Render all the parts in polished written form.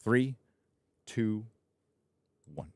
3, 2, 1.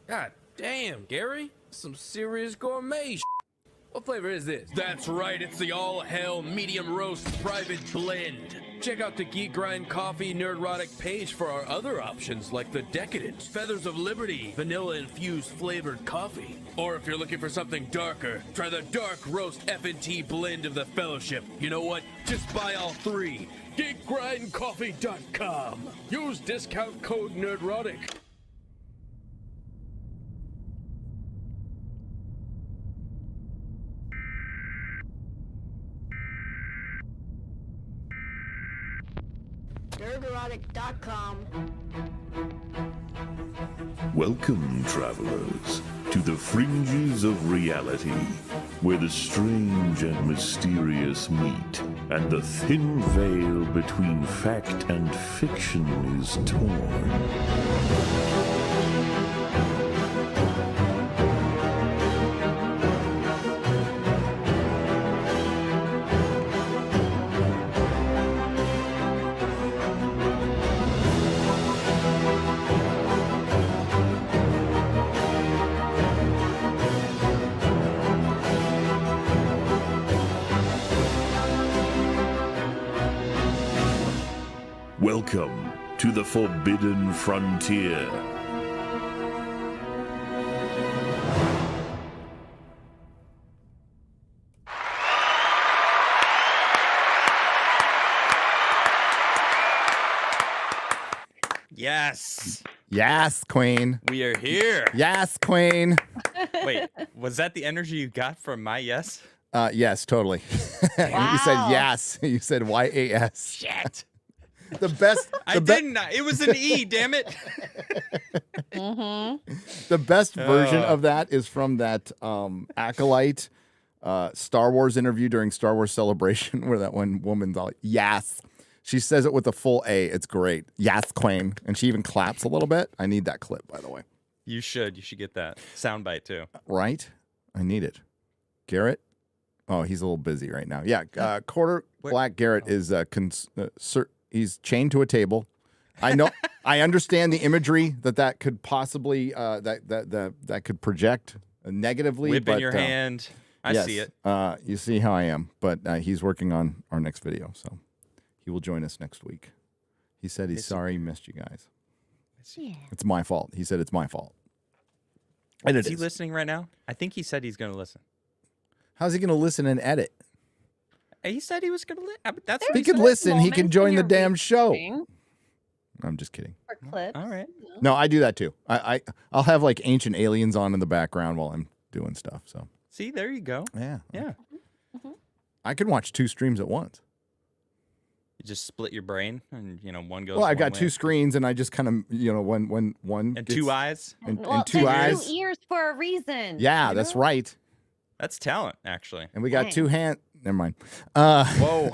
God damn, Gary. Some serious gourmet shit. What flavor is this? That's right, it's the all-hell medium roast private blend. Check out the Geek Coffee Nerdrotic page for our other options like the Decadent, Feathers of Liberty, vanilla-infused flavored coffee. Or if you're looking for something darker, try the Dark Roast FNT blend of the Fellowship. You know what? Just buy all three. GeekGrindCoffee.com. Use discount code Nerdrotic. Nerdrotic.com. Welcome, travelers, to the fringes of reality, where the strange and mysterious meet, and the thin veil between fact and fiction is torn. Welcome to the Forbidden Frontier. Yes. Yes, Queen. We are here. Yes, Queen. Wait, was that the energy you got from my yes? Yes, totally. You said yes. You said YAS. Shit. The best. I didn't. It was an E, damn it. The best version of that is from that Acolyte Star Wars interview during Star Wars Celebration, where that one woman's all, yes. She says it with a full A. It's great. Yes, Queen. And she even claps a little bit. I need that clip, by the way. You should. You should get that soundbite, too. Right? I need it. Garrett? Oh, he's a little busy right now. Yeah. Quarter Black Garrett is he's chained to a table. I know. I understand the imagery that could possibly that could project negatively. Whip in your hand. I yes, see it. You see how I am. But he's working on our next video, so he will join us next week. He said he's sorry he missed you guys. Yeah. It's my fault. He said it's my fault. And Is he listening right now? I think he said he's going to listen. How's he going to listen and edit? He said he was going to listen. That's If what he could listen, he can join the damn show. Or I'm just kidding. clips. All right. No, I do that too. I'll have like ancient aliens on in the background while I'm doing stuff. So See, there you go. yeah. Yeah. I can watch 2 streams at once. You just split your brain and, one goes Well, I've one got way. 2 screens and I just kind of, when one And gets, 2 eyes. and Well, 2 and eyes. 2 ears for a reason. Yeah, you that's know? right. That's talent, actually. And we got Dang. 2 hands. Never mind. Whoa.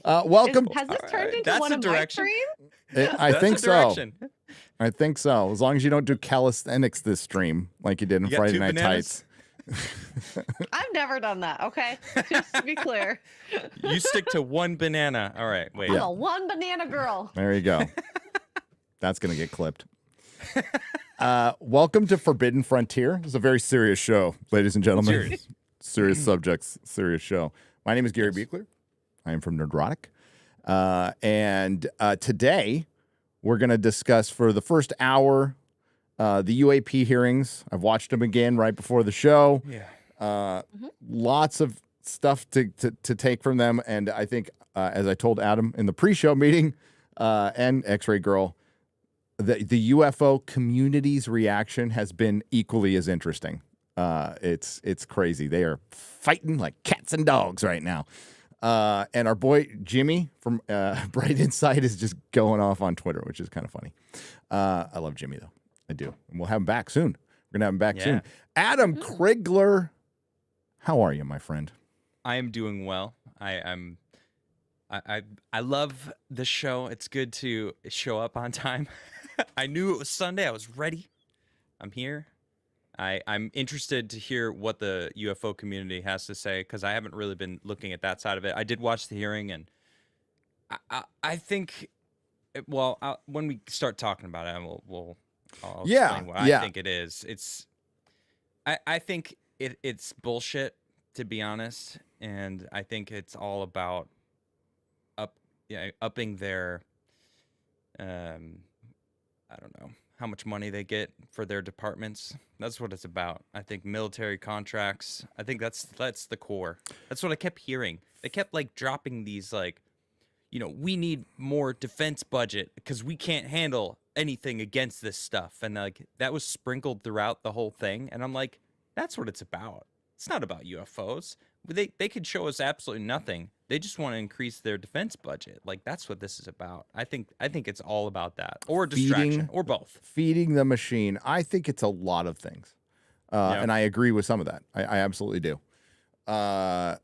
Welcome. Has this turned into That's one a of my direction. streams? I That's think a so. direction. I think so. As long as you don't do calisthenics this stream like you did in You got Friday 2 Night bananas? Tights. I've never done that, okay? Just to be clear. You stick to 1 banana. All right, wait. I'm a one banana girl. There you go. That's going to get clipped. Welcome to Forbidden Frontier. It's a very serious show, ladies and gentlemen. Serious. Serious subjects, serious show. My name is Gary Beekler. I am from Nerdrotic. And today we're going to discuss for the first hour the UAP hearings. I've watched them again right before the show. Yeah. Lots of stuff to take from them. And I think, as I told Adam in the pre-show meeting and X-Ray Girl, the UFO community's reaction has been equally as interesting. It's crazy. They are fighting like cats and dogs right now. And our boy Jimmy from Bright Insight is just going off on Twitter, which is kind of funny. I love Jimmy though. I do. And we'll have him back soon. We're gonna have him back soon. Adam Crigler, how are you, my friend? I am doing well. I love the show. It's good to show up on time. I knew it was Sunday. I was ready. I'm here. I'm interested to hear what the UFO community has to say because I haven't really been looking at that side of it. I did watch the hearing, and I think, well, when we start talking about it, I'll explain what I think it is. I think it's bullshit, to be honest, and I think it's all about upping their, I don't know how much money they get for their departments. That's what it's about. I think military contracts. I think that's the core. That's what I kept hearing. They kept like dropping these like, we need more defense budget because we can't handle anything against this stuff. And like that was sprinkled throughout the whole thing. And I'm like, that's what it's about. It's not about UFOs. They could show us absolutely nothing. They just want to increase their defense budget. Like that's what this is about. I think it's all about that, or distraction, or both. Feeding the machine. I think it's a lot of things, and I agree with some of that. I absolutely do. I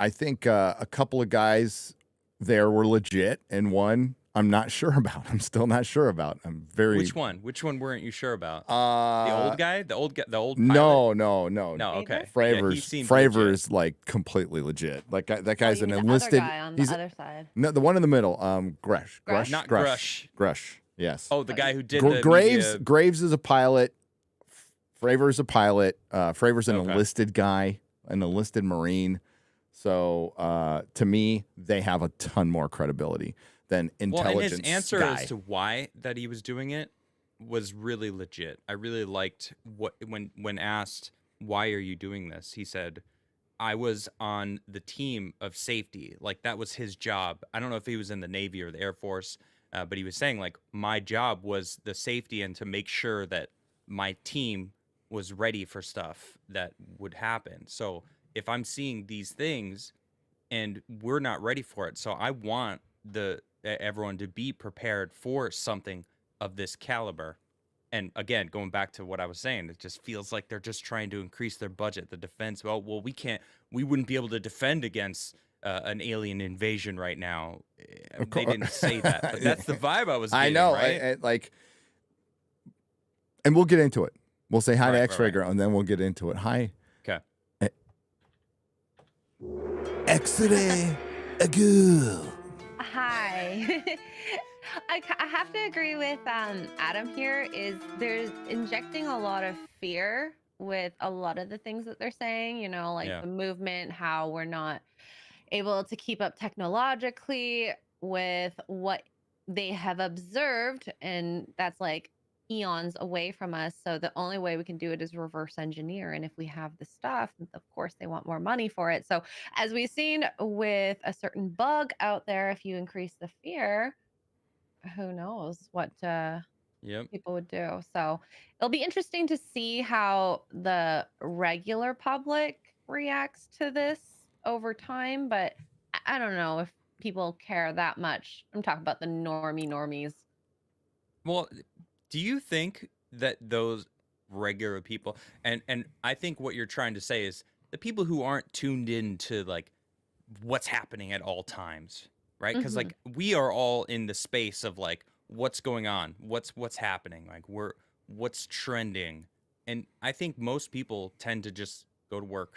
think a couple of guys there were legit, and one I'm not sure about. I'm still not sure about. I'm very. Which one? Which one weren't you sure about? The old guy? The old pilot? No. No, okay. Fravor's like completely legit. Like that guy's an enlisted. Other guy on the other side. No, the one in the middle. Grush. Not Grush. Grush. Yes. Oh, the guy who did Graves. Graves is a pilot. Fravor's a pilot. Fravor's an enlisted guy, an enlisted Marine. So to me, they have a ton more credibility than intelligence. And his answer guy. as to why that he was doing it was really legit. I really liked when asked, why are you doing this? He said, I was on the team of safety. Like that was his job. I don't know if he was in the Navy or the Air Force, but he was saying like my job was the safety and to make sure that my team was ready for stuff that would happen. So if I'm seeing these things and we're not ready for it, so I want everyone to be prepared for something of this caliber. And again, going back to what I was saying, it just feels like they're just trying to increase their budget, the defense. Well, we wouldn't be able to defend against an alien invasion right now. They didn't say that, but that's the vibe I was getting. I know, right? And we'll get into it. We'll say hi to X-Ray Girl, and then we'll get into it. Hi. Okay. X-Ray Girl. Hi. I have to agree with Adam here. There's injecting a lot of fear with a lot of the things that they're saying, the movement, how we're not able to keep up technologically with what they have observed. And that's like eons away from us. So the only way we can do it is reverse engineer. And if we have the stuff, of course, they want more money for it. So as we've seen with a certain bug out there, if you increase the fear, who knows what people would do. So it'll be interesting to see how the regular public reacts to this over time. But I don't know if people care that much. I'm talking about the normies. Well, do you think that those regular people, and I think what you're trying to say is the people who aren't tuned in to like what's happening at all times, right? Because like we are all in the space of like what's going on, what's happening, like what's trending, and I think most people tend to just go to work,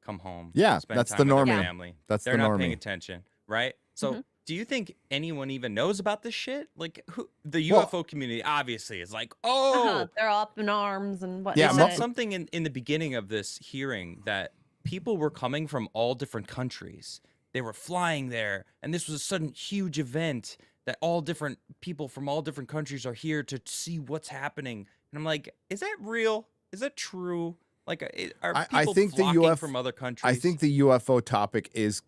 come home, spend that's time the with normie. their family. They're not normie. paying attention, right? So. Do you think anyone even knows about this shit? Like, the UFO community obviously is like, they're up in arms and whatnot. Yeah, They said something in the beginning of this hearing that people were coming from all different countries. They were flying there, and this was a sudden huge event that all different people from all different countries are here to see what's happening. And I'm like, is that real? Is that true? Like, are people flocking from other countries? I think the UFO topic is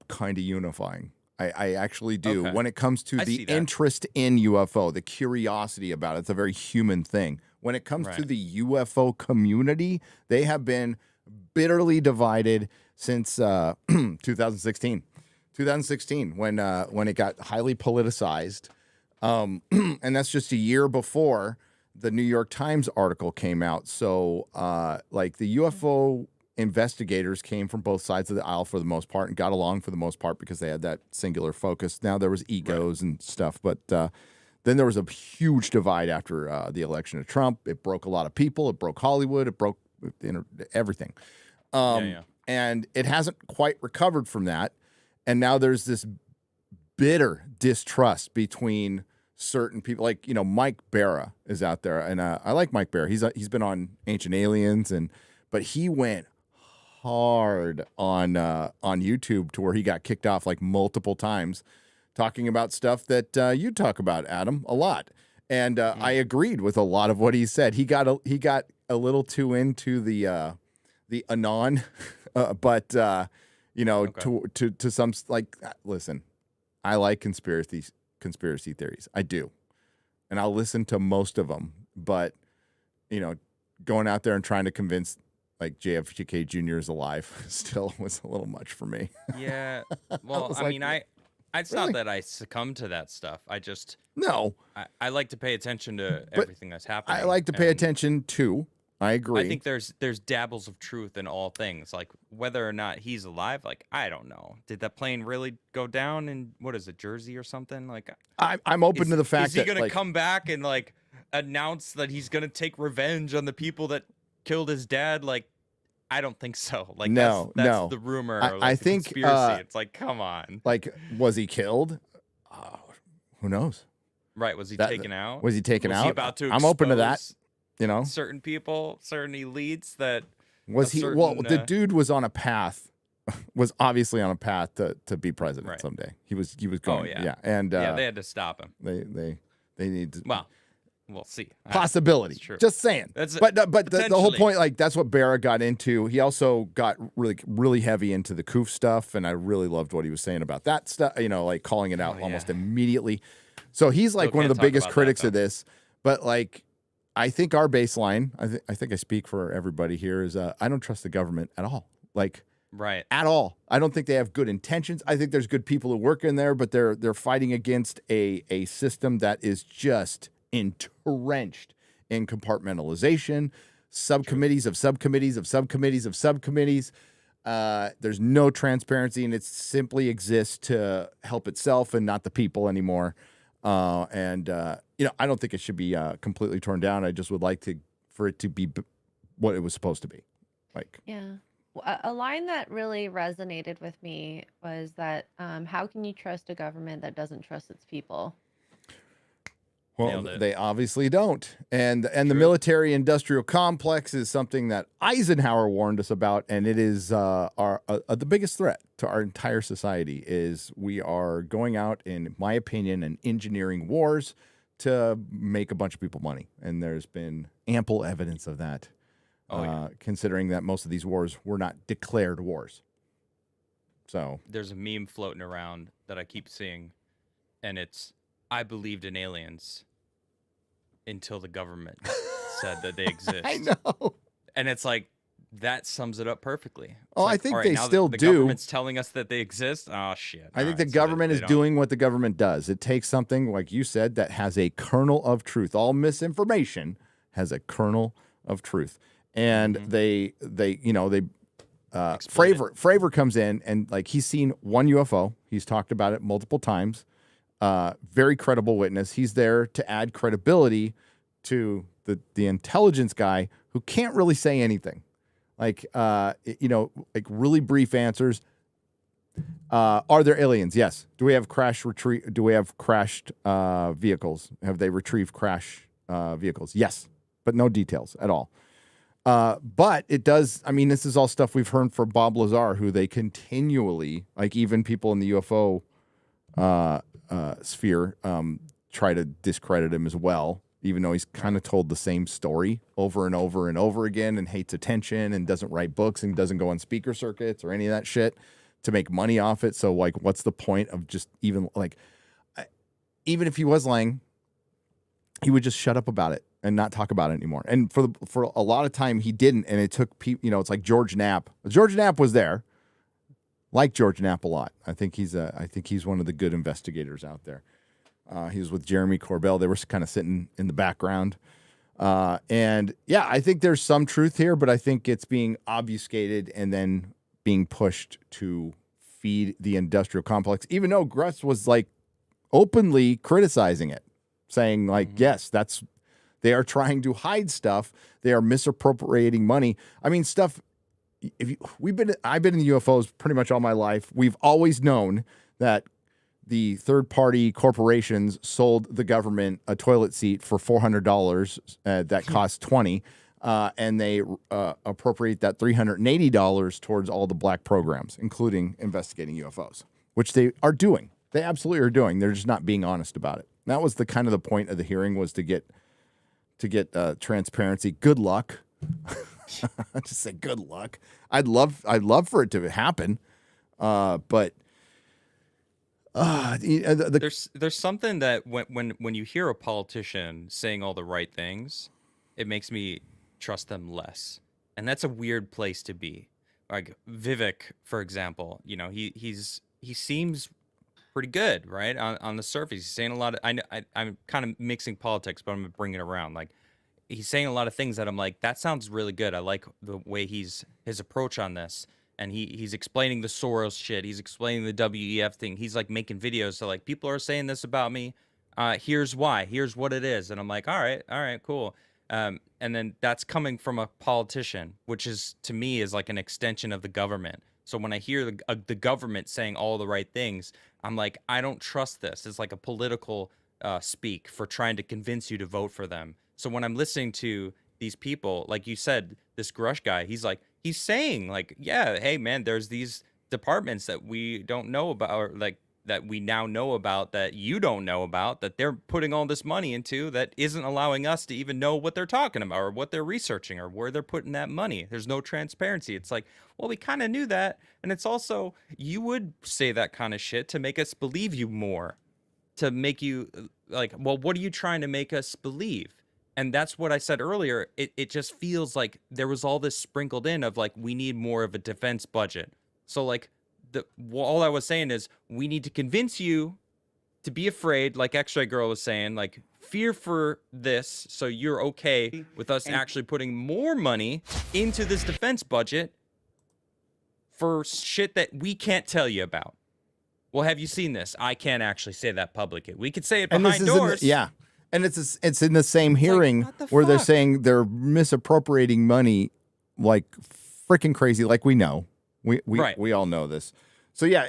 kind of unifying. I actually do. Okay. When it comes to I the see that. interest in UFO, the curiosity about it, it's a very human thing. When it comes to Right. the UFO community, they have been bitterly divided since 2016. 2016, when it got highly politicized, and that's just a year before the New York Times article came out. So, like the UFO investigators came from both sides of the aisle for the most part and got along for the most part because they had that singular focus. Now there was egos and stuff, but then there was a huge divide after the election of Trump. It broke a lot of people. It broke Hollywood. It broke everything. And it hasn't quite recovered from that. And now there's this bitter distrust between certain people. Like, Mike Barra is out there. And I like Mike Barra. He's been on Ancient Aliens, but he went hard on YouTube to where he got kicked off like multiple times talking about stuff that you talk about, Adam, a lot. And I agreed with a lot of what he said. He got a little too into the anon, but okay. to some, like, listen, I like conspiracy theories. I do. And I'll listen to most of them, but going out there and trying to convince like JFK Jr. is alive still was a little much for me. Yeah. Well, it's really? not that I succumb to that stuff. I just No. I like to pay attention to everything that's happening. I like to pay and attention too. I agree. I think there's dabbles of truth in all things. Like whether or not he's alive, like I don't know. Did that plane really go down in what is it, Jersey or something? Like I'm open to the fact that is he gonna like, come back and like announce that he's gonna take revenge on the people that killed his dad? Like I don't think so. Like no, that's the rumor. Or, like, I the think conspiracy. It's like come on. Like was he killed? Who knows? Right? Was he taken out? Was he taken out? He about to I'm open to that. expose certain people, certain elites that was he? Well, the dude was on a path. Was obviously on a path to be president someday. He was going. Oh yeah, yeah, and they had to stop him. They need to. Well, we'll see. Possibility. True. Just saying. But the whole point, like that's what Barra got into. He also got really heavy into the Koof stuff, and I really loved what he was saying about that stuff. Like calling it out almost immediately. So he's like one of the biggest critics of this. But like, I think our baseline, I think I speak for everybody here, is I don't trust the government at all. Like. Right. At all. I don't think they have good intentions. I think there's good people who work in there, but they're fighting against a system that is just entrenched in compartmentalization, subcommittees of subcommittees of subcommittees of subcommittees. There's no transparency, and it simply exists to help itself and not the people anymore. I don't think it should be completely torn down. I just would like for it to be what it was supposed to be. Like, yeah. A line that really resonated with me was that how can you trust a government that doesn't trust its people? Well, they obviously don't. And the military-industrial complex is something that Eisenhower warned us about, and it is the biggest threat to our entire society is we are going out, in my opinion, and engineering wars to make a bunch of people money. And there's been ample evidence of that. Considering that most of these wars were not declared wars. So there's a meme floating around that I keep seeing, and it's I believed in aliens until the government said that they exist. I know. And it's like that sums it up perfectly. It's I like, think all right, they now still the do. government's telling us that they exist. Oh shit. I think the government is doing what the government does. It takes something, like you said, that has a kernel of truth. All misinformation has a kernel of truth. And Fravor comes in and like he's seen one UFO. He's talked about it multiple times. Very credible witness. He's there to add credibility to the intelligence guy who can't really say anything. Like really brief answers. Are there aliens? Yes. Do we have crashed vehicles? Have they retrieved crash vehicles? Yes, but no details at all. But it does, this is all stuff we've heard from Bob Lazar, who they continually, like even people in the UFO sphere, try to discredit him as well, even though he's kind of told the same story over and over and over again and hates attention and doesn't write books and doesn't go on speaker circuits or any of that shit. to make money off it. So like, what's the point of just even even if he was lying, he would just shut up about it and not talk about it anymore. And for a lot of time he didn't. And it took people, you know, it's like George Knapp. George Knapp was there. Like George Knapp a lot. I think he's one of the good investigators out there. He was with Jeremy Corbell. They were kind of sitting in the background. And yeah, I think there's some truth here, but I think it's being obfuscated and then being pushed to feed the industrial complex, even though Gruss was like openly criticizing it, saying like, yes, they are trying to hide stuff. They are misappropriating money. I mean, stuff. I've been in the UFOs pretty much all my life. We've always known that the third-party corporations sold the government a toilet seat for $400 that cost $20, and they appropriate that $380 towards all the black programs, including investigating UFOs, which they are doing. They absolutely are doing. They're just not being honest about it. That was the kind of the point of the hearing, was to get transparency. Good luck. I just say good luck. I'd love for it to happen, but there's something that when you hear a politician saying all the right things, it makes me trust them less, and that's a weird place to be. Like Vivek, for example, you know, he seems pretty good, right? On the surface, he's saying a lot of. I'm kind of mixing politics, but I'm gonna bring it around. Like, he's saying a lot of things that I'm like, that sounds really good. I like the way his approach on this. And he's explaining the Soros shit. He's explaining the WEF thing. He's like making videos. So like, people are saying this about me. Here's why. Here's what it is. And I'm like, all right, cool. And then that's coming from a politician, which is, to me, is like an extension of the government. So when I hear the government saying all the right things, I'm like, I don't trust this. It's like a political speak for trying to convince you to vote for them. So when I'm listening to these people, like you said, this Grush guy, he's saying like, yeah, hey man, there's these departments that we don't know about, or like that we now know about, that you don't know about, that they're putting all this money into, that isn't allowing us to even know what they're talking about or what they're researching or where they're putting that money. There's no transparency. It's like, well, we kind of knew that. And it's also, you would say that kind of shit to make us believe you more, to make you like, well, what are you trying to make us believe? And that's what I said earlier. It just feels like there was all this sprinkled in of like, we need more of a defense budget. So like, all I was saying is, we need to convince you to be afraid, like X-Ray Girl was saying, like fear for this, so you're okay with us actually putting more money into this defense budget for shit that we can't tell you about. Well, have you seen this? I can't actually say that publicly. We could say it behind doors. Yeah. And it's in the same hearing where they're saying they're misappropriating money like freaking crazy, like we know. We all know this. So yeah,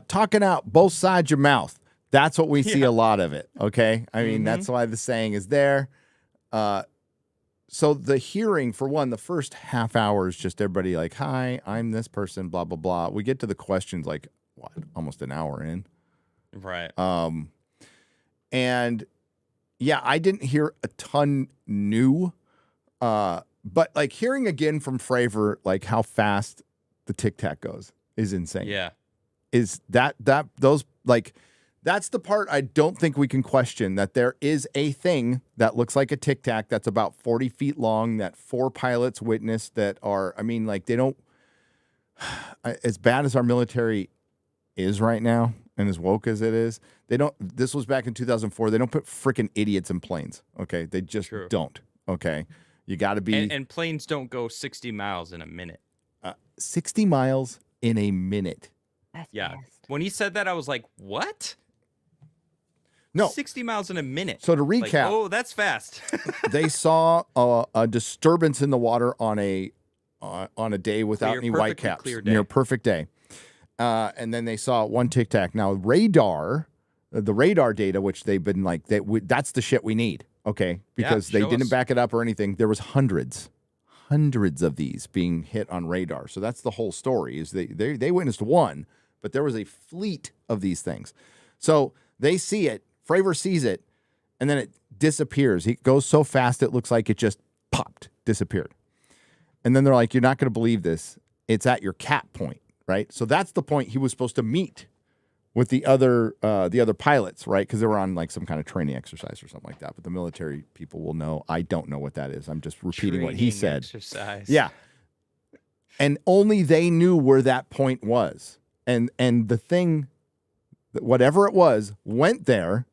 talking out both sides of your mouth. That's what we see a lot of it. Okay, I mean that's why the saying is there. So the hearing, for one, the first half hour is just everybody like, "Hi, I'm this person," blah blah blah. We get to the questions like what, almost an hour in, right? And yeah, I didn't hear a ton new, but like hearing again from Fravor, like how fast the Tic Tac goes is insane. Yeah. Is those like, that's the part I don't think we can question, that there is a thing that looks like a Tic Tac that's about 40 feet long that 4 pilots witnessed, that are, I mean, like they don't, as bad as our military is right now and as woke as it is, they don't, this was back in 2004, they don't put freaking idiots in planes. Okay. They just don't. Okay. You got to be. And planes don't go 60 miles in a minute. 60 miles in a minute. That's yeah. fast. When he said that, I was like, what? No. 60 miles in a minute. So to recap. Like, oh, that's fast. They saw a disturbance in the water on a day without any whitecaps. Near perfect day. And then they saw one Tic Tac. Now, radar, the radar data, which they've been like, that's the shit we need. Okay. Because they didn't back it up or anything. There was hundreds of these being hit on radar. So that's the whole story, is they witnessed one, but there was a fleet of these things. So they see it, Fravor sees it, and then it disappears. It goes so fast it looks like it just popped, disappeared. And then they're like, you're not going to believe this. It's at your cap point. right? So that's the point he was supposed to meet with the other pilots, right? Because they were on like some kind of training exercise or something like that. But the military people will know. I don't know what that is. I'm just repeating what he said. Exercise. Yeah. And only they knew where that point was. And the thing, whatever it was, went there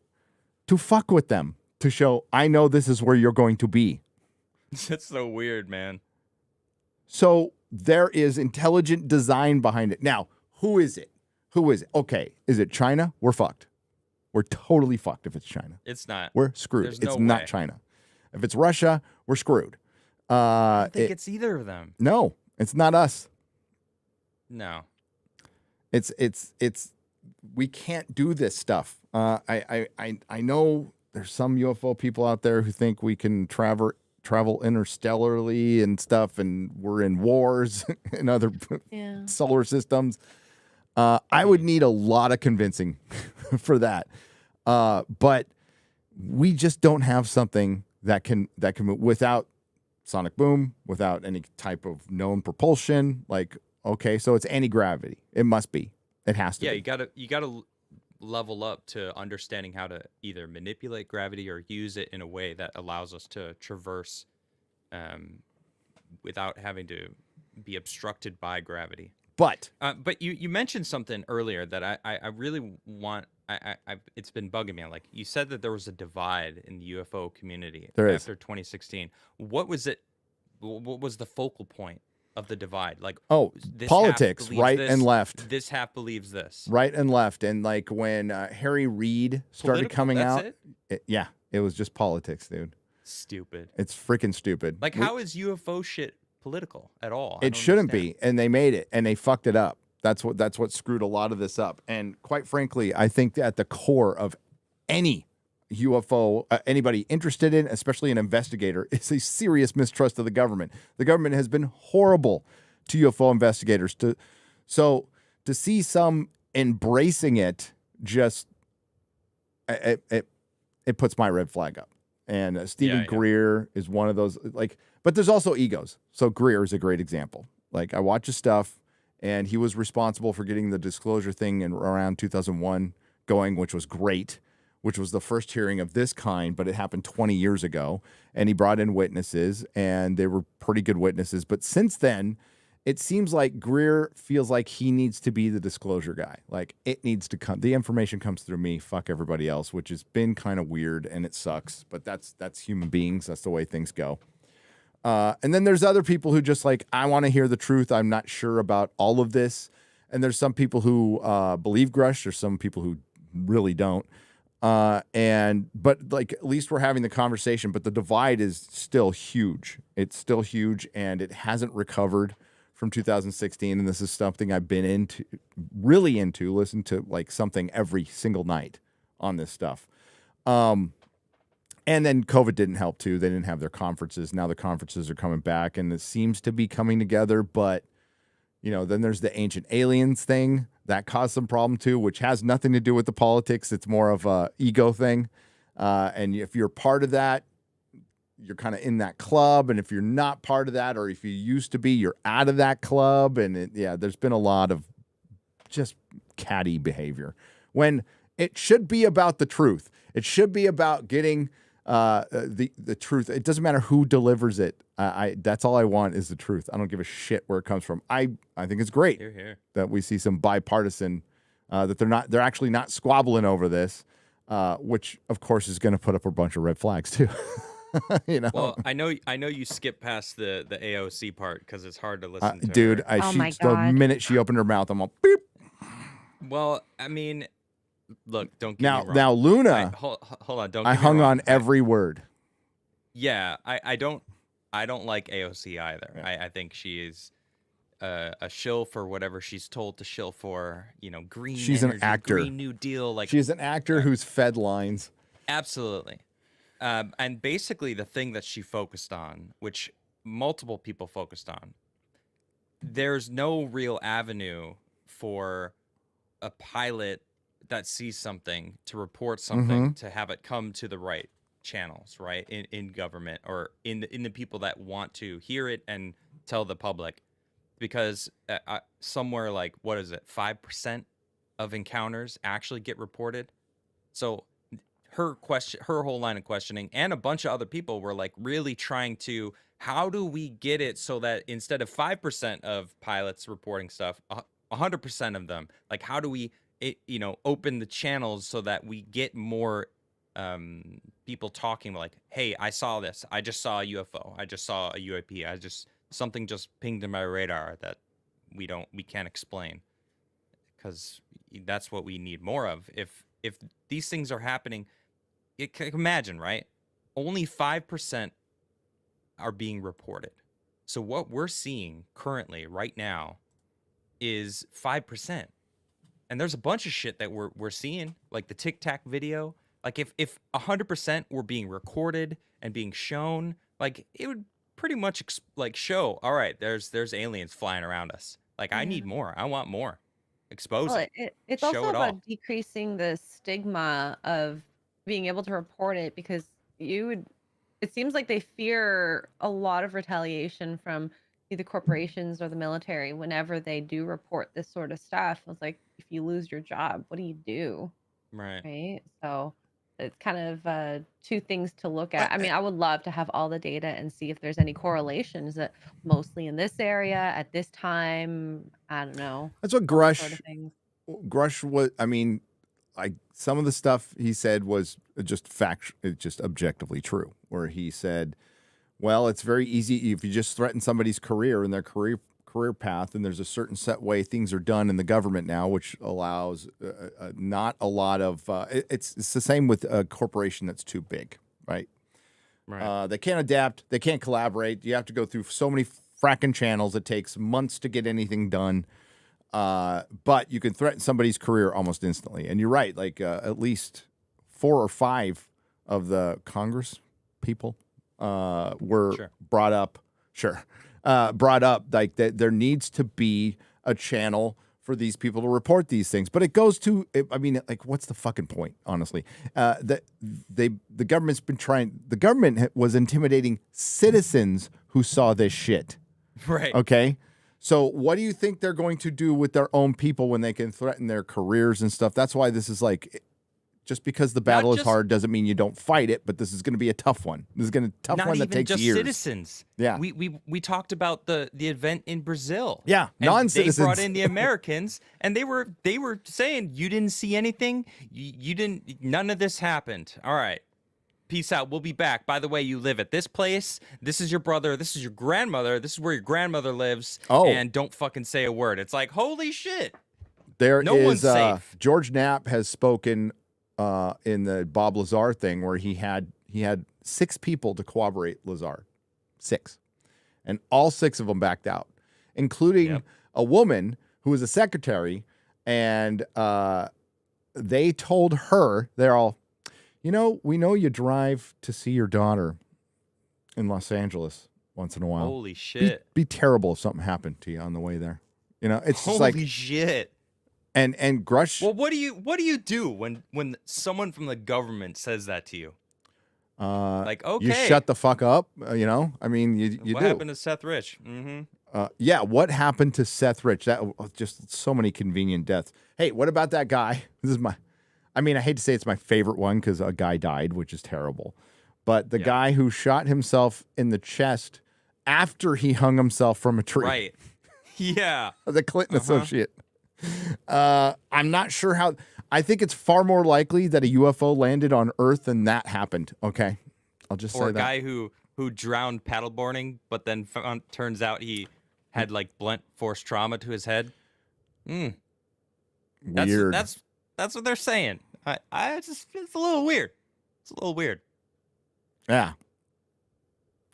to fuck with them, to show, I know this is where you're going to be. That's so weird, man. So there is intelligent design behind it. Now, who is it? Who is it? Okay, is it China? We're fucked. We're totally fucked if it's China. It's not. We're screwed. There's It's no not way. China. If it's Russia, we're screwed. I don't think it's either of them. No, it's not us. No. It's we can't do this stuff. I know there's some UFO people out there who think we can travel interstellarly and stuff, and we're in wars in other solar systems. I would need a lot of convincing for that. But we just don't have something that can without sonic boom, without any type of known propulsion. Like, okay, so it's anti-gravity. It must be. It has to be. Yeah, you gotta level up to understanding how to either manipulate gravity or use it in a way that allows us to traverse without having to be obstructed by gravity. But you mentioned something earlier that I really want. It's been bugging me. Like, you said that there was a divide in the UFO community after 2016. What was it? What was the focal point of the divide? Like, this politics, half believes right this, and left. This half believes this. Right and left. And like when Harry Reid started coming out, it was just politics, dude. Stupid. It's freaking stupid. Like, how is UFO shit political at all? It shouldn't be, and they made it, and they fucked it up. That's what screwed a lot of this up. And quite frankly, I think at the core of any UFO, anybody interested in, especially an investigator, is a serious mistrust of the government. The government has been horrible to UFO investigators. So to see some embracing it, just it puts my red flag up. And Stephen Greer is one of those, like, but there's also egos. So Greer is a great example. Like, I watch his stuff, and he was responsible for getting the disclosure thing in around 2001 going, which was great, which was the first hearing of this kind, but it happened 20 years ago. And he brought in witnesses, and they were pretty good witnesses. But since then, it seems like Greer feels like he needs to be the disclosure guy. Like, it needs to come. The information comes through me. Fuck everybody else, which has been kind of weird, and it sucks. But that's human beings. That's the way things go. And then there's other people who just like, I want to hear the truth. I'm not sure about all of this. And there's some people who believe Grush. There's some people who really don't. But like, at least we're having the conversation. But the divide is still huge. It's still huge, and it hasn't recovered from 2016. And this is something I've been really into, listen to like something every single night on this stuff. And then COVID didn't help too. They didn't have their conferences. Now the conferences are coming back, and it seems to be coming together. But, you know, then there's the ancient aliens thing that caused some problem too, which has nothing to do with the politics. It's more of a ego thing. And if you're part of that, you're kind of in that club. And if you're not part of that, or if you used to be, you're out of that club. And there's been a lot of just catty behavior when it should be about the truth. It should be about getting the truth. It doesn't matter who delivers it. That's all I want is the truth. I don't give a shit where it comes from. I think it's great that we see some bipartisan, that they're actually not squabbling over this, which of course is going to put up a bunch of red flags too. You know. Well, I know you skipped past the AOC part because it's hard to listen to. Dude, her. The minute she opened her mouth, I'm all beep. Well, I mean, look, don't get me wrong. Now Luna, hold on, don't. I get me hung wrong. on every word. Yeah, I don't like AOC either. Yeah. I think she is a shill for whatever she's told to shill for. You know, green. She's energy, an actor. Green New Deal. Like, she's an actor who's fed lines. Absolutely. And basically, the thing that she focused on, which multiple people focused on, there's no real avenue for a pilot that sees something to report something to have it come to the right channels, right? In government or in the people that want to hear it and tell the public. because somewhere like, what is it, 5% of encounters actually get reported. So her whole line of questioning, and a bunch of other people were like really trying to, how do we get it so that instead of 5% of pilots reporting stuff, 100% of them, like how do we open the channels so that we get more people talking like, hey, I saw this, I just saw a UFO, I just saw a UAP, something just pinged in my radar that we can't explain, because that's what we need more of. If these things are happening, imagine, right? Only 5% are being reported. So what we're seeing currently right now is 5%. And there's a bunch of shit that we're seeing, like the Tic Tac video. Like if 100% were being recorded and being shown, like it would pretty much like show, all right, there's aliens flying around us. Like I need more. I want more. Expose Well, it. it's Show also it about all. decreasing the stigma of being able to report it, because it seems like they fear a lot of retaliation from either corporations or the military whenever they do report this sort of stuff. It's like, if you lose your job, what do you do? Right. Right. So it's kind of two things to look at. I mean, I would love to have all the data and see if there's any correlations that mostly in this area at this time. I don't know. That's what all those sort of things. Grush was. I mean, like some of the stuff he said was just just objectively true. Where he said, "Well, it's very easy if you just threaten somebody's career and their career path, and there's a certain set way things are done in the government now, which allows not a lot of. It's the same with a corporation that's too big, right? Right. They can't adapt. They can't collaborate. You have to go through so many fracking channels. It takes months to get anything done. But you can threaten somebody's career almost instantly. And you're right. Like at least 4 or 5 of the Congress people were brought up. Brought up like that there needs to be a channel for these people to report these things. But it goes to, I mean, like, what's the fucking point, honestly? The government's been trying, the government was intimidating citizens who saw this shit. Right. Okay? So what do you think they're going to do with their own people when they can threaten their careers and stuff? That's why this is like, just because the battle is hard doesn't mean you don't fight it, but this is going to be a tough one. This is going to be a tough one that takes years. Not even just citizens. Yeah. We talked about the event in Brazil. Yeah, and non-citizens. They brought in the Americans, and they were saying, you didn't see anything? You didn't, none of this happened. All right. Peace out. We'll be back. By the way, you live at this place. This is your brother. This is your grandmother. This is where your grandmother lives. Oh. And don't fucking say a word. It's like, holy shit. No one's safe. George Knapp has spoken in the Bob Lazar thing where he had 6 people to corroborate Lazar. 6. And all 6 of them backed out, including a woman who was a secretary. And they told her, they're all, we know you drive to see your daughter in Los Angeles once in a while. Holy shit. Be terrible if something happened to you on the way there. It's just like, holy shit. And Grush. Well, what do you do when someone from the government says that to you? Like, okay, you shut the fuck up. I mean, you what do. happened to Seth Rich? Mm-hmm. Yeah, what happened to Seth Rich? That just so many convenient deaths. Hey, what about that guy? I hate to say it's my favorite one because a guy died, which is terrible. But the guy who shot himself in the chest after he hung himself from a tree. Right. Yeah. The Clinton associate. I'm not sure how. I think it's far more likely that a UFO landed on Earth than that happened. Okay, I'll just say that. Or a guy who drowned paddleboarding, but then turns out he had like blunt force trauma to his head. Weird. That's what they're saying. It's a little weird. It's a little weird. Yeah.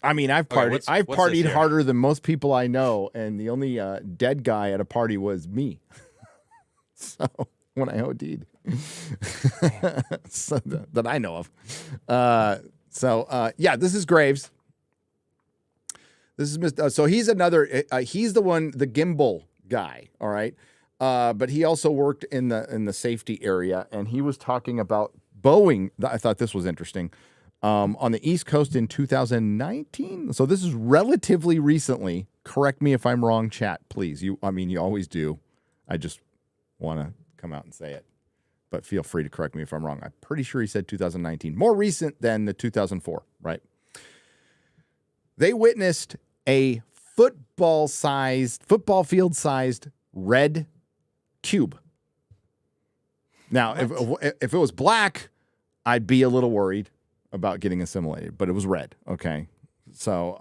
I mean, I've partied harder than most people I know, and the only dead guy at a party was me. So when I OD'd, so that I know of. Yeah, this is Graves. This is Mr. So he's another. He's the gimbal guy. All right, but he also worked in the safety area, and he was talking about Boeing. I thought this was interesting. On the East Coast in 2019. So this is relatively recently. Correct me if I'm wrong, chat, please. You always do. I just want to come out and say it. But feel free to correct me if I'm wrong. I'm pretty sure he said 2019. More recent than the 2004, right? They witnessed a football field-sized red cube. Now, if it was black, I'd be a little worried about getting assimilated, but it was red. Okay, so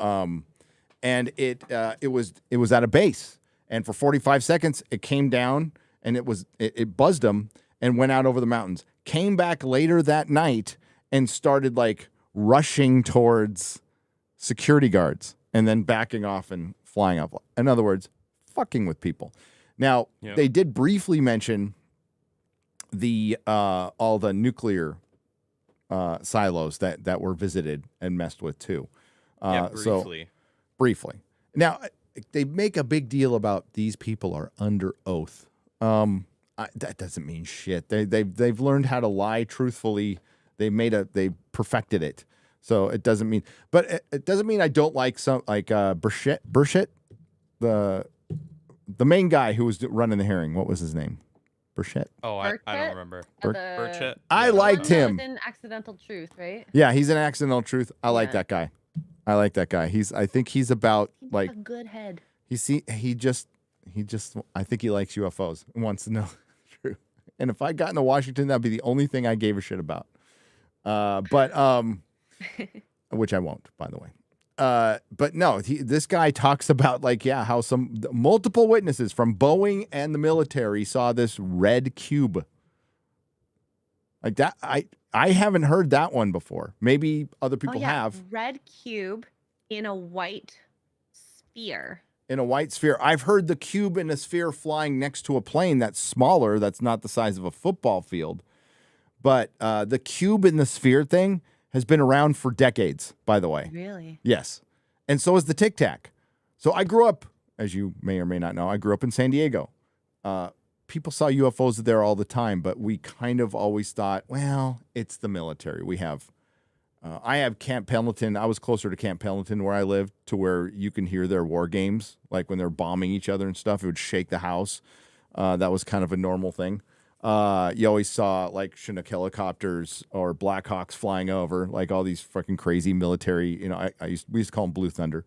and it was at a base, and for 45 seconds it came down, and it buzzed them and went out over the mountains. Came back later that night and started like rushing towards security guards, and then backing off and flying up. In other words, fucking with people. Now they did briefly mention the all the nuclear silos that were visited and messed with too. Briefly. Now they make a big deal about these people are under oath. That doesn't mean shit. They've learned how to lie truthfully. They perfected it. So it doesn't mean, but it doesn't mean I don't like Burchett, the main guy who was running the hearing. What was his name? Burchett? Oh, I don't remember. Burchett? I liked him. In Accidental Truth, right? Yeah, he's an Accidental Truth. I like that guy. I think he's about like a good head. He just I think he likes UFOs and wants to know the truth. And if I got into Washington, that'd be the only thing I gave a shit about. Which I won't, by the way. But no, this guy talks about how some multiple witnesses from Boeing and the military saw this red cube. Like that, I haven't heard that one before. Maybe other people have. Red cube in a white sphere. In a white sphere. I've heard the cube in a sphere flying next to a plane that's smaller, that's not the size of a football field. But the cube in the sphere thing has been around for decades, by the way. Really? Yes. And so is the Tic Tac. So I grew up, as you may or may not know, I grew up in San Diego. People saw UFOs there all the time, but we kind of always thought, well, it's the military. We have, I have Camp Pendleton. I was closer to Camp Pendleton where I lived, to where you can hear their war games, like when they're bombing each other and stuff. It would shake the house. That was kind of a normal thing. You always saw like Chinook helicopters or Black Hawks flying over, like all these fucking crazy military. We used to call them Blue Thunder.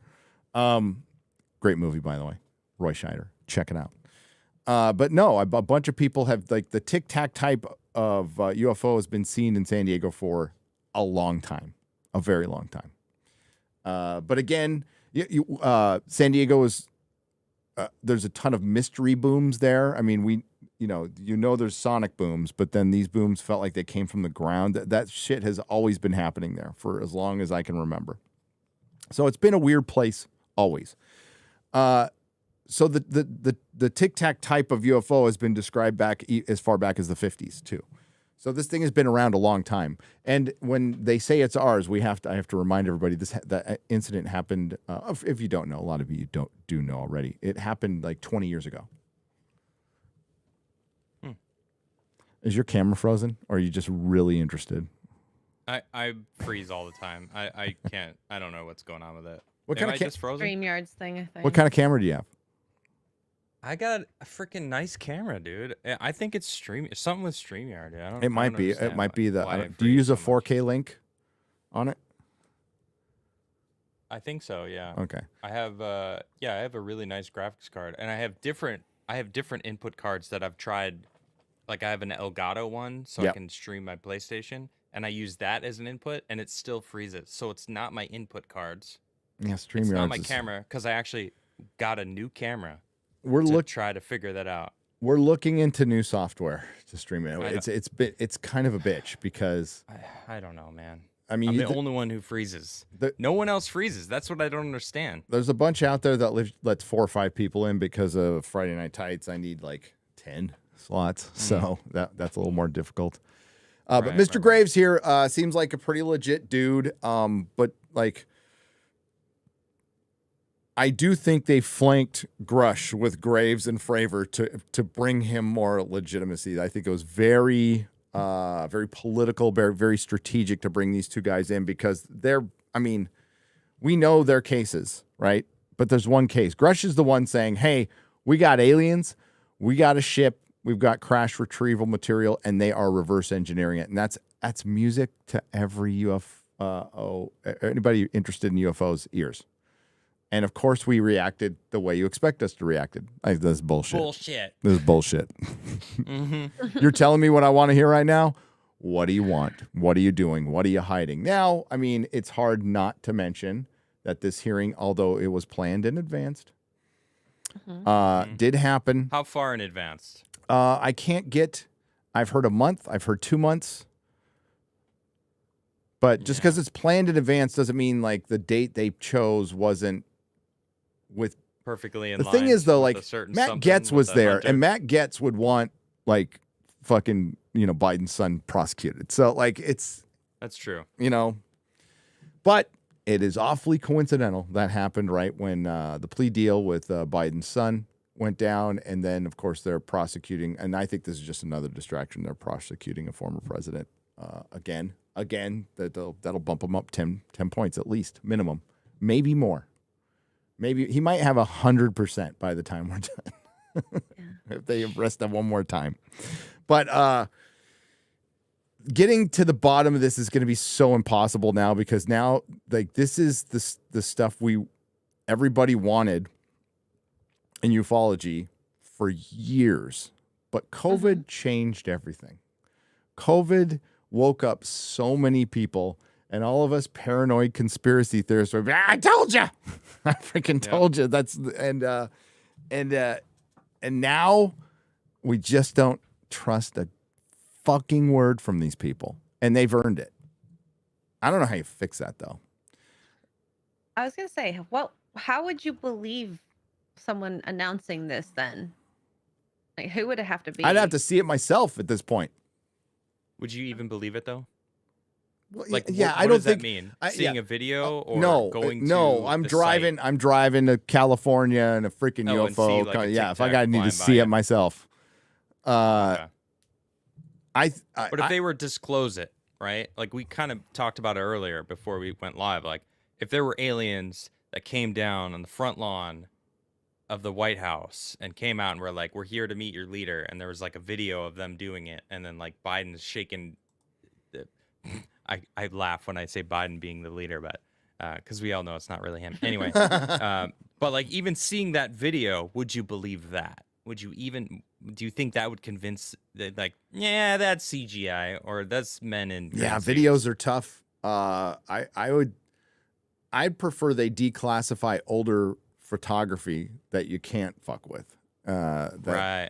Great movie, by the way. Roy Scheider, check it out. But no, a bunch of people have, like, the Tic Tac type of UFO has been seen in San Diego for a long time, a very long time. But again, San Diego is there's a ton of mystery booms there. I mean, there's sonic booms, but then these booms felt like they came from the ground. That shit has always been happening there for as long as I can remember. So it's been a weird place always. So the Tic Tac type of UFO has been described back as far back as the 50s too. So this thing has been around a long time. And when they say it's ours, I have to remind everybody that incident happened. If you don't know, a lot of you do know already. It happened like 20 years ago. Is your camera frozen, or are you just really interested? I freeze all the time. I can't. I don't know what's going on with it. What kind of just frozen? StreamYards thing, I think. What kind of camera do you have? I got a freaking nice camera, dude. I think it's something with StreamYard. Dude. It might be. It might be the. Do you use a 4K link on it? I think so. Yeah. Okay. I have. I have a really nice graphics card, and I have different input cards that I've tried. Like I have an Elgato one, so I can stream my PlayStation, and I use that as an input, and it still freezes. So it's not my input cards. Yeah, StreamYard. It's not my camera, because I actually got a new camera. Try to figure that out. We're looking into new software to stream it. It's kind of a bitch because I don't know, man. I mean, I'm the only one who freezes. No one else freezes. That's what I don't understand. There's a bunch out there that lets 4 or 5 people in because of Friday Night Tights. I need like 10 slots, so that's a little more difficult. But Mr. Graves here seems like a pretty legit dude. But like, I do think they flanked Grush with Graves and Fravor to bring him more legitimacy. I think it was very very political, very strategic to bring these two guys in because we know their cases, right? But there's one case. Grush is the one saying, hey, we got aliens, we got a ship, we've got crash retrieval material, and they are reverse engineering it. And that's music to every UFO, anybody interested in UFOs ears. And of course, we reacted the way you expect us to react. This is bullshit. This is bullshit. You're telling me what I want to hear right now? What do you want? What are you doing? What are you hiding? Now, I mean, it's hard not to mention that this hearing, although it was planned in advance, did happen. How far in advance? I can't get, I've heard a month, I've heard 2 months. But just because it's planned in advance doesn't mean like the date they chose wasn't with perfectly in the line. The thing is though, like Matt Getz was there hunter. and Matt Getz would want like fucking, Biden's son prosecuted. So like that's true. But it is awfully coincidental that happened right when the plea deal with Biden's son went down. And then of course they're prosecuting. And I think this is just another distraction. They're prosecuting a former president again, that'll bump him up 10 points at least, minimum, maybe more. Maybe he might have 100% by the time we're done. If they arrest him one more time. But getting to the bottom of this is going to be so impossible now because now like this is the stuff everybody wanted in ufology for years. But COVID changed everything. COVID woke up so many people, and all of us paranoid conspiracy theorists were, I told you, I freaking told you. That's and now we just don't trust a fucking word from these people, and they've earned it. I don't know how you fix that though. I was gonna say, how would you believe someone announcing this then? Like, who would it have to be? I'd have to see it myself at this point. Would you even believe it though? Well, like, yeah, what I don't does think that mean? Seeing a video or going to no. I'm the driving. site? I'm driving to California in a freaking Oh, and see, UFO. like, a Yeah, Tic if I Tac got need to flying see by it myself. Okay. But if I they were disclose it, right? Like we kind of talked about it earlier before we went live. Like if there were aliens that came down on the front lawn of the White House and came out and were like, "We're here to meet your leader," and there was like a video of them doing it, and then like Biden's shaking. I laugh when I say Biden being the leader, but because we all know it's not really him. Anyway, but like even seeing that video, would you believe that? Would you even? Do you think that would convince that, like, yeah, that's CGI or that's men in? Yeah, videos are tough. I'd prefer they declassify older photography that you can't fuck with. Right.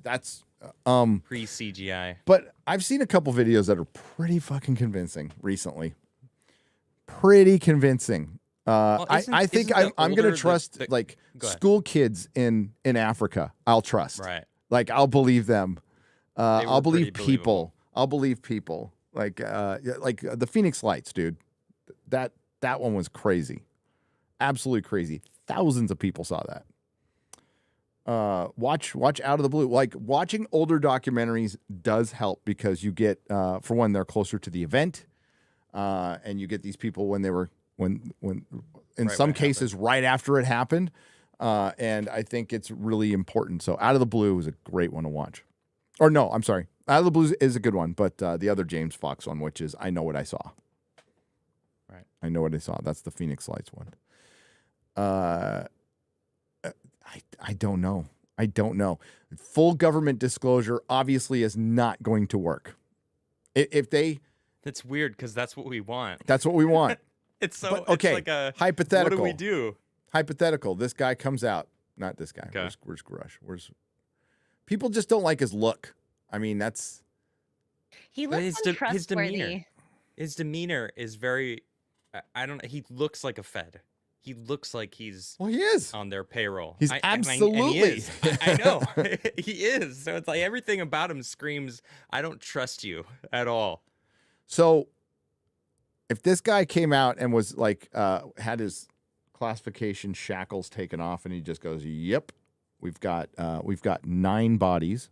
That's pre-CGI. But I've seen a couple videos that are pretty fucking convincing recently. Pretty convincing. Well, I think I'm going to trust like school kids in Africa. I'll trust. Right. Like I'll believe them. I'll believe believable. people. I'll believe people. Like the Phoenix Lights, dude. That one was crazy. Absolutely crazy. Thousands of people saw that. Watch Out of the Blue. Like watching older documentaries does help because you get for one, they're closer to the event, and you get these people when in some cases right after it happened, and I think it's really important. So Out of the Blue is a great one to watch. Or no, I'm sorry, Out of the Blue is a good one, but the other James Fox one, which is I Know What I Saw. Right. I Know What I Saw. That's the Phoenix Lights one. I don't know. I don't know. Full government disclosure obviously is not going to work. If they... That's weird because that's what we want. That's what we want. It's so... But, okay, it's like a, hypothetical. What do we do? Hypothetical. This guy comes out. Not this guy. Okay. Where's Grush? People just don't like his look. I mean, that's... He looks untrustworthy. His demeanor is very... He looks like a Fed. He looks like he's he is on their payroll. He's absolutely. I know. He is. So it's like everything about him screams, I don't trust you at all. So if this guy came out and was like, had his classification shackles taken off and he just goes, yep, we've got 9 bodies.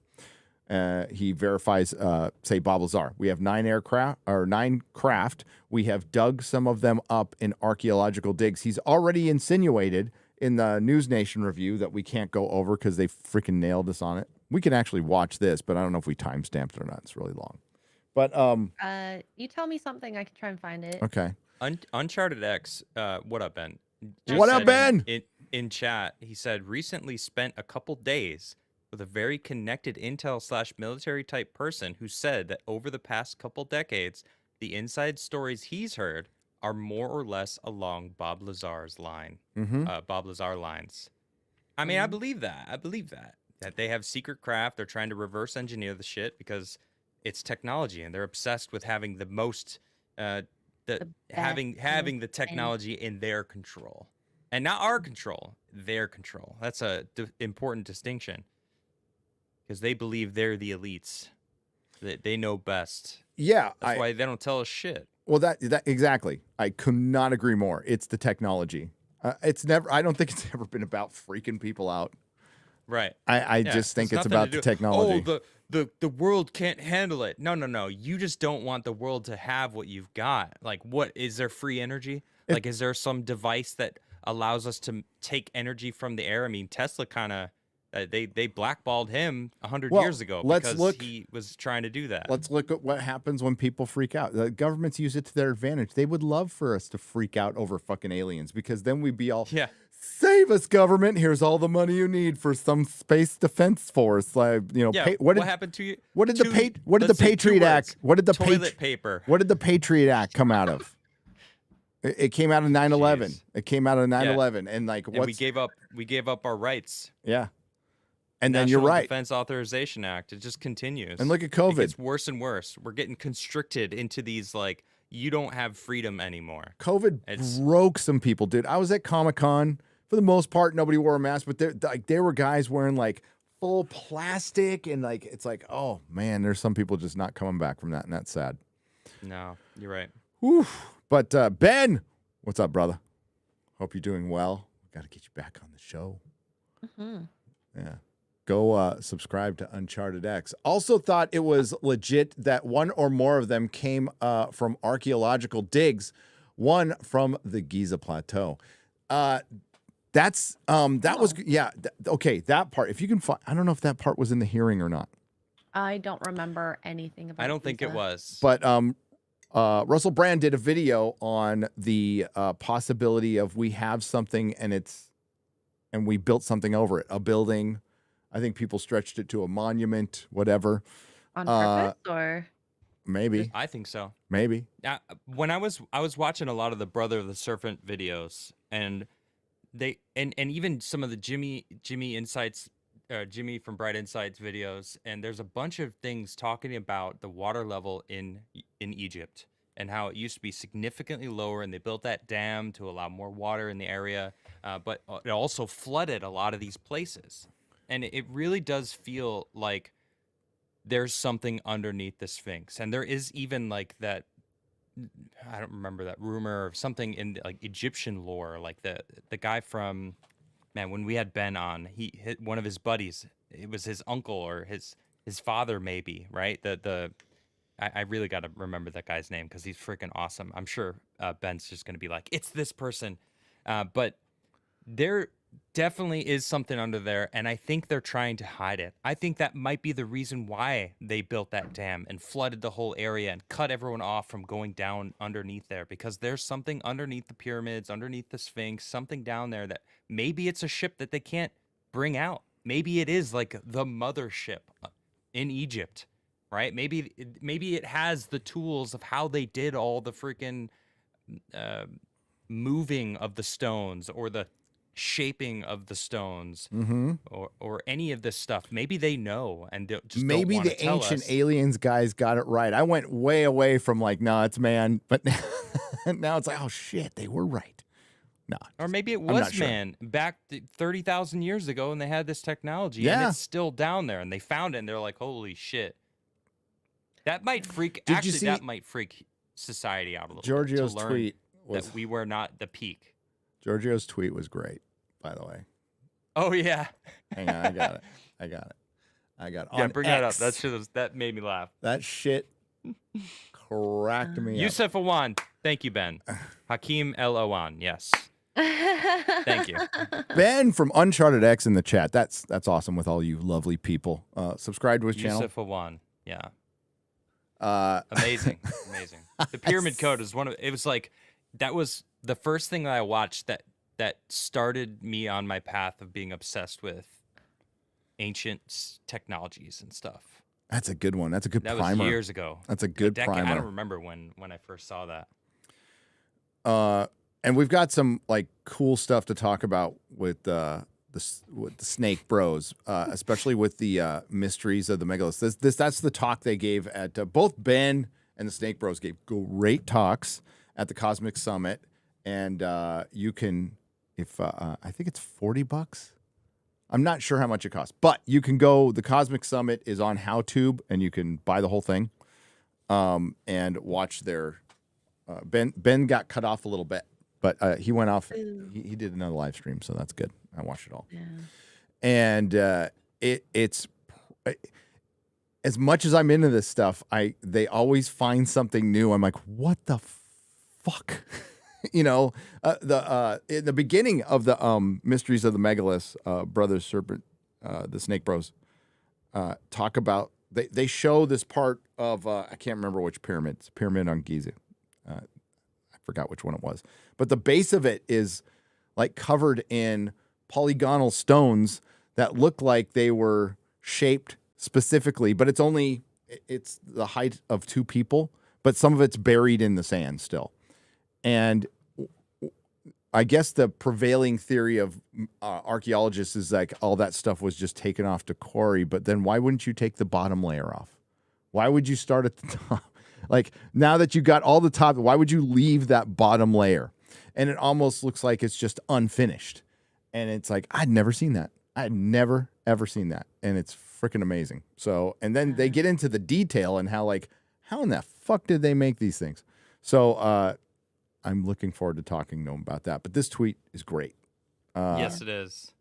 he verifies, say, Bob Lazar. We have 9 craft. We have dug some of them up in archaeological digs. He's already insinuated in the News Nation review that we can't go over because they freaking nailed us on it. We can actually watch this, but I don't know if we timestamped it or not. It's really long. But you tell me something, I can try and find it. okay. Uncharted X, what up, Ben? What up, Ben? In chat, he said, recently spent a couple days with a very connected intel/military type person who said that over the past couple decades, the inside stories he's heard are more or less along Bob Lazar's line. Bob Lazar lines. I mean, I believe that. That they have secret craft. They're trying to reverse engineer the shit because it's technology, and they're obsessed with having the most, having the technology in their control, and not our control, their control. That's a important distinction because they believe they're the elites. They know best. Yeah, that's why they don't tell us shit. Well, that exactly. I could not agree more. It's the technology. It's never. I don't think it's ever been about freaking people out. Right. I just think it's about the technology. Oh, the world can't handle it. No. You just don't want the world to have what you've got. Like, what is there free energy? Like, is there some device that allows us to take energy from the air? I mean, Tesla kind of they blackballed him 100 years ago because he was trying to do that. Let's look at what happens when people freak out. The governments use it to their advantage. They would love for us to freak out over fucking aliens because then we'd be all, save us, government. Here's all the money you need for some space defense force. Like, what happened to you? What did the Patriot Act? What did the toilet paper? What did the Patriot Act come out of? It came out of 9/11. It came out of 9/11, and we gave up our rights. Yeah. And National then you're right. Defense Authorization Act. It just continues. And look at COVID. It gets worse and worse. We're getting constricted into these, like, you don't have freedom anymore. COVID broke some people, dude. I was at Comic-Con. For the most part, nobody wore a mask, but there were guys wearing like full plastic, and like it's like, oh man, there's some people just not coming back from that, and that's sad. No, you're right. Whew. But Ben, what's up, brother? Hope you're doing well. Got to get you back on the show. Yeah. Go subscribe to Uncharted X. Also thought it was legit that one or more of them came from archaeological digs, one from the Giza Plateau. That was, okay, that part, if you can find, I don't know if that part was in the hearing or not. I don't remember anything about it. I don't think it was. But Russell Brand did a video on the possibility of we have something and we built something over it, a building. I think people stretched it to a monument, whatever. On purpose or? Maybe. I think so. Maybe. When I was watching a lot of the Brother of the Serpent videos, and they and even some of the Jimmy Insights, Jimmy from Bright Insights videos, and there's a bunch of things talking about the water level in Egypt and how it used to be significantly lower, and they built that dam to allow more water in the area, but it also flooded a lot of these places. And it really does feel like there's something underneath the Sphinx. And there is even like that, I don't remember that rumor or something in like Egyptian lore, like the guy from, man, when we had Ben on, he hit one of his buddies. It was his uncle or his father maybe, right? I really got to remember that guy's name because he's freaking awesome. I'm sure Ben's just going to be like, it's this person. But there definitely is something under there, and I think they're trying to hide it. I think that might be the reason why they built that dam and flooded the whole area and cut everyone off from going down underneath there, because there's something underneath the pyramids, underneath the Sphinx, something down there that maybe it's a ship that they can't bring out. Maybe it is like the mothership in Egypt, right? Maybe it has the tools of how they did all the freaking moving of the stones or the shaping of the stones, or any of this stuff. Maybe they know and just maybe don't the ancient aliens guys got it right. I went way away from like, no, it's man, but now it's like, oh shit, they were right. No, or maybe it was man back 30,000 years ago, and they had this technology, and it's still down there, and they found it, and they're like, holy shit, that might freak. That might freak society out a little. Giorgio's bit to learn tweet was that we were not the peak. Giorgio's tweet was great, by the way. Oh, yeah. Hang on, I got it. I got Yeah, on bring X. that up. That made me laugh. That shit cracked me up. Yusuf Awan. Thank you, Ben. Hakeem El Awan. Yes. Thank you. Ben from Uncharted X in the chat. That's awesome with all you lovely people. Subscribe to his channel. Yusuf Awan. Yeah. Amazing. Amazing. The Pyramid Code is it was like, that was the first thing that I watched that started me on my path of being obsessed with ancient technologies and stuff. That's a good one. That's a good That primer. was years ago. That's a good primer. I don't remember when I first saw that. And we've got some like cool stuff to talk about with the Snake Bros, especially with the mysteries of the Megalithic. That's the talk they gave at both Ben and the Snake Bros gave great talks at the Cosmic Summit, and you can, if I think it's $40. I'm not sure how much it costs, but you can go. The Cosmic Summit is on HowTube, and you can buy the whole thing and watch their. Ben got cut off a little bit, but he went off. He did another live stream, so that's good. I watched it all. Yeah. And it's as much as I'm into this stuff, they always find something new. I'm like, what the fuck? In the beginning of the Mysteries of the Megaliths, Brothers Serpent, the Snake Bros, talk about they show this part of I can't remember which pyramid. It's a pyramid on Giza. I forgot which one it was, but the base of it is like covered in polygonal stones that look like they were shaped specifically, but it's the height of two people, but some of it's buried in the sand still. And I guess the prevailing theory of archaeologists is like all that stuff was just taken off to quarry, but then why wouldn't you take the bottom layer off? Why would you start at the top? Like, now that you got all the top, why would you leave that bottom layer? And it almost looks like it's just unfinished. And it's like, I'd never seen that. I'd never, ever seen that. And it's freaking amazing. So, and then they get into the detail and how in the fuck did they make these things? So, I'm looking forward to talking to him about that. But this tweet is great. Yes, it is.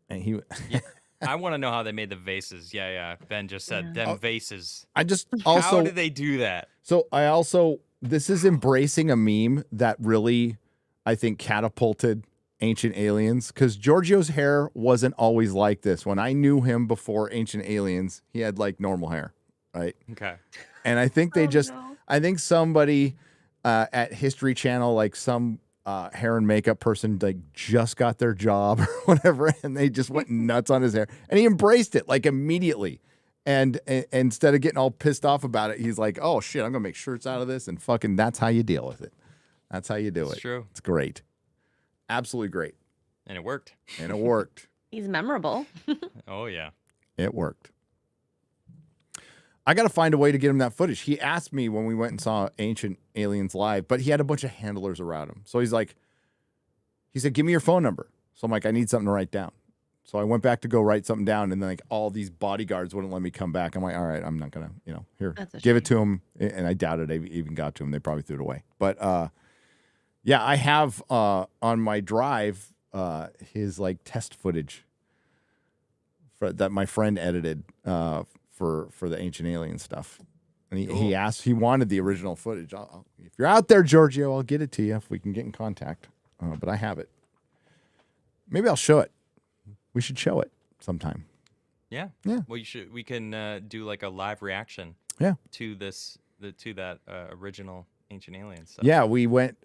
And he... Yeah. I want to know how they made the vases. Yeah. Ben just said them vases. I just also... How did they do that? So I also... This is embracing a meme that really, I think, catapulted Ancient Aliens. Because Giorgio's hair wasn't always like this. When I knew him before Ancient Aliens, he had like normal hair, right? Okay. And I think they I think somebody at History Channel, like some... hair and makeup person like just got their job or whatever, and they just went nuts on his hair, and he embraced it like immediately. And instead of getting all pissed off about it, he's like, "Oh shit, I'm gonna make shirts out of this," and fucking that's how you deal with it. That's how you do it. It's true. It's great, absolutely great, and it worked. And it worked. He's memorable. Oh yeah, it worked. I got to find a way to get him that footage. He asked me when we went and saw Ancient Aliens live, but he had a bunch of handlers around him. So he said, "Give me your phone number." So I'm like, "I need something to write down." So I went back to go write something down, and then like all these bodyguards wouldn't let me come back. I'm like, "All right, I'm not gonna, here, give it to him." And I doubted I even got to him. They probably threw it away. But yeah, I have on my drive his like test footage that my friend edited. For the Ancient Alien stuff, and he wanted the original footage. If you're out there, Giorgio, I'll get it to you if we can get in contact. But I have it. That I'll show it. We should show it sometime. Yeah. Well, we can do like a live reaction. Yeah. To that original Ancient Alien stuff. Yeah, we went.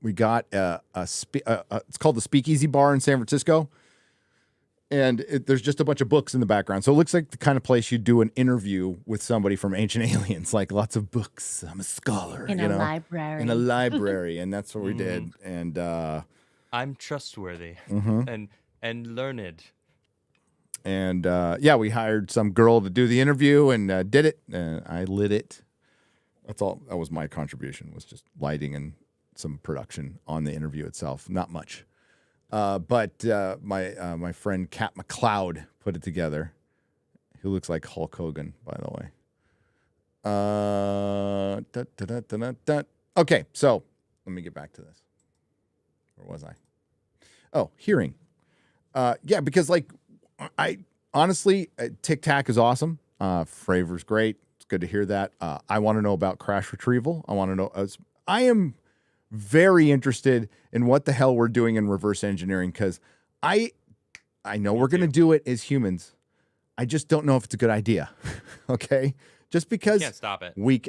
We got it's called the Speakeasy Bar in San Francisco. And there's just a bunch of books in the background. So it looks like the kind of place you'd do an interview with somebody from Ancient Aliens, like lots of books. I'm a scholar. In a library. In a library. And that's what we did. And I'm trustworthy and learned. And yeah, we hired some girl to do the interview and did it. I lit it. That's all. That was my contribution, was just lighting and some production on the interview itself. Not much. But my friend Cat McLeod put it together. He looks like Hulk Hogan, by the way. Okay, so let me get back to this. Where was I? Oh, hearing. Yeah, because like I honestly, Tic Tac is awesome. Flavor's great. It's good to hear that. I want to know about crash retrieval. I want to know. I am very interested in what the hell we're doing in reverse engineering because I know we're going to do it as humans. I just don't know if it's a good idea. Okay, just because You can't stop it. You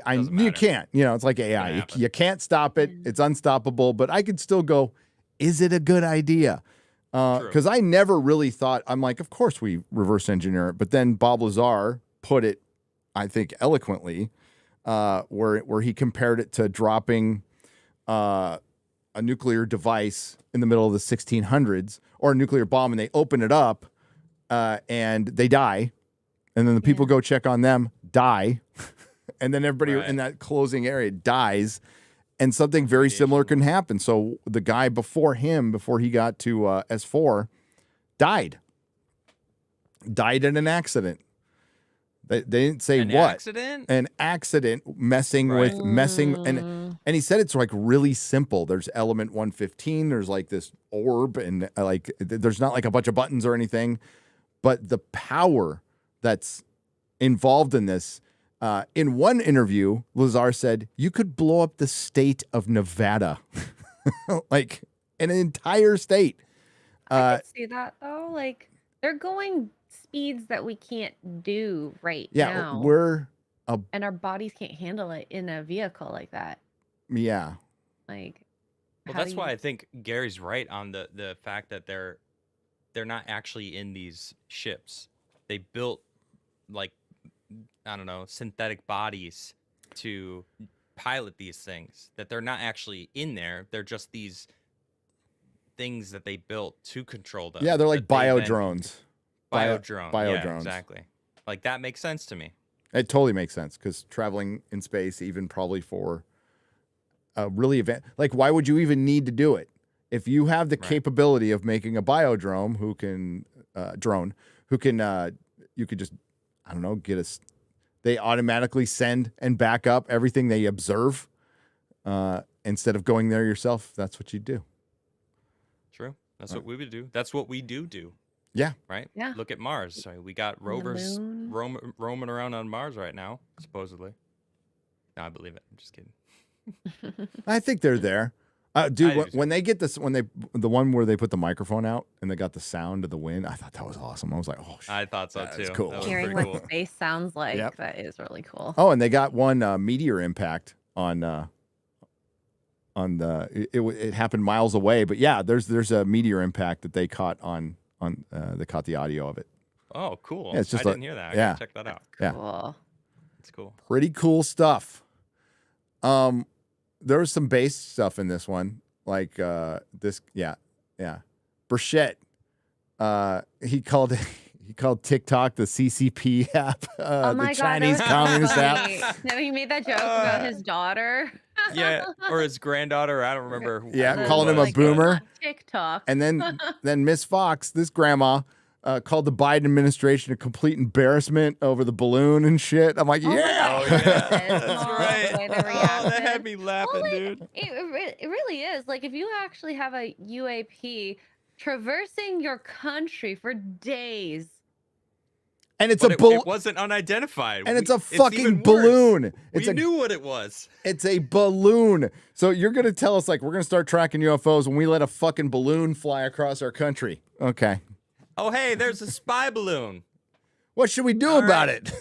can't. You know, it's like AI. You can't stop it. It's unstoppable. But I could still go. Is it a good idea? Because I never really thought. I'm like, of course we reverse engineer it. But then Bob Lazar put it, I think, eloquently, where he compared it to dropping a nuclear device in the middle of the 1600s or a nuclear bomb, and they open it up and they die, and then the people go check on them, die, and then everybody in that closing area dies, and something very similar can happen. So the guy before him, before he got to S4, died in an accident. They didn't say an accident messing and he said it's like really simple. There's element 115. There's like this orb and like there's not like a bunch of buttons or anything, but the power that's involved in this. In one interview, Lazar said you could blow up the state of Nevada, like an entire state. I could see that though. Like they're going speeds that we can't do now. And our bodies can't handle it in a vehicle like that. Yeah. Like, well, that's why I think Gary's right on the fact that they're not actually in these ships. They built like, I don't know, synthetic bodies to pilot these things, that they're not actually in there. They're just these things that they built to control them. Yeah, they're like bio-drones. Bio-drone. Bio-drones. Yeah, exactly. Like, that makes sense to me. It totally makes sense because traveling in space, even probably for a really like, why would you even need to do it? If you have the capability of making a bio-drone you could just, I don't know, they automatically send and back up everything they observe instead of going there yourself. That's what you do. True. That's what we would do. That's what we do. Yeah. Right? Yeah. Look at Mars. So we got rovers roaming around on Mars right now, supposedly. No, I believe it. I'm just kidding. I think they're there. Dude, when they get this, the one where they put the microphone out and they got the sound of the wind, I thought that was awesome. I was like, oh, shit. I thought so too. That's cool. Hearing what space sounds like, that is really cool. Oh, and they got one meteor impact on it happened miles away, but yeah, there's a meteor impact that they caught they caught the audio of it. Oh, cool. Yeah, it's just I didn't hear that. I gotta check that out. Yeah. Cool. It's cool. Pretty cool stuff. There was some base stuff in this one, like this. Yeah. Burchett. He called Tic Tac the CCP app, the Chinese Communist app. No, he made that joke about his daughter. Yeah, or his granddaughter. I don't remember. Yeah, calling him a boomer. TikTok. And then Miss Fox, this grandma, called the Biden administration a complete embarrassment over the balloon and shit. I'm like, yeah. Oh, yeah. That's right. That had me laughing, dude. It really is. Like, if you actually have a UAP traversing your country for days. And it's balloon. It wasn't unidentified. And it's a fucking balloon. We knew what it was. It's a balloon. So you're going to tell us, like, we're going to start tracking UFOs when we let a fucking balloon fly across our country. Okay. Oh, hey, there's a spy balloon. What should we do about it?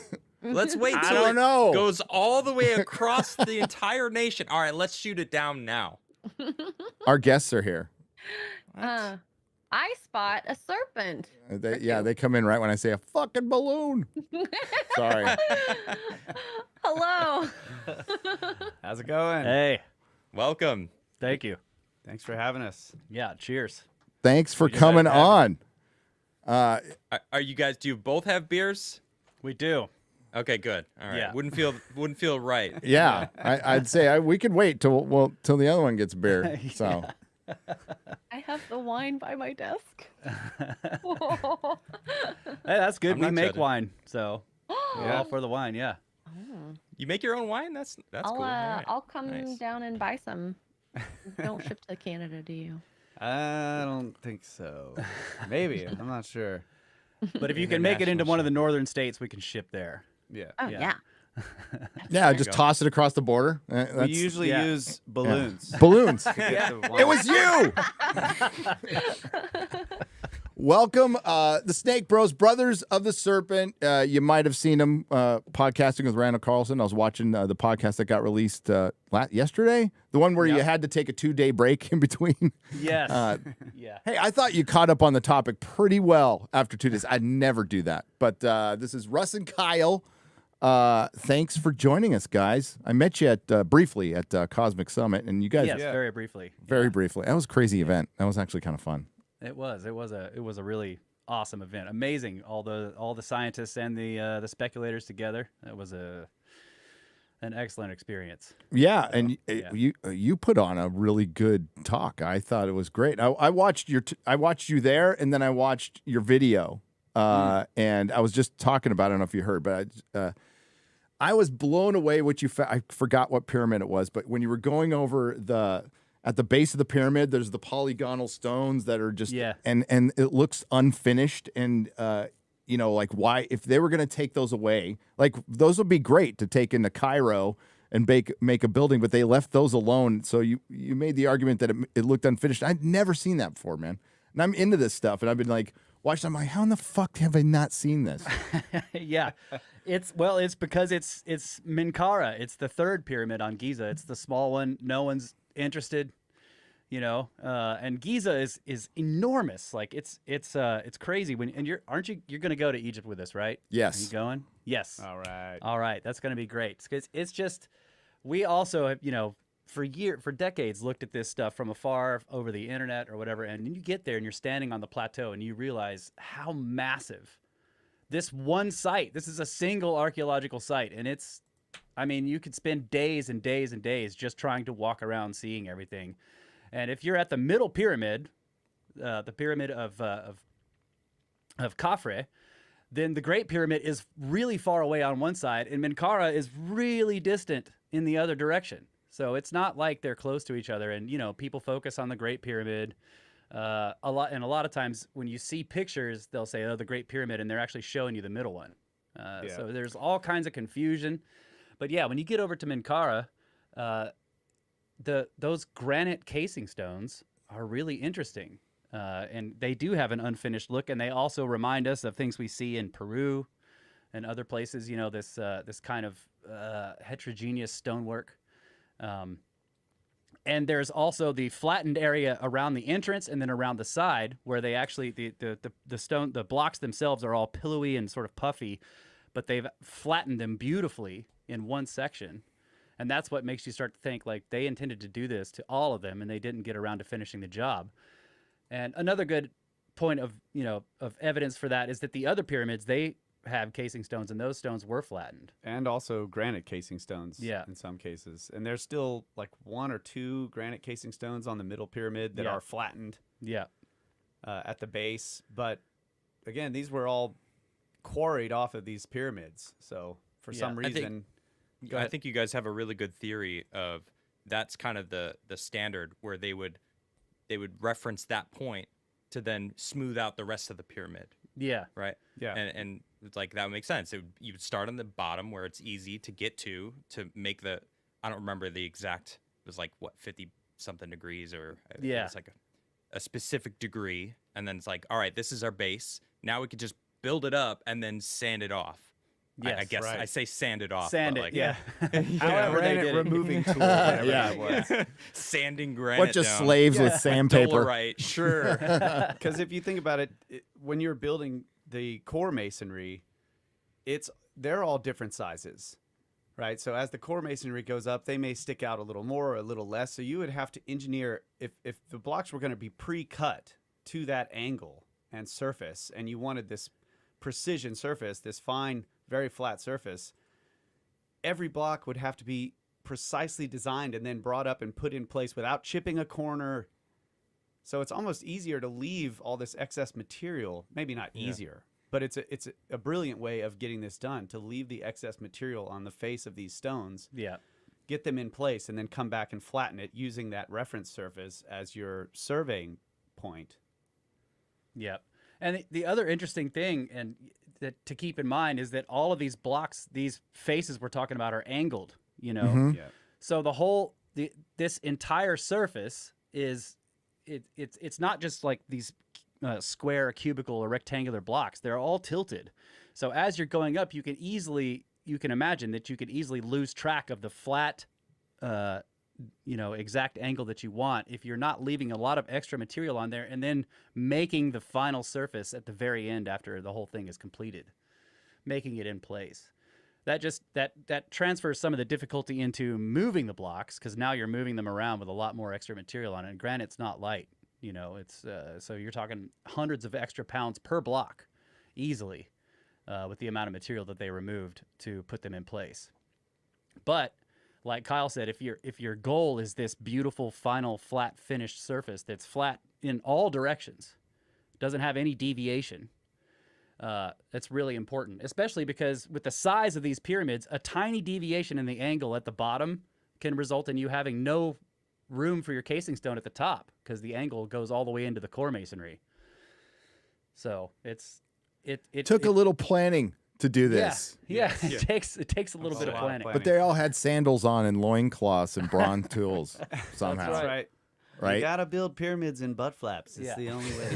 Let's wait I till don't know. Goes all the way across the entire nation. All right, let's shoot it down now. Our guests are here. I spot a serpent. They come in right when I say a fucking balloon. Sorry. Hello. How's it going? Hey, welcome. Thank you. Thanks for having us. Yeah, cheers. Thanks for coming on. Are you guys? Do you both have beers? We do. Okay, good. All right. Yeah. Wouldn't feel right. Yeah, I'd say we could wait till the other one gets a beer. So. I have the wine by my desk. Hey, that's good. We make wine, so we're all for the wine. Yeah. You make your own wine? That's cool. Right. I'll come down and buy some. Don't ship to Canada, do you? I don't think so. Maybe. I'm not sure. But if you can make it into one of the northern states, we can ship there. Yeah. Oh Yeah. yeah. Yeah, just toss it across the border. We usually use balloons. Balloons. to get the wine. It was you. Welcome, the Snake Bros, brothers of the Serpent. You might have seen them podcasting with Randall Carlson. I was watching the podcast that got released yesterday, the one where you had to take a 2-day break in between. Yes. Yeah. Hey, I thought you caught up on the topic pretty well after 2 days. I'd never do that. But this is Russ and Kyle. Thanks for joining us, guys. I met you at briefly at Cosmic Summit, and you guys very briefly. very briefly. That was a crazy event. That was actually kind of fun. It was a really awesome event. Amazing, all the scientists and the speculators together. That was an excellent experience. Yeah, and you put on a really good talk. I thought it was great. I watched I watched you there, and then I watched your video, and I was just talking about it. I don't know if you heard, but I was blown away what you I forgot what pyramid it was, but when you were going over at the base of the pyramid, there's the polygonal stones that are just and it looks unfinished, and like why, if they were going to take those away, like those would be great to take into Cairo and make a building, but they left those alone. So you made the argument that it looked unfinished. I'd never seen that before, man. And I'm into this stuff, and I've been like watching. I'm like, how in the fuck have I not seen this? Yeah. It's because it's Menkaure. It's the third pyramid on Giza. It's the small one. No one's interested, and Giza is enormous. Like it's crazy. You're gonna go to Egypt with us, right? Yes. Are you going? Yes. All right. That's gonna be great. It's just, we also have, for decades looked at this stuff from afar over the internet or whatever, and then you get there and you're standing on the plateau and you realize how massive this one site. This is a single archaeological site, and you could spend days and days and days just trying to walk around seeing everything. And if you're at the middle pyramid, the pyramid of Khafre, then the Great Pyramid is really far away on one side, and Menkaure is really distant in the other direction. So it's not like they're close to each other. And people focus on the Great Pyramid a lot, and a lot of times when you see pictures, they'll say, "Oh, the Great Pyramid," and they're actually showing you the middle one. So there's all kinds of confusion. But yeah, when you get over to Menkaure, those granite casing stones are really interesting, and they do have an unfinished look, and they also remind us of things we see in Peru and other places. This kind of heterogeneous stonework, and there's also the flattened area around the entrance and then around the side where they actually the blocks themselves are all pillowy and sort of puffy, but they've flattened them beautifully in one section. And that's what makes you start to think like they intended to do this to all of them, and they didn't get around to finishing the job. And another good point of evidence for that is that the other pyramids, they have casing stones, and those stones were flattened. And also granite casing stones Yeah. in some cases. And there's still like 1 or 2 granite casing stones on the middle pyramid that are flattened at the base. But again, these were all quarried off of these pyramids. So for some reason... I think you guys have a really good theory of that's kind of the standard where they would reference that point to then smooth out the rest of the pyramid. Yeah. Right. Yeah. And it's like that would make sense. You would start on the bottom where it's easy to get to make the, I don't remember the exact, it was like what, 50 something degrees, or it's like a specific degree, and then it's like, all right, this is our base. Now we could just build it up and then sand it off. Yes, I guess I say sand it off. Sand but it, yeah. However, granite removing tool, whatever that was. Sanding granite What, just down. slaves with sandpaper? Right, sure. Because if you think about it, when you're building the core masonry, they're all different sizes, right? So as the core masonry goes up, they may stick out a little more or a little less. So you would have to engineer, if the blocks were going to be pre-cut to that angle and surface, and you wanted this precision surface, this fine, very flat surface, every block would have to be precisely designed and then brought up and put in place without chipping a corner. So it's almost easier to leave all this excess material. Maybe not easier, but it's a brilliant way of getting this done, to leave the excess material on the face of these stones. Yeah. Get them in place and then come back and flatten it using that reference surface as your surveying point. Yep. And the other interesting thing, and that to keep in mind, is that all of these blocks, these faces we're talking about, are angled. You know, Yeah. so this entire surface is it's not just like these square, cubical, or rectangular blocks. They're all tilted. So as you're going up, you can imagine that you could easily lose track of the flat, exact angle that you want if you're not leaving a lot of extra material on there and then making the final surface at the very end after the whole thing is completed, making it in place. That transfers some of the difficulty into moving the blocks, because now you're moving them around with a lot more extra material on it. And granite's not light, it's so you're talking hundreds of extra pounds per block easily with the amount of material that they removed to put them in place. But like Kyle said, if your goal is this beautiful final flat finished surface that's flat in all directions, doesn't have any deviation, that's really important, especially because with the size of these pyramids, a tiny deviation in the angle at the bottom can result in you having no room for your casing stone at the top, because the angle goes all the way into the core masonry. So it took a little planning to do this. Yeah. It takes a little bit of planning. But they all had sandals on and loincloths and bronze tools somehow. That's right. Right? You gotta build pyramids in butt flaps. It's the only way to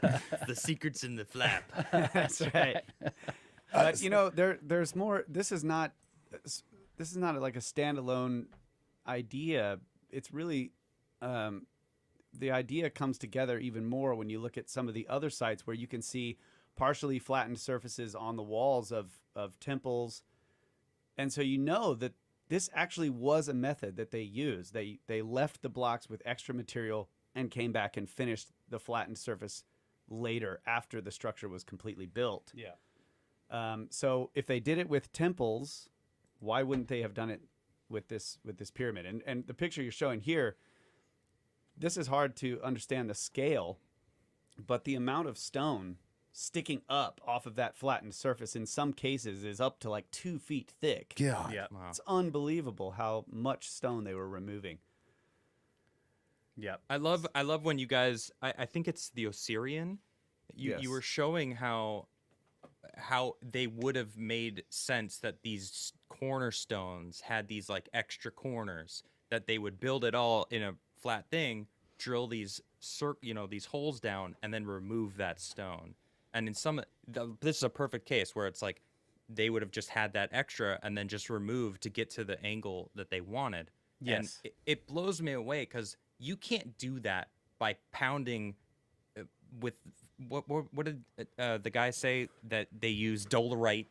do it. The secret's in the flap. That's right. But there's more. This is not like a standalone idea. It's really the idea comes together even more when you look at some of the other sites where you can see partially flattened surfaces on the walls of temples, and so that this actually was a method that they used. They left the blocks with extra material and came back and finished the flattened surface later after the structure was completely built. Yeah. So if they did it with temples, why wouldn't they have done it with this pyramid? And the picture you're showing here, this is hard to understand the scale, but the amount of stone sticking up off of that flattened surface in some cases is up to like 2 feet thick. God. Yeah. Wow. It's unbelievable how much stone they were removing. Yeah. I love when you guys, I think it's the Osirion. You were showing how they would have made sense that these cornerstones had these like extra corners, that they would build it all in a flat thing, drill these these holes down, and then remove that stone. And in this is a perfect case where it's like they would have just had that extra and then just removed to get to the angle that they wanted. Yes. And it blows me away, because you can't do that by pounding with what did the guy say that they use dolerite?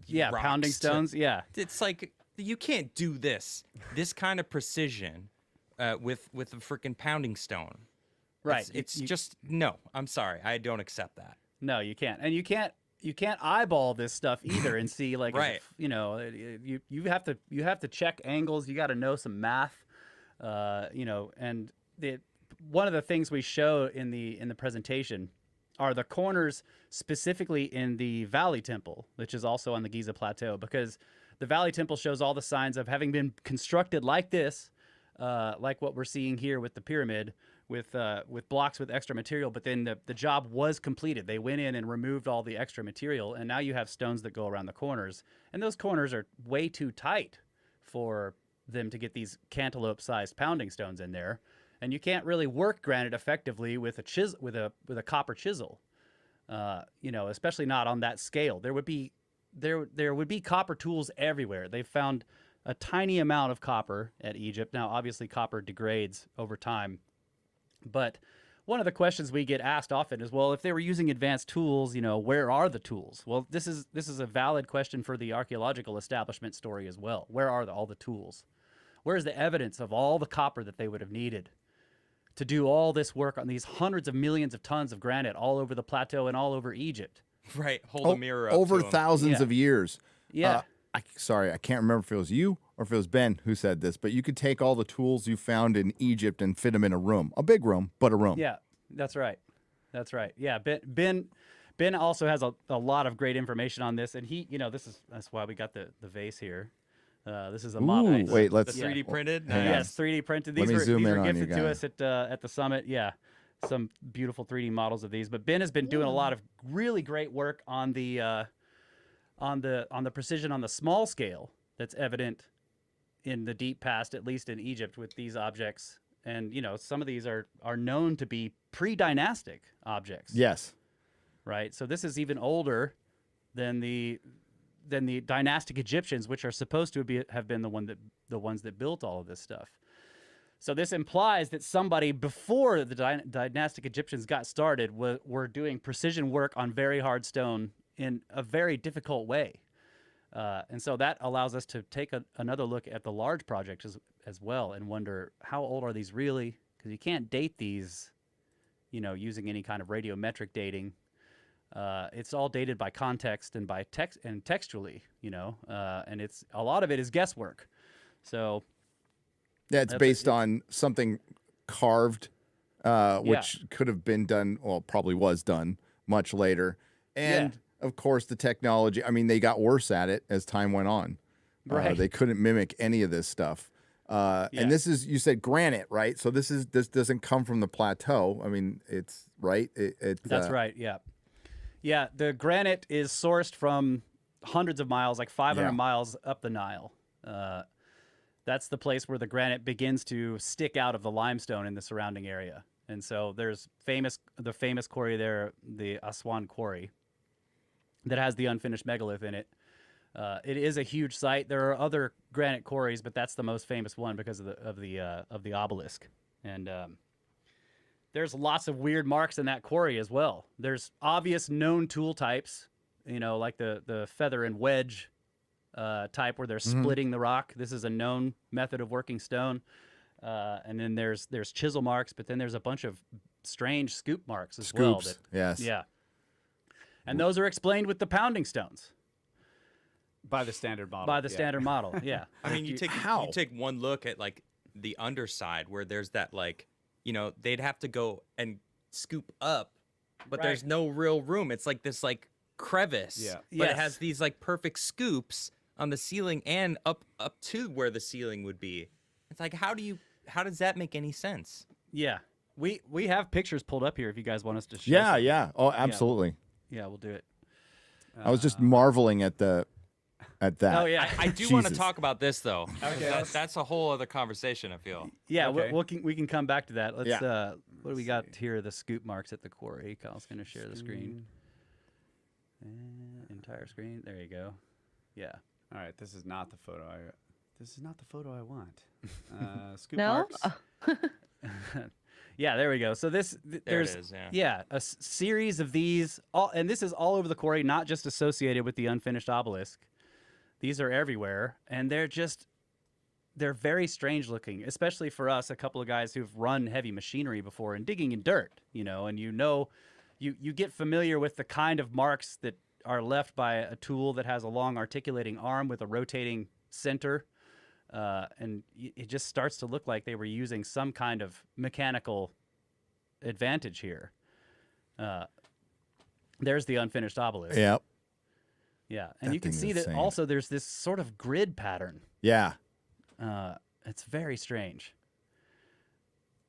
Yeah, rocks pounding to- stones. Yeah. It's like you can't do this kind of precision with a freaking pounding stone. Right. It's just no. I'm sorry, I don't accept that. No, you can't. And you can't eyeball this stuff either and see like Right. you have to check angles. You got to know some math. And one of the things we show in the presentation are the corners, specifically in the Valley Temple, which is also on the Giza Plateau, because the Valley Temple shows all the signs of having been constructed like this, like what we're seeing here with the pyramid, with blocks with extra material. But then the job was completed. They went in and removed all the extra material, and now you have stones that go around the corners, and those corners are way too tight for them to get these cantaloupe-sized pounding stones in there. And you can't really work granite effectively with a copper chisel, especially not on that scale. There would be copper tools everywhere. They found a tiny amount of copper at Egypt. Now, obviously, copper degrades over time, but one of the questions we get asked often is, well, if they were using advanced tools, where are the tools? Well, this is a valid question for the archaeological establishment story as well. Where are all the tools? Where's the evidence of all the copper that they would have needed to do all this work on these hundreds of millions of tons of granite all over the plateau and all over Egypt? Right. Hold a mirror up over to 'em. thousands Yeah. of years. Yeah. Sorry, I can't remember if it was you or if it was Ben who said this, but you could take all the tools you found in Egypt and fit them in a room, a big room, but a room. Yeah, that's right. That's right. Yeah, Ben also has a lot of great information on this, and that's why we got the vase here. This is a model. Ooh, wait, let's The 3D printed. Hang on. Yes, 3D printed. Let These me were zoom in on you gifted to guys. us at the summit. Yeah, some beautiful 3D models of these. But Ben has been doing a lot of really great work on the precision on the small scale that's evident in the deep past, at least in Egypt, with these objects. And some of these are known to be pre-dynastic objects. Yes. Right. So this is even older than the dynastic Egyptians, which are supposed to have been the ones that built all of this stuff. So this implies that somebody before the dynastic Egyptians got started were doing precision work on very hard stone in a very difficult way. And so that allows us to take another look at the large projects as well and wonder, how old are these really? Because you can't date these, using any kind of radiometric dating. It's all dated by context and by text and textually, and it's a lot of it is guesswork. So yeah, it's based on something carved, which could have been done, well, probably was done much later. And of course, the technology, I mean, they got worse at it as time went on. Right. They couldn't mimic any of this stuff. And this is, you said granite, right? So this doesn't come from the plateau. I mean, it's right. That's right. Yeah. Yeah. The granite is sourced from hundreds of miles, like 500 miles up the Nile. That's the place where the granite begins to stick out of the limestone in the surrounding area. And so there's the famous quarry there, the Aswan quarry, that has the unfinished megalith in it. It is a huge site. There are other granite quarries, but that's the most famous one because of the obelisk. And there's lots of weird marks in that quarry as well. There's obvious known tool types, like the feather and wedge type where they're splitting the rock. This is a known method of working stone. And then there's chisel marks, but then there's a bunch of strange scoop marks as well. Yes. Yeah. And those are explained with the pounding stones. By the standard model. By the standard model, yeah. I mean, you take one look at like the underside where there's that they'd have to go and scoop up, but there's no real room. It's like this crevice. Yeah. But it has these perfect scoops on the ceiling and up to where the ceiling would be. It's like, how does that make any sense? Yeah. We have pictures pulled up here if you guys want us to show. Yeah. Oh, absolutely. Yeah, we'll do it. I was just marveling at that. Oh yeah, I do want to talk about this though. Okay. That's a whole other conversation, I feel. Yeah, Okay. we can come back to that. Let's what do we got here? The scoop marks at the quarry. Kyle's going to share the screen. Entire screen. There you go. Yeah. All right, this is not the photo I want. Scoop No? marks. Yeah, there we go. So there's it is, a series of these, and this is all over the quarry, not just associated with the unfinished obelisk. These are everywhere, and they're very strange looking, especially for us, a couple of guys who've run heavy machinery before and digging in dirt, and you get familiar with the kind of marks that are left by a tool that has a long articulating arm with a rotating center. And it just starts to look like they were using some kind of mechanical advantage here. There's the unfinished obelisk. Yep. Yeah, and That you can thing see is that insane. also there's this sort of grid pattern. Yeah. It's very strange.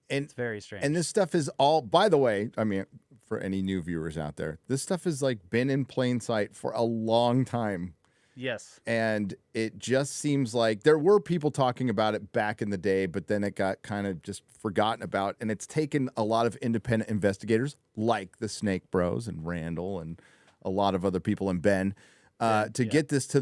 And It's very strange. And this stuff is all, by the way, I mean, for any new viewers out there, this stuff has been in plain sight for a long time. Yes. And it just seems like there were people talking about it back in the day, but then it got kind of just forgotten about. And it's taken a lot of independent investigators like the Snake Bros and Randall and a lot of other people and Ben to get this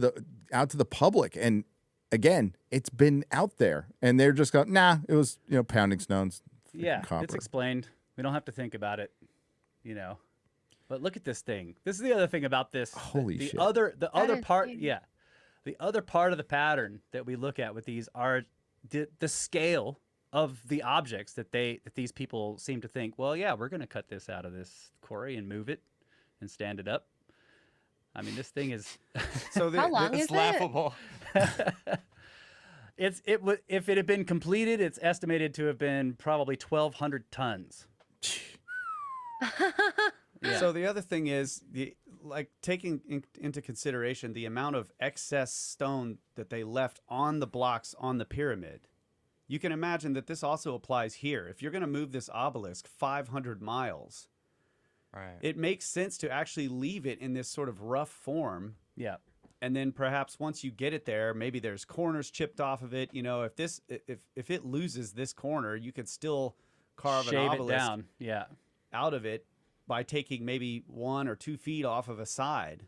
out to the public. And again, it's been out there and they're just going, nah, it was, pounding stones. Yeah, copper. it's explained. We don't have to think about it, But look at this thing. This is the other thing about this. Holy the shit. Other is part, huge. yeah. The other part of the pattern that we look at with these are the scale of the objects that these people seem to think, well, yeah, we're going to cut this out of this quarry and move it and stand it up. I mean, this thing is So How long is It's it? laughable. if it had been completed, it's estimated to have been probably 1,200 tons. Yeah. So the other thing is taking into consideration the amount of excess stone that they left on the blocks on the pyramid. you can imagine that this also applies here. If you're going to move this obelisk 500 miles, Right. it makes sense to actually leave it in this sort of rough form. Yeah. And then perhaps once you get it there, maybe there's corners chipped off of it. You know, if it loses this corner, you could still carve Shave an it obelisk down. Yeah. out of it by taking maybe 1 or 2 feet off of a side.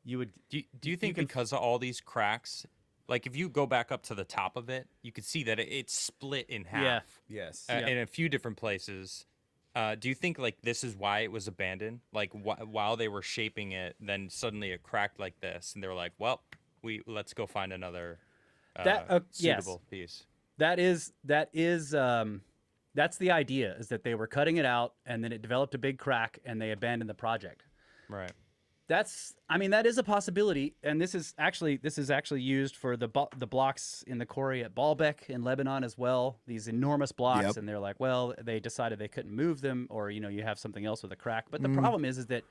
You would. Do you think can- because of all these cracks, like if you go back up to the top of it, you could see that it's split in half. Yeah. Yes. In a few different places. Do you think like this is why it was abandoned? Like while they were shaping it, then suddenly it cracked like this, and they were like, "Well, let's go find another suitable piece." That's the idea, is that they were cutting it out and then it developed a big crack and they abandoned the project. Right. That is a possibility, and this is actually used for the blocks in the quarry at Baalbek in Lebanon as well. These enormous blocks, Yep. and they're like, well, they decided they couldn't move them, or you have something else with a crack. But the problem is that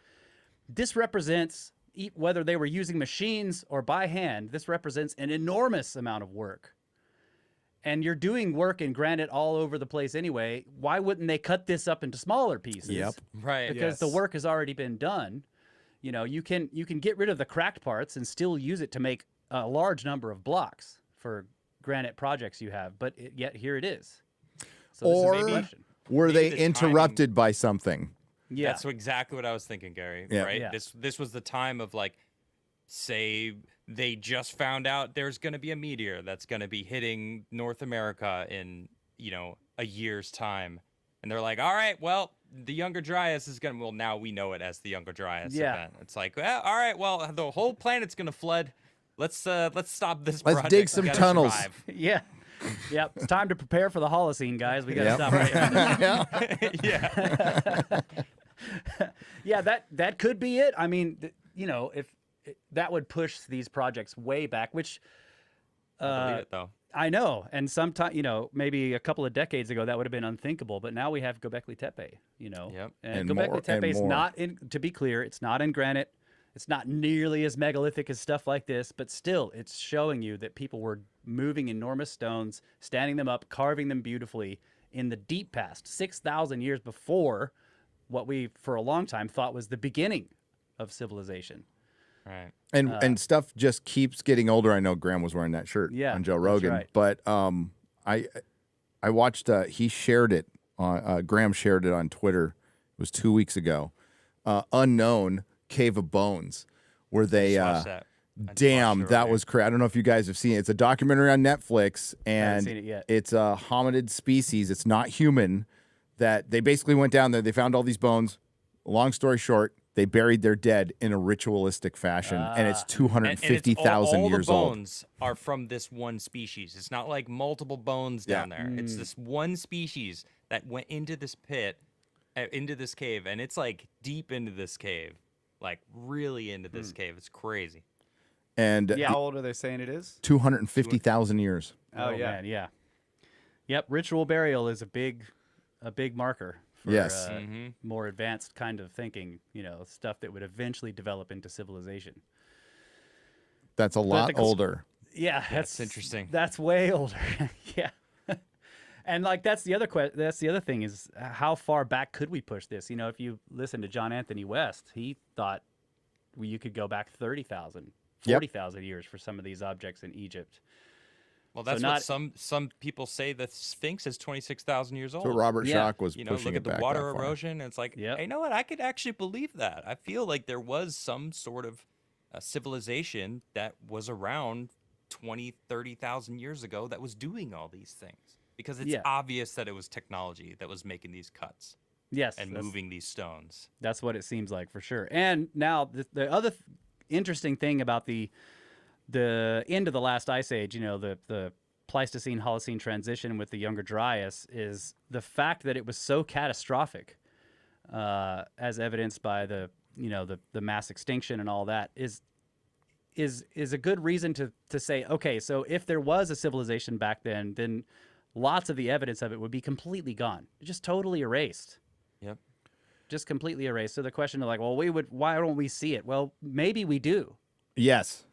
this represents, whether they were using machines or by hand, this represents an enormous amount of work. And you're doing work in granite all over the place anyway. Why wouldn't they cut this up into smaller pieces? Yep. Right. Because the Yes. work has already been done. You can get rid of the cracked parts and still use it to make a large number of blocks for granite projects you have, but yet here it is. So this is Or the question. were maybe they the timing- interrupted by something? Yeah, That's exactly what I was thinking, Gary. Yeah. Right. Yeah. This was the time of like, say they just found out there's going to be a meteor that's going to be hitting North America in a year's time, and they're like, all right, well, the Younger Dryas is going to, well, now we know it as the Younger Dryas Yeah. event. It's like, well, all right, well, the whole planet's going to flood. Let's stop this. Let's project. dig We some gotta tunnels. survive." yeah, yep. It's time to prepare for the Holocene, guys. We got to Yep. stop right now. Yeah. Yeah, that could be it. I mean, if that would push these projects way back, which I believe it though. I know, and sometime, maybe a couple of decades ago that would have been unthinkable, but now we have Gobekli Tepe, Yep. and And Gobekli more, Tepe and is more. not in. To be clear, it's not in granite. It's not nearly as megalithic as stuff like this, but still, it's showing you that people were moving enormous stones, standing them up, carving them beautifully in the deep past, 6,000 years before what we, for a long time, thought was the beginning of civilization. Right. And stuff just keeps getting older. I know Graham was wearing that shirt Yeah, on Joe that's Rogan, right. but I watched. He shared it on Graham shared it on Twitter. It was 2 weeks ago. Unknown Cave of Bones, where they Just watched that. I just damn, watched it that earlier. was crazy. I don't know if you guys have seen it. It's a documentary on Netflix, and seen it yet. it's a hominid species. It's not human. That they basically went down there. They found all these bones. Long story short, they buried their dead in a ritualistic fashion, and it's And it's 250,000 all years the old. bones are from this one species. It's not like multiple bones down there. It's this one species that went into this pit, into this cave, and it's like deep into this cave, like really into this cave. It's crazy. And Yeah, how old are they saying it is? 250,000 years. Oh, yeah. man, yeah. Yep, ritual burial is a big marker for Yes. more advanced kind of thinking, stuff that would eventually develop into civilization. That's a lot think it's- older. Yeah, That's interesting. That's way older. Yeah. And like that's the other thing is how far back could we push this? If you listen to John Anthony West, he thought you could go back 30,000, Yep. 40,000 years for some of these objects in Egypt. Well, that's not- what some people say. The Sphinx is 26,000 years old. So Robert Yeah. Schock was pushing Look it at the back water that far. erosion. And it's like, Yep. hey, you know what? I could actually believe that. I feel like there was some sort of civilization that was around 20, 30,000 years ago that was doing all these things. Because it's Yeah. obvious that it was technology that was making these cuts Yes, and moving these stones. That's what it seems like for sure. And now the other interesting thing about the end of the last ice age, the Pleistocene Holocene transition with the Younger Dryas, is the fact that it was so catastrophic, as evidenced by the mass extinction and all that, is a good reason to say, okay, so if there was a civilization back then lots of the evidence of it would be completely gone, just totally erased. Yep. Just completely erased. So the question of like, well, why don't we see it? Well, maybe we do. Yes.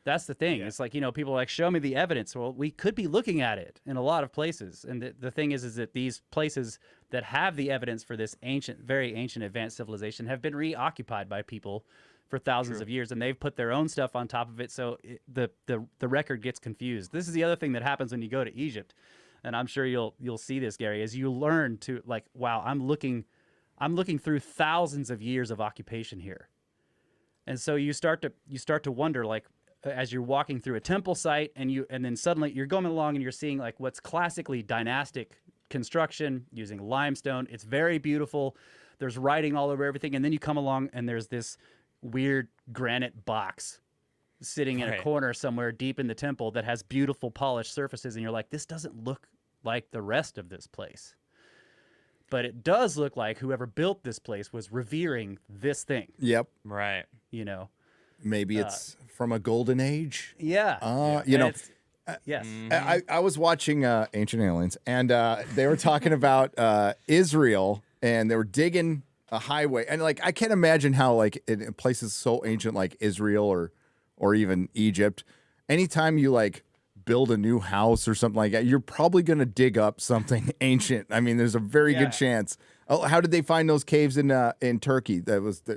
That's the thing. It's like, people are like, show me the evidence. Well, we could be looking at it in a lot of places. And the thing is that these places that have the evidence for this ancient, very ancient advanced civilization have been reoccupied by people for thousands of years, and they've put their own stuff on top of it. So the record gets confused. This is the other thing that happens when you go to Egypt. And I'm sure you'll see this, Gary, is you learn to like, wow, I'm looking through thousands of years of occupation here. And so you start to wonder, like, as you're walking through a temple site and then suddenly you're going along and you're seeing like what's classically dynastic construction using limestone. It's very beautiful. There's writing all over everything. And then you come along and there's this weird granite box sitting in a corner somewhere deep in the temple that has beautiful polished surfaces. And you're like, this doesn't look like the rest of this place. But it does look like whoever built this place was revering this thing. Yep. Right. Maybe it's from a golden age. Yeah. Yes. I was watching Ancient Aliens, and they were talking about Israel, and they were digging a highway. And, like, I can't imagine how, like, in places so ancient like Israel or even Egypt, anytime you, like, build a new house or something like that, you're probably going to dig up something ancient. I mean, there's a very good chance. Oh, how did they find those caves in Turkey?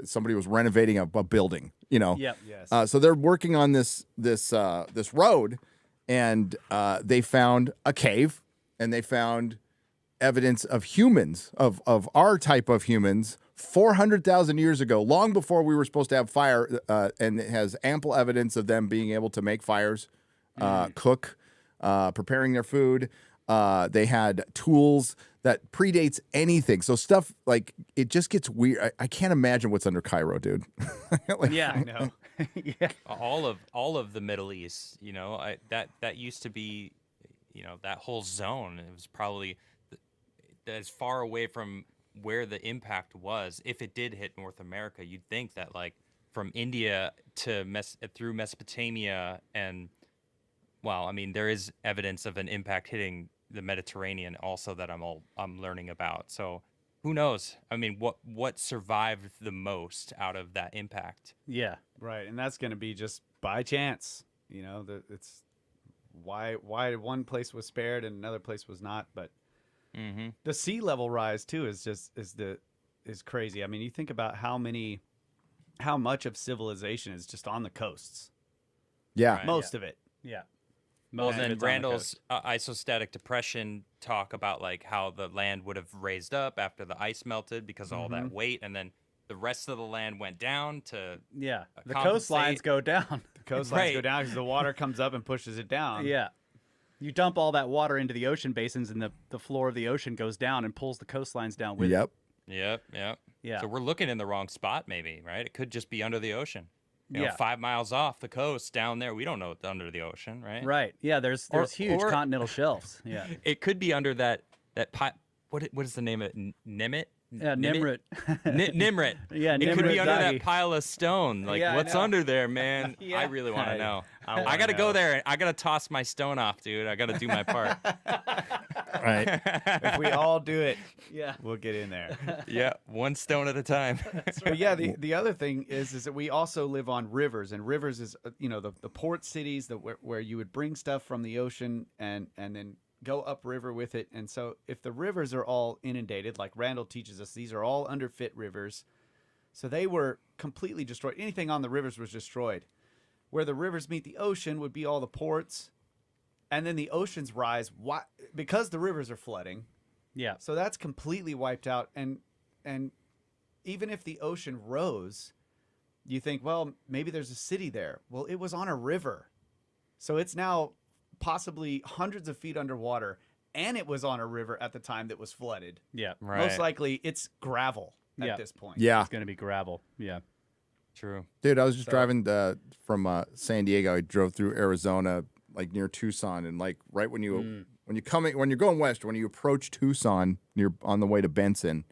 Somebody was renovating a building, Yep. Yes. So they're working on this road, and they found a cave, and they found evidence of humans, of our type of humans, 400,000 years ago, long before we were supposed to have fire, and it has ample evidence of them being able to make fires, cook, preparing their food. They had tools that predates anything. So stuff like it just gets weird. I can't imagine what's under Cairo, dude. I know. All of the Middle East, that used to be, that whole zone. It was probably as far away from where the impact was. If it did hit North America, you'd think that like from India to through Mesopotamia and, well, I mean, there is evidence of an impact hitting the Mediterranean also that I'm learning about. So who knows? I mean, what survived the most out of that impact? Yeah. Right, and that's going to be just by chance. It's why one place was spared and another place was not. But the sea level rise too is crazy. I mean, you think about how much of civilization is just on the coasts. Yeah, Right. Most of it. Yeah. Well, Most of then it's on the Randall's coast. isostatic depression talk about like how the land would have raised up after the ice melted because of all that weight, and then the rest of the land went down to Yeah. The compensate. coastlines go down. The coastlines Right. go down because the water comes up and pushes it down. Yeah. You dump all that water into the ocean basins, and the floor of the ocean goes down and pulls the coastlines down with it. Yep. Yeah. So we're looking in the wrong spot, maybe, right? It could just be under the ocean. Yeah. 5 miles off the coast down there, we don't know it's under the ocean, right? Right. Yeah. There's huge or- continental shelves. Yeah. It could be under that what is the name of it? Nimrit? Yeah. Nimrit. Nimrit. Yeah. It could be Nimrit under Dagi. that pile of stone. Like, Yeah, I what's know. under there, man? Yeah. I really want to know. I I got to wanna go know. there. I got to toss my stone off, dude. I got to do my part. right. If we all do it, Yeah. we'll get in there. Yeah, one stone at a time. But yeah, the other thing is that we also live on rivers, and rivers is the port cities where you would bring stuff from the ocean and then go upriver with it. And so if the rivers are all inundated, like Randall teaches us, these are all underfit rivers. So they were completely destroyed. Anything on the rivers was destroyed. Where the rivers meet the ocean would be all the ports, and then the oceans rise because the rivers are flooding. Yeah. So that's completely wiped out. And even if the ocean rose, you think, well, maybe there's a city there. Well, it was on a river. So it's now possibly hundreds of feet underwater, and it was on a river at the time that was flooded. Yeah. Right. Most likely it's gravel Yeah. at this point. Yeah. It's going to be gravel. Yeah. True. Dude, I was just driving from San Diego. I drove through Arizona, like near Tucson, and like right when you're going west, when you approach Tucson, you're on the way to Benson.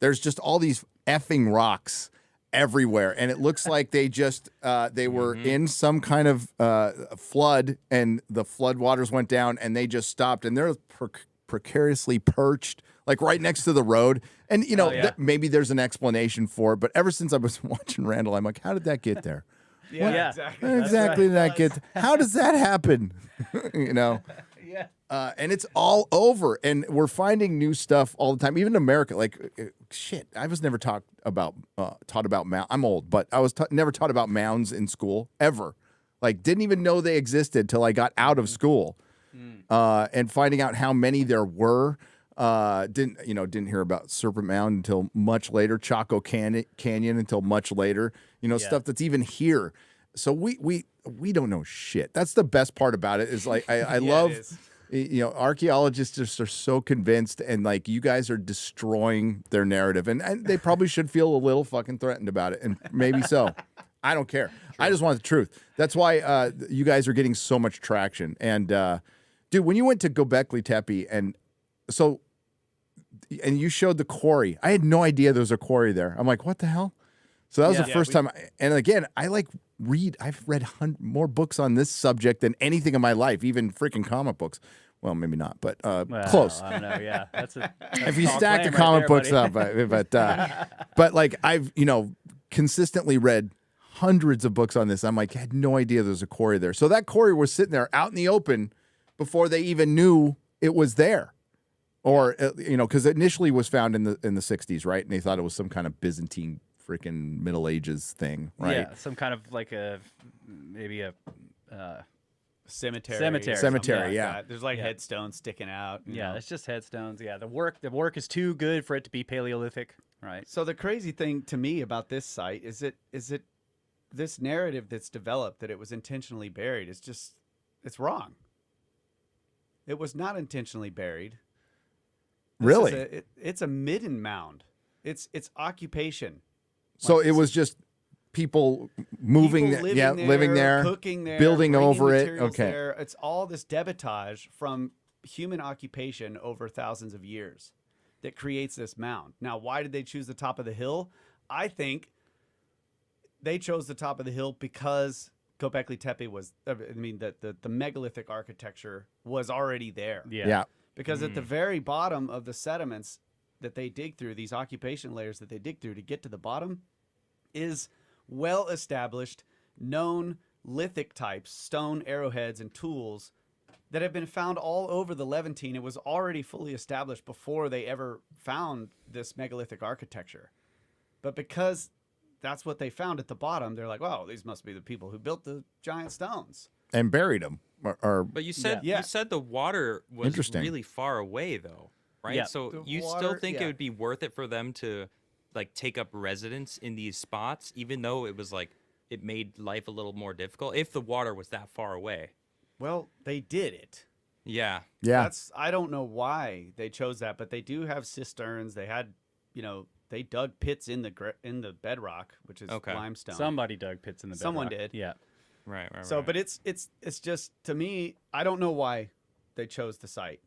There's just all these effing rocks everywhere, and it looks like they just they were in some kind of flood, and the flood waters went down, and they just stopped, and they're precariously perched, like right next to the road. And maybe there's an explanation for it, but ever since I was watching Randall, I'm like, how did that get there? Yeah, exactly. How exactly did that get? How does that happen? You know. Yeah. And it's all over, and we're finding new stuff all the time. Even in America, like shit, I was never taught about mounds. I'm old, but I was never taught about mounds in school ever. Like, didn't even know they existed till I got out of school, and finding out how many there were. Didn't hear about Serpent Mound until much later. Chaco Canyon until much later. Stuff that's even here. So we don't know shit. That's the best part about it. Is like I love. Archaeologists just are so convinced, and like you guys are destroying their narrative, and they probably should feel a little fucking threatened about it, and maybe so. I don't care. I just want the truth. That's why you guys are getting so much traction. And dude, when you went to Gobekli Tepe, and you showed the quarry, I had no idea there was a quarry there. I'm like, what the hell? So that was the first time. And again, I've read more books on this subject than anything in my life, even freaking comic books. Well, maybe not, but close. I don't know. Yeah, if you stack the comic books up, but like I've consistently read hundreds of books on this. I'm like, I had no idea there was a quarry there. So that quarry was sitting there out in the open before they even knew it was there, or because it initially was found in the 60s, right? And they thought it was some kind of Byzantine freaking Middle Ages thing, right? Yeah, some kind of like maybe a cemetery. Cemetery, yeah. Like there's like headstones sticking out. Yeah, it's just headstones. Yeah, the work is too good for it to be Paleolithic, right? So the crazy thing to me about this site is it this narrative that's developed that it was intentionally buried. It's wrong. It was not intentionally buried. Really? It's a midden mound. It's occupation. So it was just people moving, living there, cooking there, building bringing over it. materials Okay. there. It's all this debitage from human occupation over thousands of years that creates this mound. Now, why did they choose the top of the hill? I think they chose the top of the hill because Gobekli Tepe was, the megalithic architecture was already there. Yeah. Because at the very bottom of the sediments that they dig through, these occupation layers that they dig through to get to the bottom, is well-established, known lithic types, stone arrowheads and tools that have been found all over the Levantine. It was already fully established before they ever found this megalithic architecture. But because that's what they found at the bottom, they're like, wow, these must be the people who built the giant stones. And buried them. But you said the water was really far away, though, right? Yeah. So you still think it would be worth it for them to like take up residence in these spots, even though it was like it made life a little more difficult if the water was that far away? Well, they did it. Yeah. I don't know why they chose that, but they do have cisterns. They had, they dug pits in the bedrock, which is limestone. Somebody dug pits in the bedrock. Someone did. Yeah. Right. So, but it's just, to me, I don't know why they chose the site.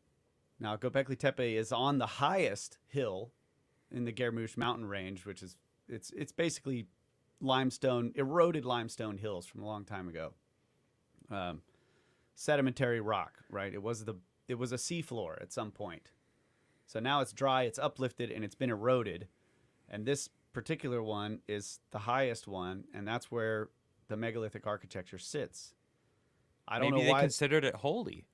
Now, Gobekli Tepe is on the highest hill in the Germush mountain range, which is it's basically eroded limestone hills from a long time ago. Sedimentary rock, right? It was a seafloor at some point. So now it's dry, it's uplifted, and it's been eroded. And this particular one is the highest one, and that's where the megalithic architecture sits. I don't know why they considered it holy,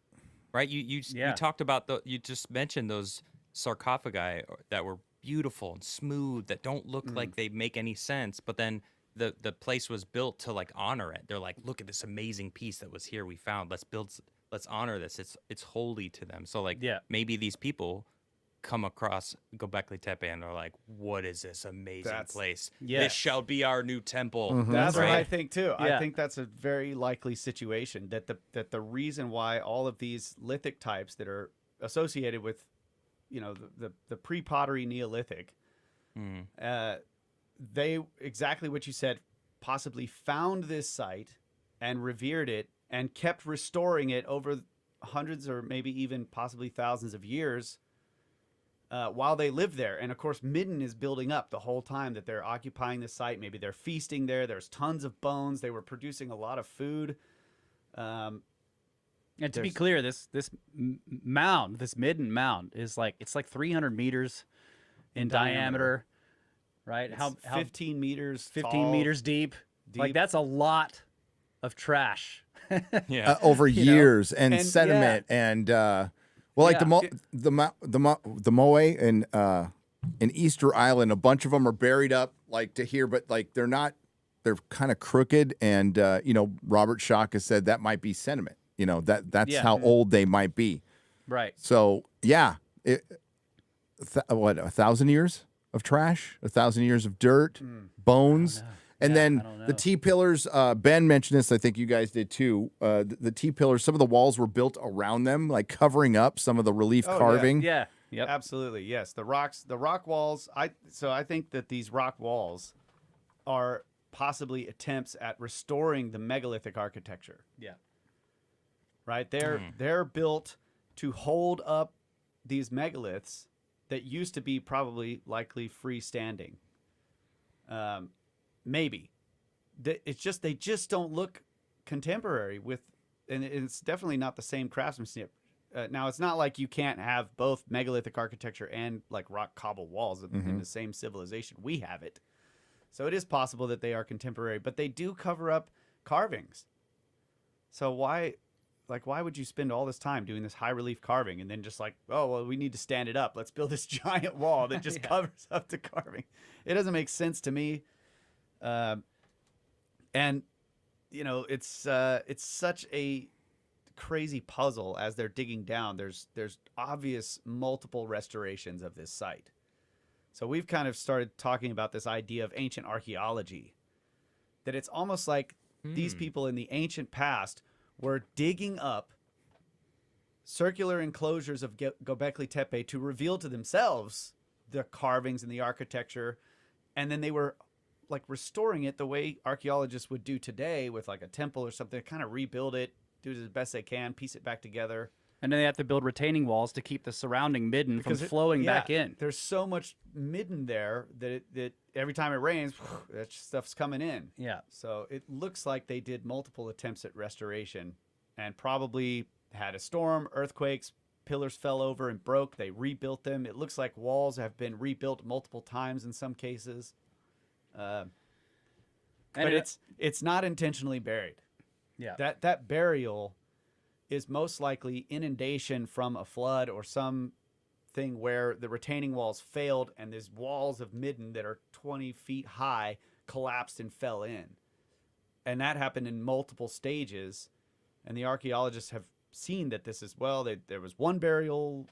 right? You talked about you just mentioned those sarcophagi that were beautiful and smooth that don't look like they make any sense, but then the place was built to like honor it. They're like, look at this amazing piece that was here we found. Let's honor this. It's holy to them. So like maybe these people come across Gobekli Tepe and are like, what is this amazing place? This shall be our new temple. That's what I think too. I think that's a very likely situation, that the reason why all of these lithic types that are associated with the pre-pottery Neolithic, they, exactly what you said, possibly found this site and revered it and kept restoring it over hundreds or maybe even possibly thousands of years while they lived there. And of course, midden is building up the whole time that they're occupying the site. Maybe they're feasting there. There's tons of bones. They were producing a lot of food. And to be clear, this mound, this midden mound, is like 300 meters in diameter, right? How 15 meters 15 tall. meters deep. Like that's a lot of trash. Yeah. Over You know? years and And, sediment and like the moe in Easter Island, a bunch of them are buried up like to here, but like they're kind of crooked, and Robert Schock has said that might be sediment. That's how old they might be. Right. So yeah, 1,000 years of trash, 1,000 years of dirt, bones. And then the T-pillars, Ben mentioned this, I think you guys did too. The T-pillars, some of the walls were built around them, like covering up some of the relief carving. Yeah. Yep. Absolutely, yes. The rock walls. I think that these rock walls are possibly attempts at restoring the megalithic architecture. Yeah. Right? They're built to hold up these megaliths that used to be likely freestanding. Maybe. They just don't look contemporary with, and it's definitely not the same craftsmanship. Now, it's not like you can't have both megalithic architecture and like rock cobble walls in the same civilization. We have it. So it is possible that they are contemporary, but they do cover up carvings. So why would you spend all this time doing this high relief carving and then just like, oh, well, we need to stand it up. Let's build this giant wall that just covers up the carving. It doesn't make sense to me. And it's such a crazy puzzle as they're digging down. There's obvious multiple restorations of this site. So we've kind of started talking about this idea of ancient archaeology, that it's almost like these people in the ancient past were digging up circular enclosures of Gobekli Tepe to reveal to themselves the carvings and the architecture, and then they were like restoring it the way archaeologists would do today with like a temple or something, kind of rebuild it, do it as best they can, piece it back together. And then they have to build retaining walls to keep the surrounding midden from flowing back in. There's so much midden there that every time it rains, that stuff's coming in. Yeah. So it looks like they did multiple attempts at restoration and probably had a storm, earthquakes, pillars fell over and broke. They rebuilt them. It looks like walls have been rebuilt multiple times in some cases. But it's not intentionally buried. Yeah. That burial is most likely inundation from a flood or something where the retaining walls failed and these walls of midden that are 20 feet high collapsed and fell in. And that happened in multiple stages. And the archaeologists have seen that this is, there was one burial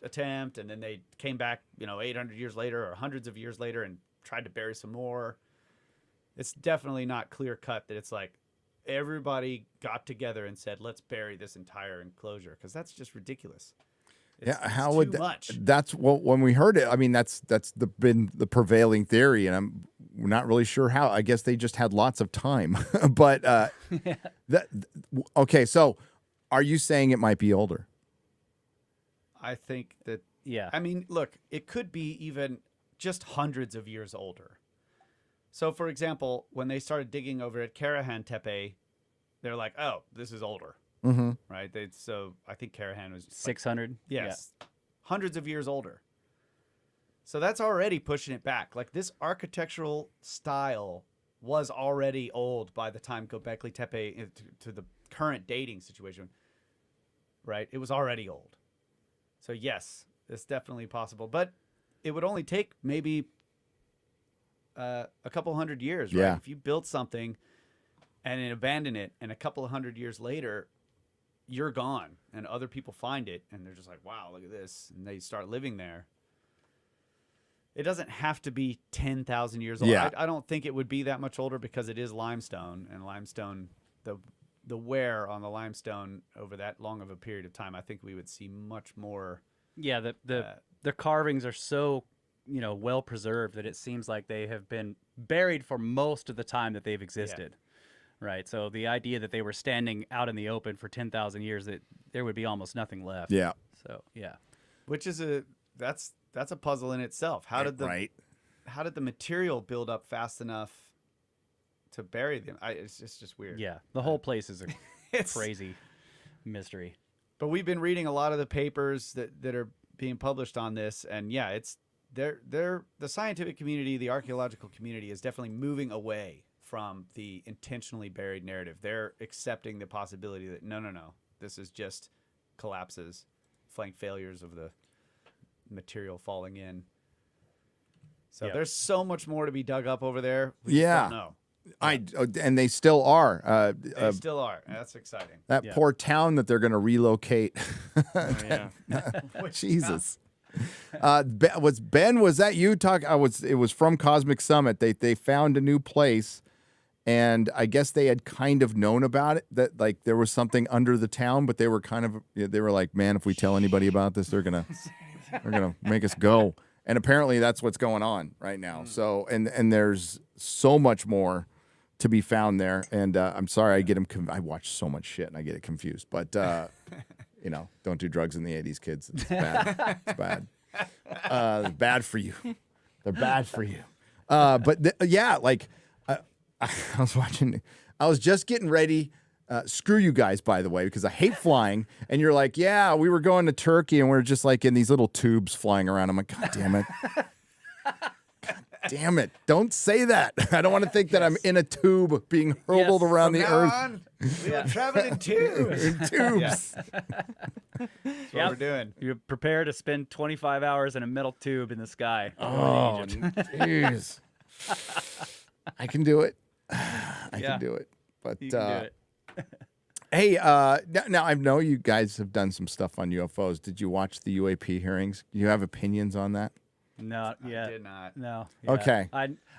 attempt, and then they came back, 800 years later or hundreds of years later and tried to bury some more. It's definitely not clear cut that it's like everybody got together and said, let's bury this entire enclosure, because that's just ridiculous. It's how too would much. That's what when we heard it. I mean, that's been the prevailing theory, and I'm not really sure how. I guess they just had lots of time. But okay. So, are you saying it might be older? I think that. Yeah. I mean, look, it could be even just hundreds of years older. So, for example, when they started digging over at Karahan Tepe, they're like, "Oh, this is older." Mm-hmm. Right? So I think Karahan was 600. Yes. Yeah. Hundreds of years older. So that's already pushing it back. Like, this architectural style was already old by the time Gobekli Tepe to the current dating situation. Right? It was already old. So yes, it's definitely possible. But it would only take maybe a couple hundred years, right? Yeah. If you built something and then abandon it, and a couple of hundred years later, you're gone, and other people find it, and they're just like, wow, look at this, and they start living there. It doesn't have to be 10,000 years old. Yeah. I don't think it would be that much older, because it is limestone, and limestone, the wear on the limestone over that long of a period of time, I think we would see much more. Yeah, the carvings are so well preserved that it seems like they have been buried for most of the time that they've existed. Yeah. Right. So the idea that they were standing out in the open for 10,000 years, that there would be almost nothing left. Yeah. So yeah. Which is that's a puzzle in itself. How did the material build up fast enough to bury them? It's just weird. Yeah. The whole place is a crazy mystery. But we've been reading a lot of the papers that are being published on this, and yeah, the scientific community, the archaeological community is definitely moving away from the intentionally buried narrative. They're accepting the possibility that no, this is just collapses, flank failures of the material falling in. So there's so much more to be dug up over there. We just don't know. And they still are. They still are. That's exciting. That poor town that they're going to relocate. Which Jesus. Was that you talk? It was from Cosmic Summit. They found a new place, and I guess they had kind of known about it, that like there was something under the town, but they were like, man, if we tell anybody about this, they're gonna make us go. And apparently that's what's going on right now. So and there's so much more to be found there. And I'm sorry, I get them. I watch so much shit and I get it confused. But don't do drugs in the 80s, kids. It's bad. It's bad. They're bad for you. They're bad for you. I was watching. I was just getting ready. Screw you guys, by the way, because I hate flying. And you're like, yeah, we were going to Turkey and we're just like in these little tubes flying around. I'm like, God damn it. God damn it. Don't say that. I don't want to think that I'm in a tube being hurled around the earth. We were traveling in tubes. In tubes. That's what we're doing. You're prepared to spend 25 hours in a metal tube in the sky. Oh, jeez. I can do it. I can do it. But You can do it. hey, now I know you guys have done some stuff on UFOs. Did you watch the UAP hearings? Do you have opinions on that? No, yeah, I did not. No. Yeah. Okay.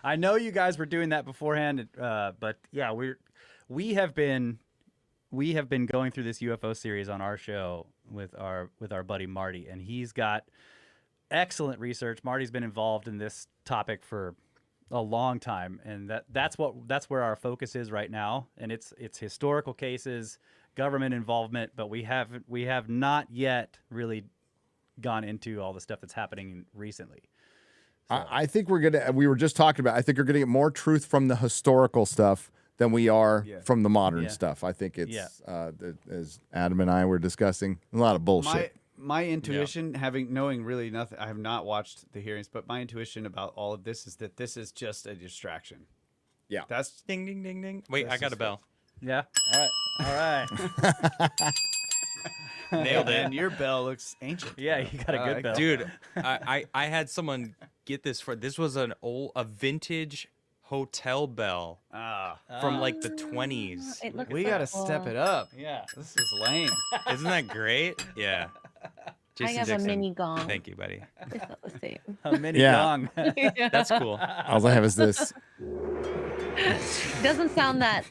I know you guys were doing that beforehand, but yeah, we have been going through this UFO series on our show with our buddy Marty, and he's got excellent research. Marty's been involved in this topic for a long time, and that's where our focus is right now. And it's historical cases, government involvement, but we have not yet really gone into all the stuff that's happening recently. So. I think we were just talking about, I think we're gonna get more truth from the historical stuff than we are from the modern stuff. I think it's as Adam and I were discussing, a lot of bullshit. My intuition, knowing really nothing, I have not watched the hearings, but my intuition about all of this is that this is just a distraction. Yeah. That's Ding, ding, ding, ding. Wait, I got a bell. Yeah. All right. Nailed it. And your bell looks ancient. Yeah, you got a good bell. Dude, I had someone get this this was a vintage hotel bell from like the 20s. It looks We so gotta cool. step it up. Yeah. This is lame. Isn't that great? Yeah. I Jason have Dixon. a mini gong. Thank you, buddy. It's not the same. A mini Yeah. gong. That's cool. All I have is this. It doesn't sound that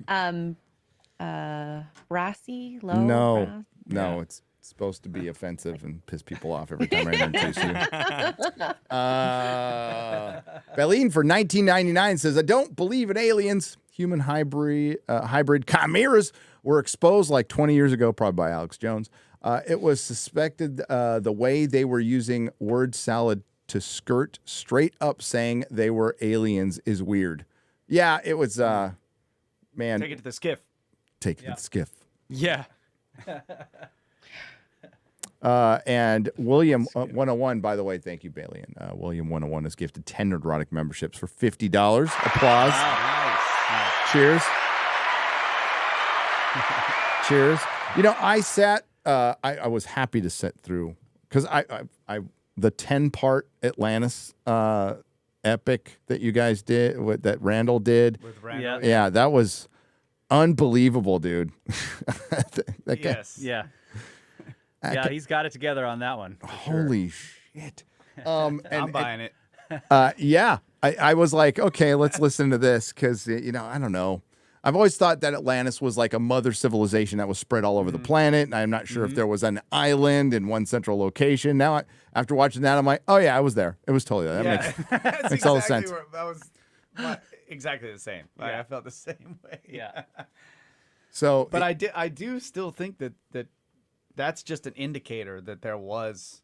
brassy, low. No, brass. it's supposed to be offensive and piss people off every time I introduce you. Belen for 1999 says, I don't believe in aliens. Human hybrid chimeras were exposed like 20 years ago, probably by Alex Jones. It was suspected the way they were using word salad to skirt straight up saying they were aliens is weird. Yeah, it was, man. Take it to the skiff. Take it to the skiff. Yeah. And William 101, by the way, thank you, Bailey. And William 101 has gifted 10 Nerdrotic memberships for $50. Applause. Cheers. Cheers. You know, I sat, I was happy to sit through, because the 10-part Atlantis epic that you guys did, that Randall did. With Randall. Yeah, that was unbelievable, dude. That guy, Yes. Yeah. Yeah, he's got it together on that one. holy shit. I'm buying it. Yeah, I was like, okay, let's listen to this, because, I don't know. I've always thought that Atlantis was like a mother civilization that was spread all over the planet, and I'm not sure if there was an island in one central location. Now, after watching that, I'm like, oh yeah, I was there. It was totally that. That's makes all the sense. That was exactly the same. I felt the same way. Yeah. So, But I do still think that that's just an indicator that there was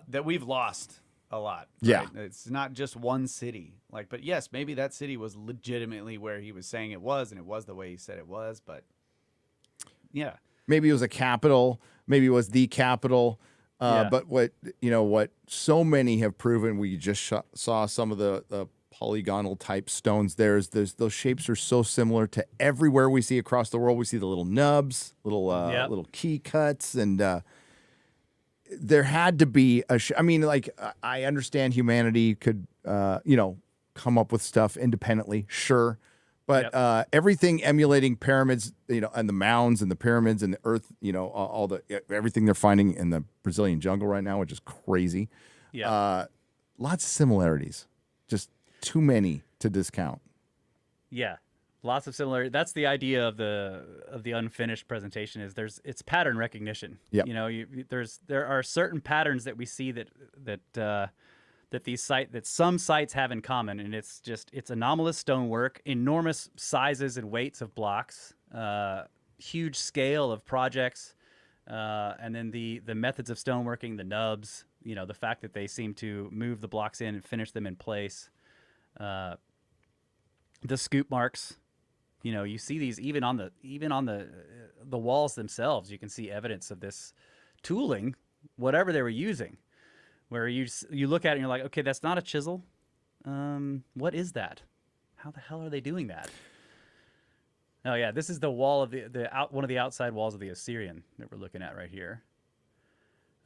that we've lost a lot. Yeah. Right? It's not just one city. But yes, maybe that city was legitimately where he was saying it was, and it was the way he said it was, but yeah. maybe it was a capital, maybe it was the capital. But what so many have proven, we just saw some of the polygonal type stones. There's those shapes are so similar to everywhere we see across the world. We see the little nubs, little key cuts, and there had to be I mean, like, I understand humanity could come up with stuff independently, sure, but everything emulating pyramids, and the mounds and the pyramids and the earth, all the everything they're finding in the Brazilian jungle right now, which is crazy. Yeah. Lots of similarities, just too many to discount. Yeah, lots of similar. That's the idea of the unfinished presentation. Is it's pattern recognition. Yep. There are certain patterns that we see that some sites have in common, and it's anomalous stonework, enormous sizes and weights of blocks, huge scale of projects, and then the methods of stoneworking, the nubs. The fact that they seem to move the blocks in and finish them in place. The scoop marks, you see these even on the walls themselves. You can see evidence of this tooling, whatever they were using. Where you look at it and you're like, okay, that's not a chisel. What is that? How the hell are they doing that? Oh yeah, this is the wall of one of the outside walls of the Osirion that we're looking at right here.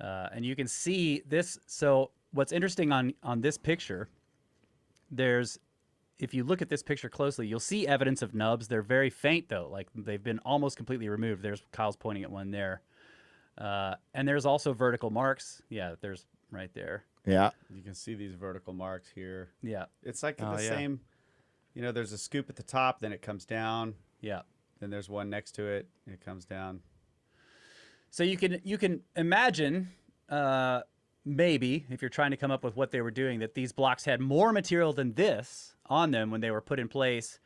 And you can see this. So what's interesting on this picture, if you look at this picture closely, you'll see evidence of nubs. They're very faint though, like they've been almost completely removed. There's Kyle's pointing at one there. And there's also vertical marks. Yeah, there's right there. Yeah. You can see these vertical marks here. Yeah. It's like the same, there's a scoop at the top, then it comes down. Yeah. Then there's one next to it, and it comes down. So you can imagine, maybe, if you're trying to come up with what they were doing, that these blocks had more material than this on them when they were put in place,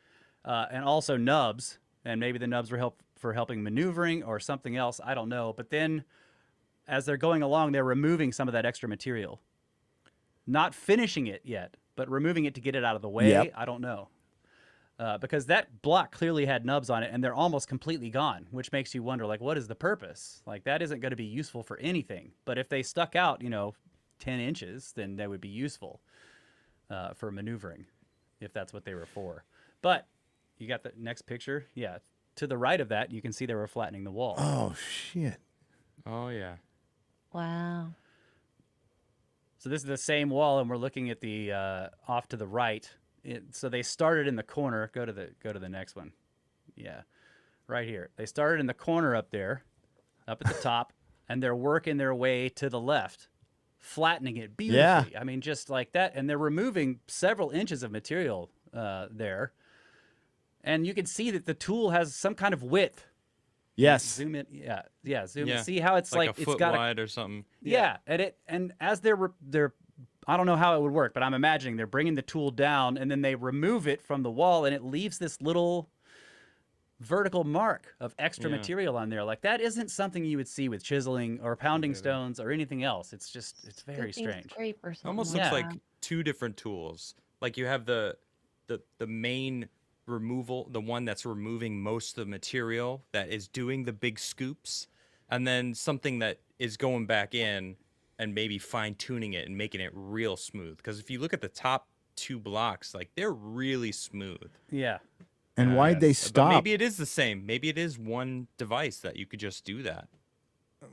and also nubs, and maybe the nubs were for helping maneuvering or something else, I don't know. But then, as they're going along, they're removing some of that extra material. Not finishing it yet, but removing it to get it out of the way, Yep. I don't know. Because that block clearly had nubs on it, and they're almost completely gone, which makes you wonder, like, what is the purpose? Like, that isn't going to be useful for anything. But if they stuck out, 10 inches, then they would be useful for maneuvering, if that's what they were for. But you got the next picture? Yeah. To the right of that, you can see they were flattening the wall. Oh, shit. Oh, yeah. Wow. So this is the same wall, and we're looking at the off to the right. So they started in the corner. Go to the next one. Yeah, right here. They started in the corner up there, up at the top, and they're working their way to the left, flattening it beautifully. Yeah. I mean, just like that. And they're removing several inches of material there. And you can see that the tool has some kind of width. Yes. Zoom in. Yeah. Zoom in. Yeah. See how it's like a it's foot got wide or something. Yeah, and as they're I don't know how it would work, but I'm imagining they're bringing the tool down and then they remove it from the wall and it leaves this little vertical mark of extra material on there. Like, that isn't something you would see with chiseling or pounding stones or anything else. It's very strange. Scrape or something. Almost looks like two different tools. Like, you have the main removal, the one that's removing most of the material that is doing the big scoops, and then something that is going back in and maybe fine-tuning it and making it real smooth. Because if you look at the top two blocks, like, they're really smooth. Yeah. And why'd they But stop? maybe it is the same. Maybe it is one device that you could just do that.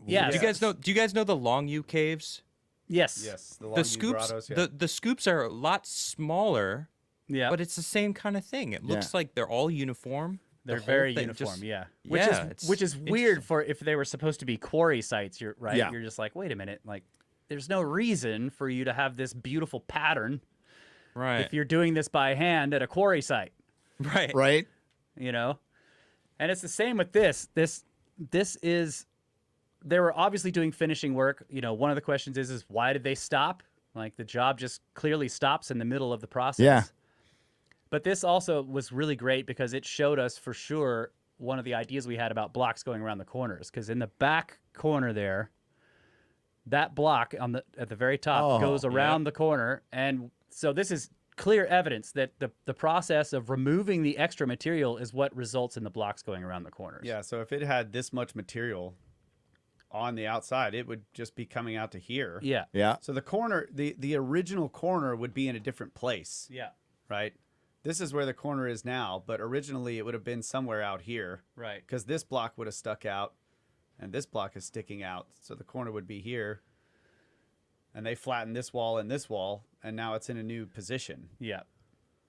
Yeah. Do you guys know the Long U caves? Yes. Yes. The scoops the scoops are a lot smaller, Yeah. but it's the same kind of thing. It looks like they're all uniform. They're The whole very thing uniform, just- yeah. it's Which is weird for if they were supposed to be quarry sites, you're right. Yeah. You're just like, wait a minute, like, there's no reason for you to have this beautiful pattern Right. if you're doing this by hand at a quarry site, Right. Right? And it's the same with this. This is, they were obviously doing finishing work. One of the questions is why did they stop? Like, the job just clearly stops in the middle of the process. Yeah. But this also was really great because it showed us for sure one of the ideas we had about blocks going around the corners. Because in the back corner there, that block at the very top goes around the corner. And so this is clear evidence that the process of removing the extra material is what results in the blocks going around the corners. Yeah, so if it had this much material on the outside, it would just be coming out to here. Yeah. Yeah. So the corner, the original corner would be in a different place. Yeah. right? This is where the corner is now, but originally it would have been somewhere out here. Right. Because this block would have stuck out, and this block is sticking out. So the corner would be here. And they flattened this wall and this wall, and now it's in a new position. Yeah.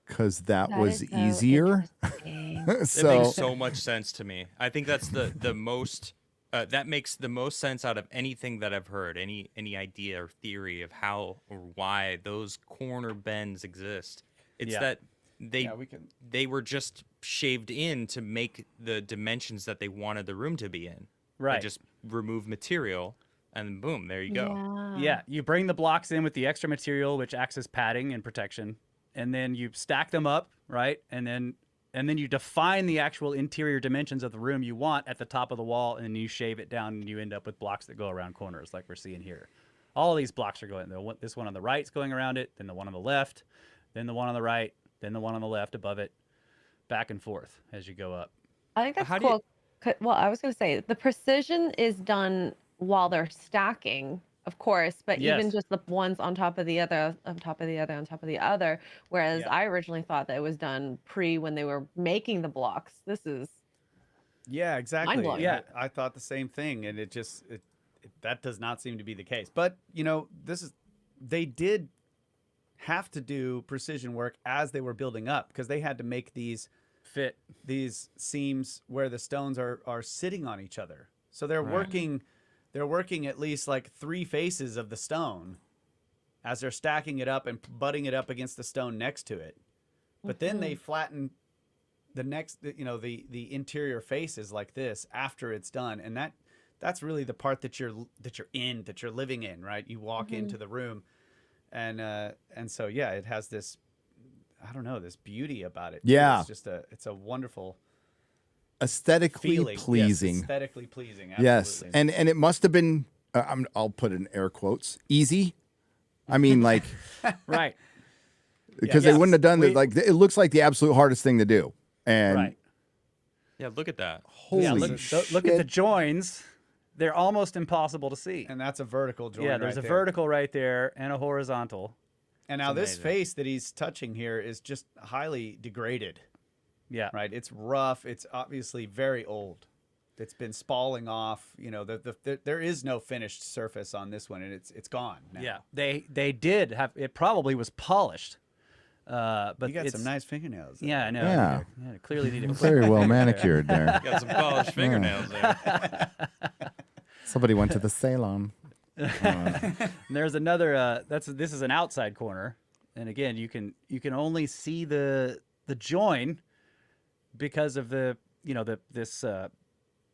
Because that That was is so easier. interesting. It So makes so much sense to me. I think that's the most that makes the most sense out of anything that I've heard. Any idea or theory of how or why those corner bends exist. It's Yeah. that they Yeah, we can. they were just shaved in to make the dimensions that they wanted the room to be in. Right. They just remove material, and boom, there you go. Yeah, you bring the blocks in with the extra material, which acts as padding and protection, and then you stack them up, right? And then you define the actual interior dimensions of the room you want at the top of the wall, and you shave it down, and you end up with blocks that go around corners, like we're seeing here. All of these blocks are going. This one on the right is going around it, then the one on the left, then the one on the right, then the one on the left above it, back and forth as you go up. I think that's How do you- cool. Well, I was going to say the precision is done while they're stacking, of course, but even Yes. just the ones on top of the other, on top of the other, on top of the other. Whereas Yeah. I originally thought that it was done when they were making the blocks. This is Yeah, exactly. Mind-blowing. Yeah. I thought the same thing, and that does not seem to be the case. But they did have to do precision work as they were building up, because they had to make these Fit. seams where the stones are sitting on each other. So they're Right. working at least like 3 faces of the stone as they're stacking it up and butting it up against the stone next to it. But then they flatten the next, the interior faces like this after it's done, and that's really the part that you're living in, right? You walk into the room, and so yeah, it has this, I don't know, this beauty about it. Yeah. It's just it's a wonderful aesthetically feeling. pleasing. Yes, aesthetically pleasing. Yes, Absolutely. and it must have been. I'll put in air quotes. Easy. I mean, like, Right. because they Yes. wouldn't have done it. Like, it looks like the absolute hardest thing to do. And Right. Yeah, look at that. holy Yeah, look shit. at the joins. They're almost impossible to see. And that's a vertical joint. Yeah, there's right a there. vertical right there and a horizontal. And now this amazing. face that he's touching here is just highly degraded, Yeah. right? It's rough. It's obviously very old. It's been spalling off. There is no finished surface on this one, and it's gone now. Yeah. They did have it. Probably was polished. But You got it's, some nice fingernails. there. Yeah, I know. Yeah. Yeah, clearly needed a Very well manicured there. Got some polished fingernails there. Somebody went to the salon. And there's another. This is an outside corner, and again, you can only see the join because of this.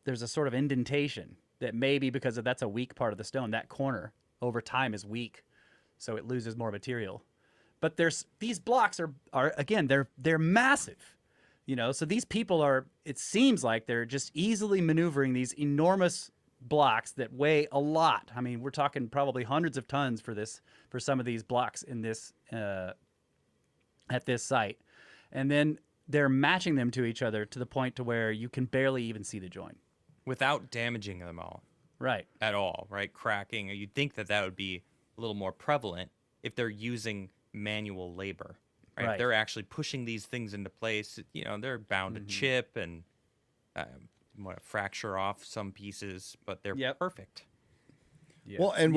There's a sort of indentation that maybe because that's a weak part of the stone. That corner over time is weak, so it loses more material. But these blocks are again they're massive, So these people are. It seems like they're just easily maneuvering these enormous blocks that weigh a lot. I mean, we're talking probably hundreds of tons for some of these blocks in this at this site, and then they're matching them to each other to the point to where you can barely even see the join. Without damaging them all Right. at all, right? Cracking. You'd think that would be a little more prevalent if they're using manual labor, right? Right. If they're actually pushing these things into place, they're bound to chip and fracture off some pieces, but they're Yep. perfect. Well, and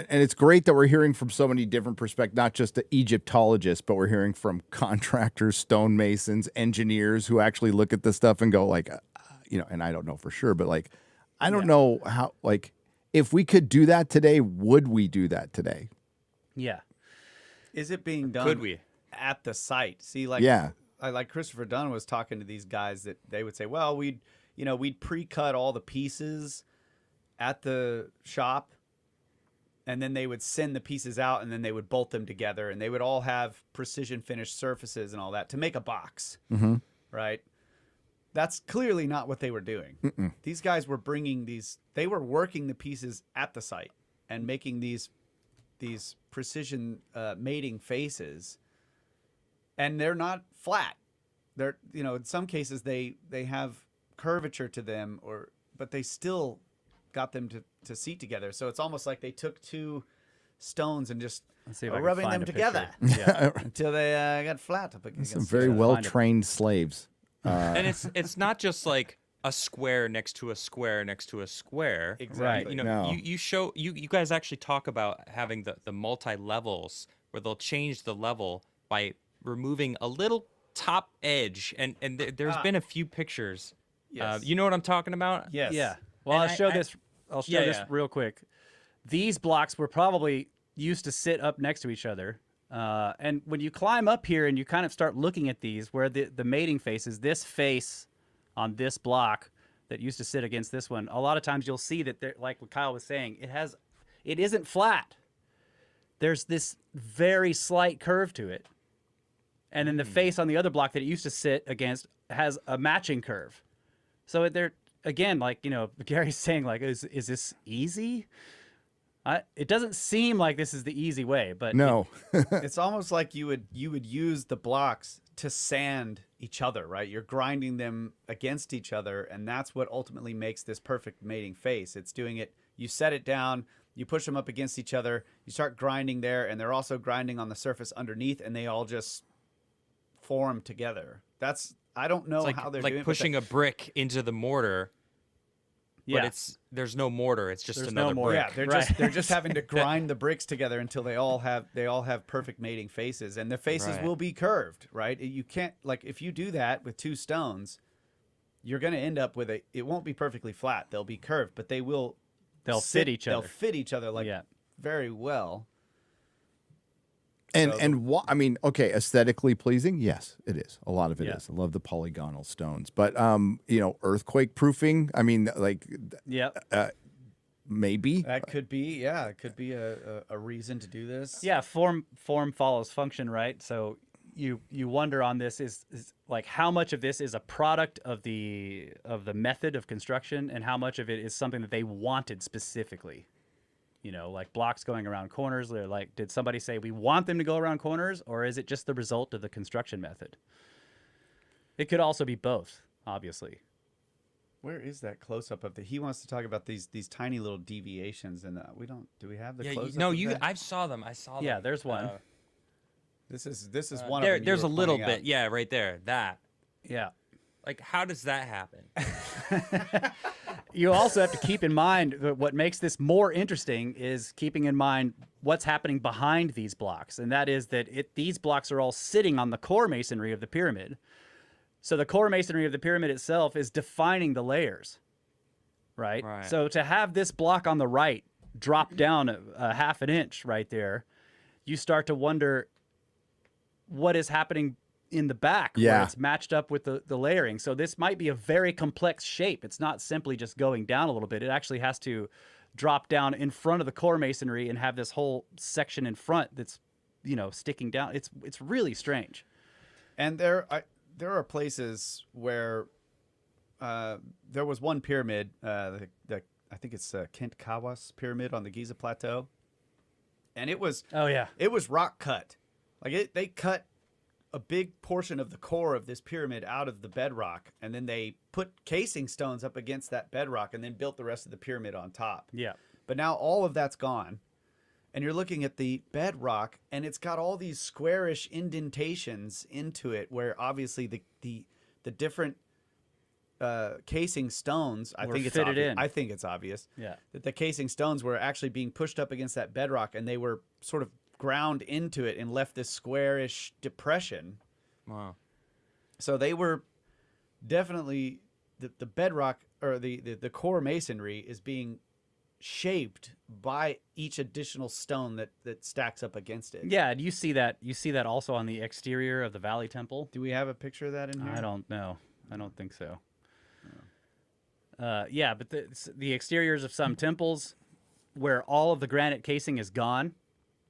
it's great that we're hearing from so many different perspectives, not just the Egyptologists, but we're hearing from contractors, stonemasons, engineers who actually look at this stuff and go like, and I don't know for sure, but like, I don't know how, like, if we could do that today, would we do that today? Yeah. Is it being done? Could we? At the site? See, like, Yeah. like Christopher Dunn was talking to these guys that they would say, well, we'd pre-cut all the pieces at the shop, and then they would send the pieces out, and then they would bolt them together, and they would all have precision finished surfaces and all that to make a box, right? That's clearly not what they were doing. These guys were they were working the pieces at the site and making these precision mating faces, and they're not flat. They're, in some cases they have curvature to them, but they still got them to seat together. So it's almost like they took two stones and just Let's see if I can rubbing find them a picture. together Yeah. until they got flat up against Some each very other. well trained slaves. And it's not just like a square next to a square next to a square. Exactly. You know, No. you guys actually talk about having the multi levels where they'll change the level by removing a little top edge, and there's been a few pictures. Yes. You know what I'm talking about? Yes. Yeah. Well, And I'll show I- this. I'll show Yeah, this yeah. real quick. These blocks were probably used to sit up next to each other. And when you climb up here and you kind of start looking at these, where the mating face is this face on this block that used to sit against this one, a lot of times you'll see that, like what Kyle was saying, it isn't flat. There's this very slight curve to it. And then the face on the other block that it used to sit against has a matching curve. So they're, again, like, you know, Gary's saying, like, is this easy? It doesn't seem like this is the easy way, but No. It's almost like you would use the blocks to sand each other, right? You're grinding them against each other, and that's what ultimately makes this perfect mating face. It's doing it. You set it down, you push them up against each other, you start grinding there, and they're also grinding on the surface underneath, and they all just form together. I don't know It's like, how they're like doing it, but pushing a brick into the mortar, yeah. but there's no mortar. It's just There's no another mortar. brick. Yeah, Right. they're just having to grind the bricks together until they all have perfect mating faces, and the faces Right. will be curved, right? You can't, like, if you do that with two stones, you're going to end up with it won't be perfectly flat. They'll be curved, but they'll fit each other. They'll fit each other like Yeah. very well. And So I mean, okay, aesthetically pleasing, yes, it is. A lot of it Yeah. is. I love the polygonal stones, but you know, earthquake proofing. I mean, like Yep. maybe. that could be, it could be a reason to do this. Yeah, form follows function, right? So you wonder on this is like how much of this is a product of the method of construction and how much of it is something that they wanted specifically. You know, like blocks going around corners. They're like, did somebody say we want them to go around corners, or is it just the result of the construction method? It could also be both, obviously. Where is that close up of the? He wants to talk about these tiny little deviations, and we don't. Do we have the Yeah, close up? no, of that? I saw them. I saw them. Yeah, there's one. This is one There, of them. there's a little bit. Yeah, right there. That. Yeah. Like, how does that happen? You also have to keep in mind that what makes this more interesting is keeping in mind what's happening behind these blocks. And that is that these blocks are all sitting on the core masonry of the pyramid. So the core masonry of the pyramid itself is defining the layers, right? So to have this block on the right drop down a half an inch right there, you start to wonder what is happening in the back where Yeah. it's matched up with the layering. So this might be a very complex shape. It's not simply just going down a little bit. It actually has to drop down in front of the core masonry and have this whole section in front that's, you know, sticking down. It's really strange. And there are places where there was one pyramid, I think it's Kent Kawas pyramid on the Giza Plateau, and it was it was rock cut, like they cut a big portion of the core of this pyramid out of the bedrock, and then they put casing stones up against that bedrock, and then built the rest of the pyramid on top. Yeah. But now all of that's gone, and you're looking at the bedrock, and it's got all these squarish indentations into it, where obviously the different casing stones, I Were think it's fitted obvious. in. I think it's obvious. Yeah. That the casing stones were actually being pushed up against that bedrock, and they were sort of ground into it and left this squarish depression. Wow. So they were definitely the bedrock, or the core masonry is being shaped by each additional stone that stacks up against it. Yeah, and you see that also on the exterior of the Valley Temple. Do we have a picture of that in here? I don't know. I don't think so. Yeah, but the exteriors of some temples where all of the granite casing is gone,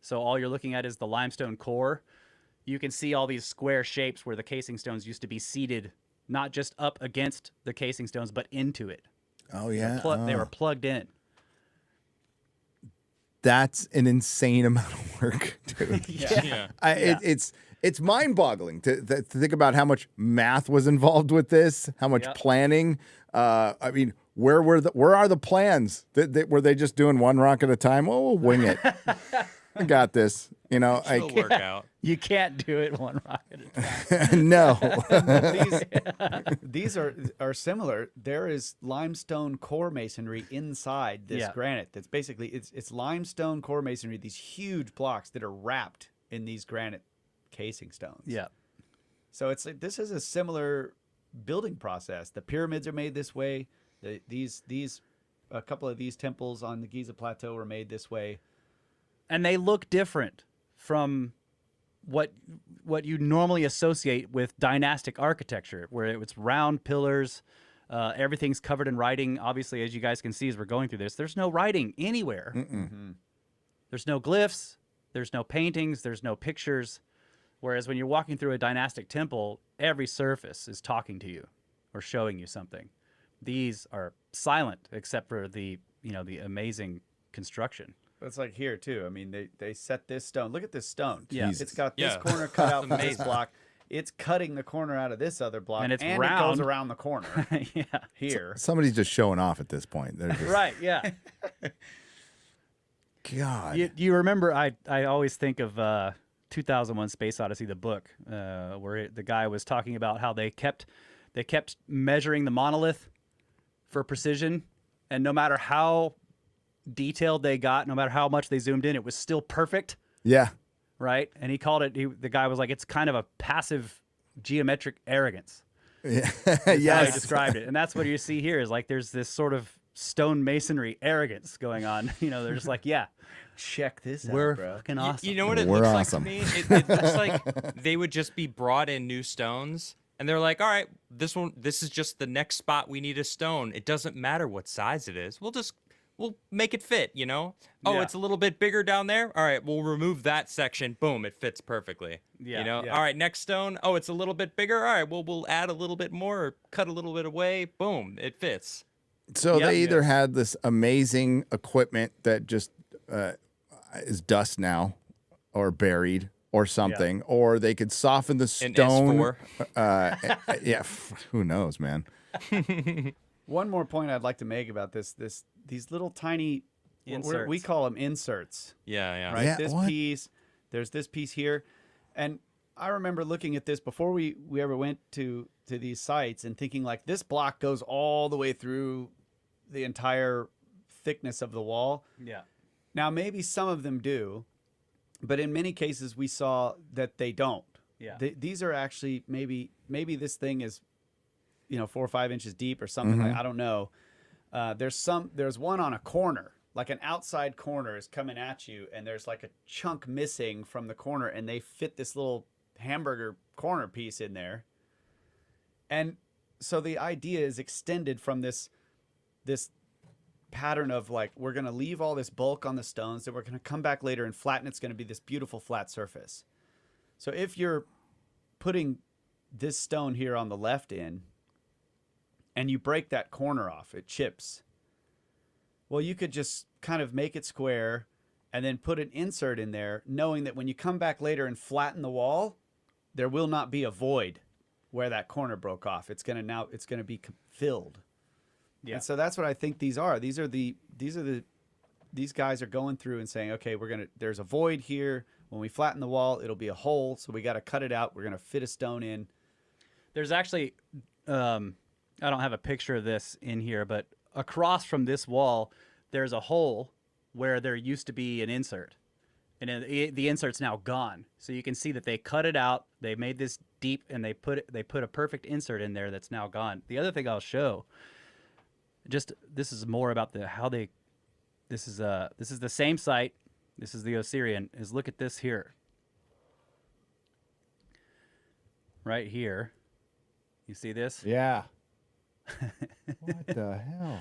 so all you're looking at is the limestone core, you can see all these square shapes where the casing stones used to be seated, not just up against the casing stones, but into it. Oh yeah. They were plugged in. That's an insane amount of work, dude. Yeah. It's mind-boggling to think about how much math was involved with this, how much Yep. planning. I mean, where are the plans? Were they just doing one rock at a time? Oh, we'll wing it. I got this. You know, It'll work out. You can't do it one rock at a time. no. These are similar. There is limestone core masonry inside this granite. That's basically it's limestone core masonry. These huge blocks that are wrapped in these granite casing stones. Yeah. So it's like this is a similar building process. The pyramids are made this way. A couple of these temples on the Giza Plateau were made this way. And they look different from what you normally associate with dynastic architecture, where it's round pillars, everything's covered in writing. Obviously, as you guys can see as we're going through this, there's no writing anywhere. There's no glyphs, there's no paintings, there's no pictures. Whereas when you're walking through a dynastic temple, every surface is talking to you or showing you something. These are silent except for the amazing construction. It's like here too. I mean, they set this stone. Look at this stone. Yeah. It's got this corner cut out from this amazing. block. It's cutting the corner out of this other block, And it's it round. goes around the corner Yeah. here. Somebody's just showing off at this point. They're just, Right, yeah. God. You remember, I always think of 2001 Space Odyssey, the book, where the guy was talking about how they kept measuring the monolith for precision, and no matter how detailed they got, no matter how much they zoomed in, it was still perfect, Yeah. right? And he called it, the guy was like, it's kind of a passive geometric arrogance. Yeah. That's how he yes. described it. And that's what you see here is like there's this sort of stone masonry arrogance going on. They're just like, yeah, Check this we're out, bro. fucking awesome. You know what it We're looks awesome. like to me? It looks like they would just be brought in new stones, and they're like, all right, this is just the next spot we need a stone. It doesn't matter what size it is. We'll make it fit, Oh, Yeah. it's a little bit bigger down there. All right, we'll remove that section. Boom, it fits perfectly. Yeah, yeah. All right, next stone. Oh, it's a little bit bigger. All right, we'll add a little bit more, or cut a little bit away. Boom, it fits. So Yeah. they either had this amazing equipment that just is dust now, or buried, or something, or they could soften the An stone. S4. Yeah, who knows, man? One more point I'd like to make about these little tiny Inserts. we call them inserts. Yeah. Right? Yeah, This what? piece, there's this piece here. And I remember looking at this before we ever went to these sites and thinking like this block goes all the way through the entire thickness of the wall. Yeah. Now maybe some of them do, but in many cases we saw that they don't. Yeah. These are actually maybe this thing is 4 or 5 inches deep or something like I don't know. There's one on a corner, like an outside corner is coming at you, and there's like a chunk missing from the corner, and they fit this little hamburger corner piece in there. And so the idea is extended from this pattern of like, we're going to leave all this bulk on the stones, that we're going to come back later and flatten. It's going to be this beautiful flat surface. So if you're putting this stone here on the left in, and you break that corner off, it chips. Well, you could just kind of make it square and then put an insert in there, knowing that when you come back later and flatten the wall, there will not be a void where that corner broke off. It's going to be filled. Yeah. And so that's what I think these are. These guys are going through and saying, okay, there's a void here. When we flatten the wall, it'll be a hole. So we got to cut it out. We're going to fit a stone in. There's actually, I don't have a picture of this in here, but across from this wall, there's a hole where there used to be an insert. And the insert's now gone. So you can see that they cut it out. They made this deep, and they put a perfect insert in there that's now gone. The other thing I'll show, this is more about this is the same site. This is the Osirion. Is look at this here. Right here. You see this? Yeah. What the hell?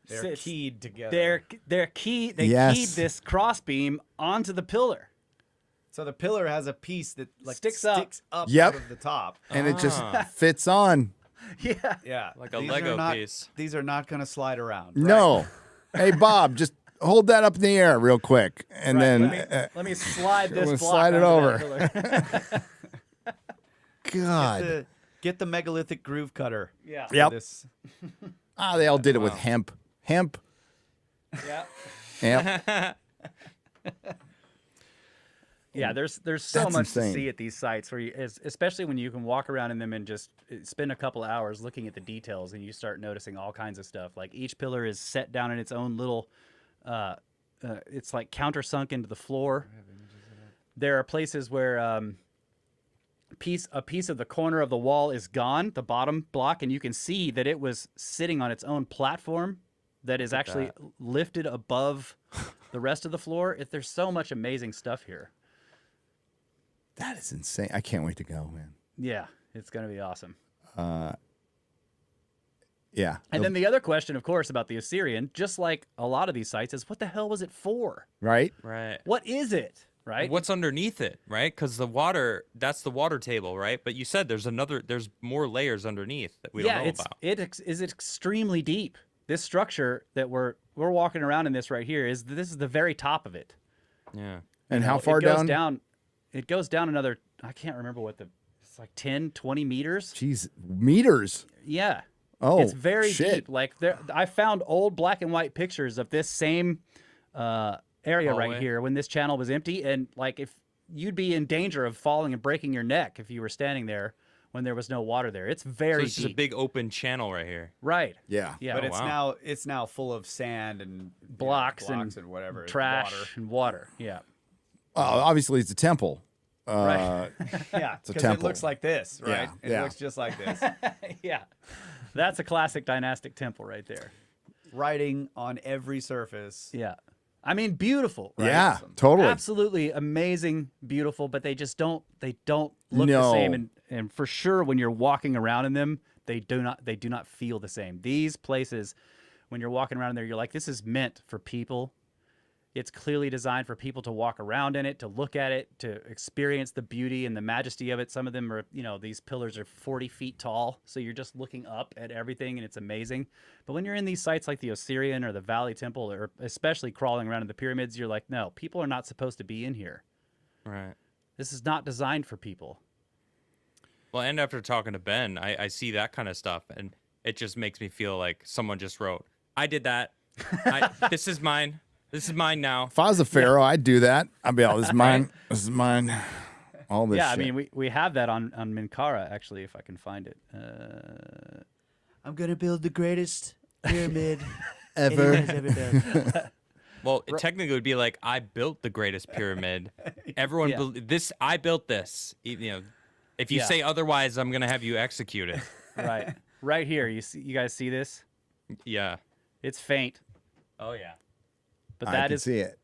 They're keyed together. They're keyed. They Yes. keyed this crossbeam onto the pillar. So the pillar has a piece that like Sticks sticks up. up Yep. out of the top. And it just fits on. Yeah. Yeah, Like a These Lego are not- piece. These are not going to slide around. No. Hey, Bob, just hold that up in the air real quick. And then, Let me slide this we'll block slide it onto that over. pillar. God. Get the megalithic groove cutter. Yeah. for Yep. this. They all did it with hemp. Hemp. Yeah. Yep. Yeah, there's so That's much insane. to see at these sites where especially when you can walk around in them and just spend a couple of hours looking at the details, and you start noticing all kinds of stuff. Like each pillar is set down in its own little, it's like countersunk into the floor. There are places where a piece of the corner of the wall is gone, the bottom block, and you can see that it was sitting on its own platform that is actually lifted above the rest of the floor. There's so much amazing stuff here. That is insane. I can't wait to go, man. Yeah, it's going to be awesome. Yeah. And then the other question, of course, about the Osirion, just like a lot of these sites, is what the hell was it for? Right? Right. What is it? Right? What's underneath it, right? Because the water, that's the water table, right? But you said there's more layers underneath that we don't know about. It is extremely deep. This structure that we're walking around in this right here this is the very top of it. Yeah. And You how know, far it goes down? It goes down another, I can't remember it's like 10, 20 meters. Jeez, meters. Yeah. Oh, It's very shit. deep. Like I found old black and white pictures of this same area right Hallway. here when this channel was empty, and like if you'd be in danger of falling and breaking your neck if you were standing there when there was no water there. It's So very it's just a deep. big open channel right here. Right. Yeah. Yeah. But wow. it's now full of sand and Blocks and and whatever trash water. and water. Yeah. Obviously, it's a temple. Right. Yeah, It's a because it temple. looks like this, right? Yeah, It yeah. looks just like this. Yeah. That's a classic dynastic temple right there. Writing on every surface. Yeah. I mean, beautiful. Right? Yeah, Awesome. totally. Absolutely amazing, beautiful, but they don't look the No. same, and for sure when you're walking around in them, they do not feel the same. These places, when you're walking around in there, you're like, this is meant for people. It's clearly designed for people to walk around in it, to look at it, to experience the beauty and the majesty of it. Some of them are, these pillars are 40 feet tall, so you're just looking up at everything, and it's amazing. But when you're in these sites like the Osirion or the Valley Temple, or especially crawling around in the pyramids, you're like, no, people are not supposed to be in here. Right. This is not designed for people. Well, and after talking to Ben, I see that kind of stuff, and it just makes me feel like someone just wrote, I did that. This is mine. This is mine now. If I was a pharaoh, I'd do that. I'd be all, this is mine. This is mine. All this Yeah, shit. I mean, we have that on Minkara, actually, if I can find it. I'm gonna build the greatest pyramid Ever. anyone's ever built. Well, technically, it would be like, I built the greatest pyramid. Everyone, I built this. If you Yeah. say otherwise, I'm gonna have you executed. Right. Right here. You guys see this? Yeah. It's faint. Oh yeah. But I that can is see it.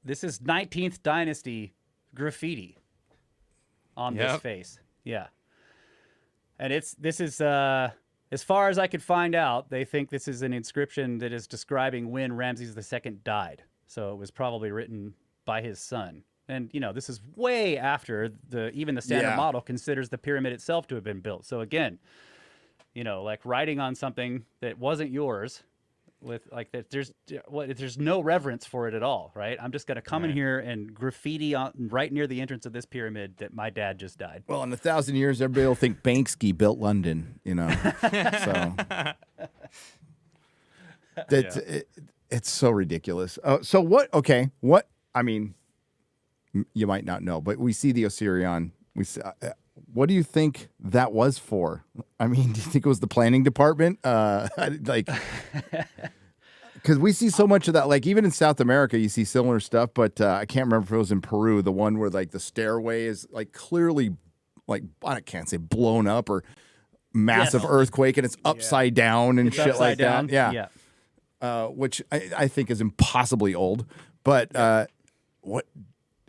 this is 19th dynasty graffiti on this Yep. face. Yeah. And this is as far as I could find out, they think this is an inscription that is describing when Ramses II died. So it was probably written by his son. And this is way after even the standard Yeah. model considers the pyramid itself to have been built. So again, like writing on something that wasn't yours with like that, there's no reverence for it at all, right? I'm just gonna come in here and graffiti right near the entrance of this pyramid that my dad just died. Well, in 1,000 years, everybody will think Banksy built London, So it's so ridiculous. So what? Okay, what? I mean, you might not know, but we see the Osirion. What do you think that was for? I mean, do you think it was the planning department? Because we see so much of that. Like even in South America, you see similar stuff, but I can't remember if it was in Peru, the one where like the stairway is like clearly, like I can't say blown up or massive earthquake, and it's upside down and It's shit upside like down. that. Yeah. Which I think is impossibly old. But what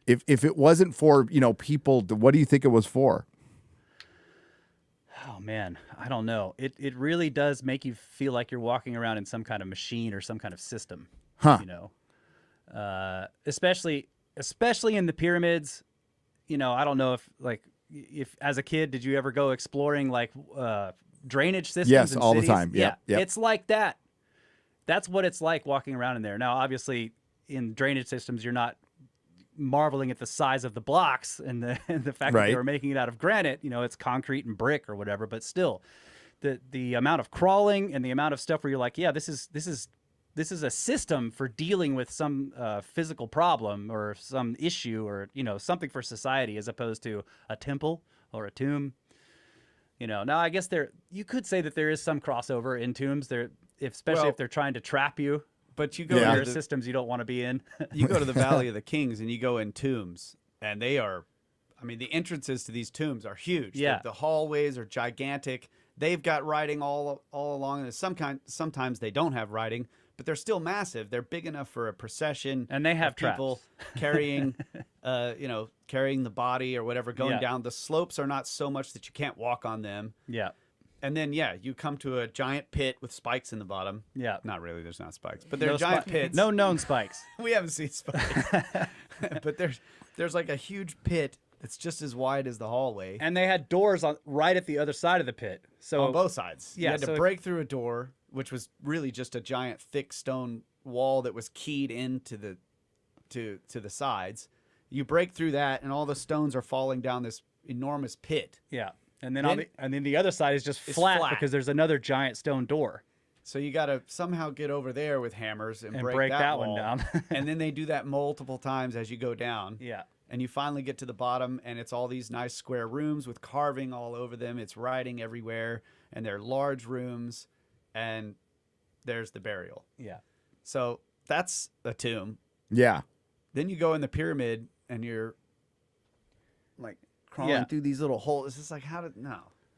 if it wasn't for people? What do you think it was for? Oh man, I don't know. It really does make you feel like you're walking around in some kind of machine or some kind of system. Huh. Especially in the pyramids. I don't know if as a kid did you ever go exploring like drainage systems? Yes, in all the cities? time. Yeah, Yep. it's like that. That's what it's like walking around in there. Now, obviously, in drainage systems, you're not marveling at the size of the blocks and the fact that Right. they were making it out of granite. It's concrete and brick or whatever. But still, the amount of crawling and the amount of stuff where you're like, yeah, this is this is a system for dealing with some physical problem or some issue or something for society, as opposed to a temple or a tomb. Now I guess you could say that there is some crossover in tombs there, especially if they're trying to trap you. But you go to systems you don't want to be in. You go to the Valley of the Kings and you go in tombs, and they are, the entrances to these tombs are huge. Yeah. The hallways are gigantic. They've got writing all along. And sometimes they don't have writing, but they're still massive. They're big enough for a procession. And they have people carrying, carrying the body or whatever going down. The slopes are not so much that you can't walk on them. Yeah. And then, you come to a giant pit with spikes in the bottom. Yeah. Not really, there's not spikes. But they're giant pits. No known spikes. We haven't seen spikes. But there's like a huge pit that's just as wide as the hallway. And they had doors right at the other side of the pit. So on both sides. Yeah, You had to break through a door, which was really just a giant thick stone wall that was keyed into the sides. You break through that, and all the stones are falling down this enormous pit. Yeah. And then the other side is just flat because there's another giant stone door. So you got to somehow get over there with hammers and break that wall. one down. And then they do that multiple times as you go down. Yeah. And you finally get to the bottom, and it's all these nice square rooms with carving all over them. It's writing everywhere, and they're large rooms, and there's the burial. Yeah. So that's a tomb. Yeah. Then you go in the pyramid, and you're like crawling through these little holes. It's just like,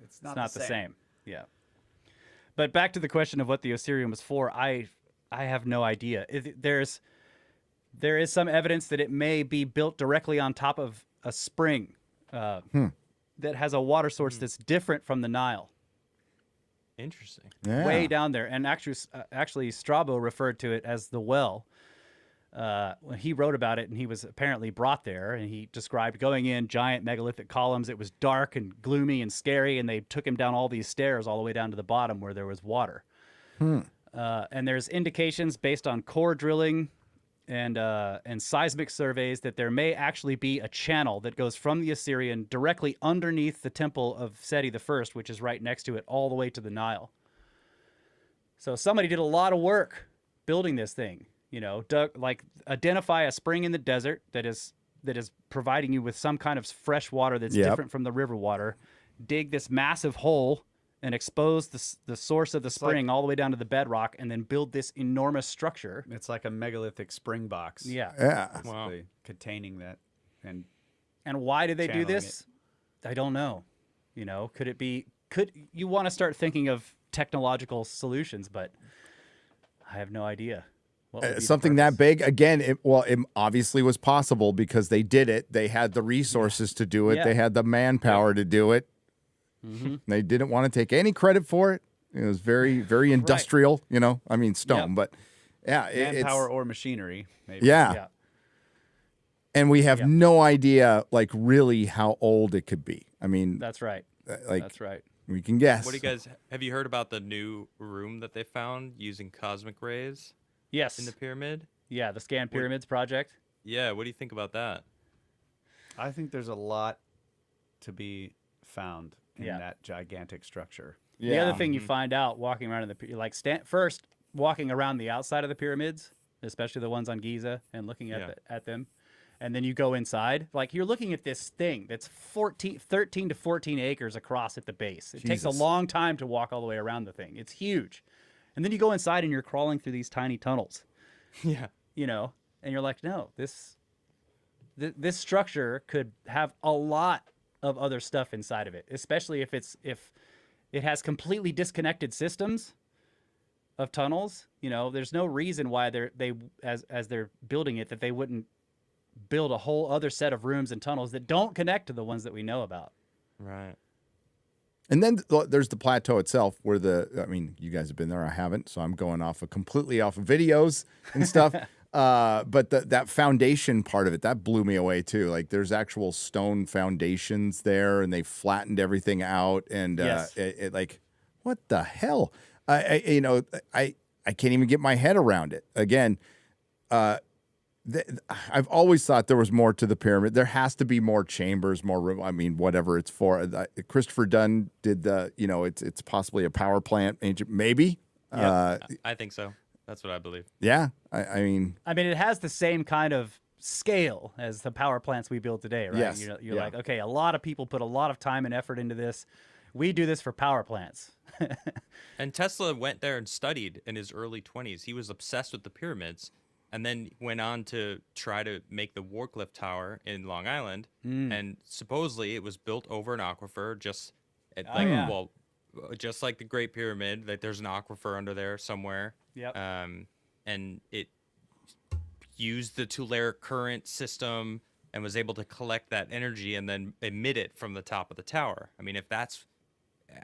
it's not the same. Yeah. But back to the question of what the Osirion was for, I have no idea. There is some evidence that it may be built directly on top of a spring that has a water source that's different from the Nile. Interesting. Yeah. Way down there. And actually Strabo referred to it as the well. When he wrote about it, and he was apparently brought there, and he described going in giant megalithic columns. It was dark and gloomy and scary, and they took him down all these stairs all the way down to the bottom where there was water. And there's indications based on core drilling and seismic surveys that there may actually be a channel that goes from the Osirion directly underneath the temple of Seti I, which is right next to it, all the way to the Nile. So somebody did a lot of work building this thing. Identify a spring in the desert that is providing you with some kind of fresh water that's different from the river water. Dig this massive hole and expose the source of the spring all the way down to the bedrock, and then build this enormous structure. It's like a megalithic spring box. Yeah. Yeah. Wow. Containing that. And why did they do this? I don't know. Could it be? Could you want to start thinking of technological solutions? But I have no idea. Something that big, again, it obviously was possible because they did it. They had the resources to do it. Yeah. They had the manpower to do it. They didn't want to take any credit for it. It was very, very industrial, stone. But yeah, manpower or machinery, maybe. Yeah. And we have no idea, really, how old it could be. That's right. That's right. We can guess. What do you guys have you heard about the new room that they found using cosmic rays? Yes. In the pyramid? Yeah, the Scan Pyramids project. Yeah, what do you think about that? I think there's a lot to be found in that gigantic structure. Yeah. The other thing you find out walking around in the first walking around the outside of the pyramids, especially the ones on Giza, and looking at them, and then you go inside, you're looking at this thing that's 13 to 14 acres across at the base. It takes a long time to walk all the way around the thing. It's huge. And then you go inside and you're crawling through these tiny tunnels. Yeah. And you're like, no, this structure could have a lot of other stuff inside of it, especially if it has completely disconnected systems of tunnels. There's no reason why as they're building it that they wouldn't build a whole other set of rooms and tunnels that don't connect to the ones that we know about. Right. And then there's the plateau itself where you guys have been there, I haven't, so I'm going completely off of videos and stuff. But that foundation part of it, that blew me away too. There's actual stone foundations there, and they flattened everything out, and what the hell? I can't even get my head around it. Again, I've always thought there was more to the pyramid. There has to be more chambers, more room. Whatever it's for. Christopher Dunn did it's possibly a power plant, maybe. Yeah, I think so. That's what I believe. Yeah, I mean, it has the same kind of scale as the power plants we build today, right? Yes, You're yeah. like, okay, a lot of people put a lot of time and effort into this. We do this for power plants. And Tesla went there and studied in his early 20s. He was obsessed with the pyramids, and then went on to try to make the Wharncliffe Tower in Long Island. And supposedly it was built over an aquifer, just just like the Great Pyramid. Like there's an aquifer under there somewhere. Yep. And it used the Tulare current system and was able to collect that energy and then emit it from the top of the tower. I mean, if that's,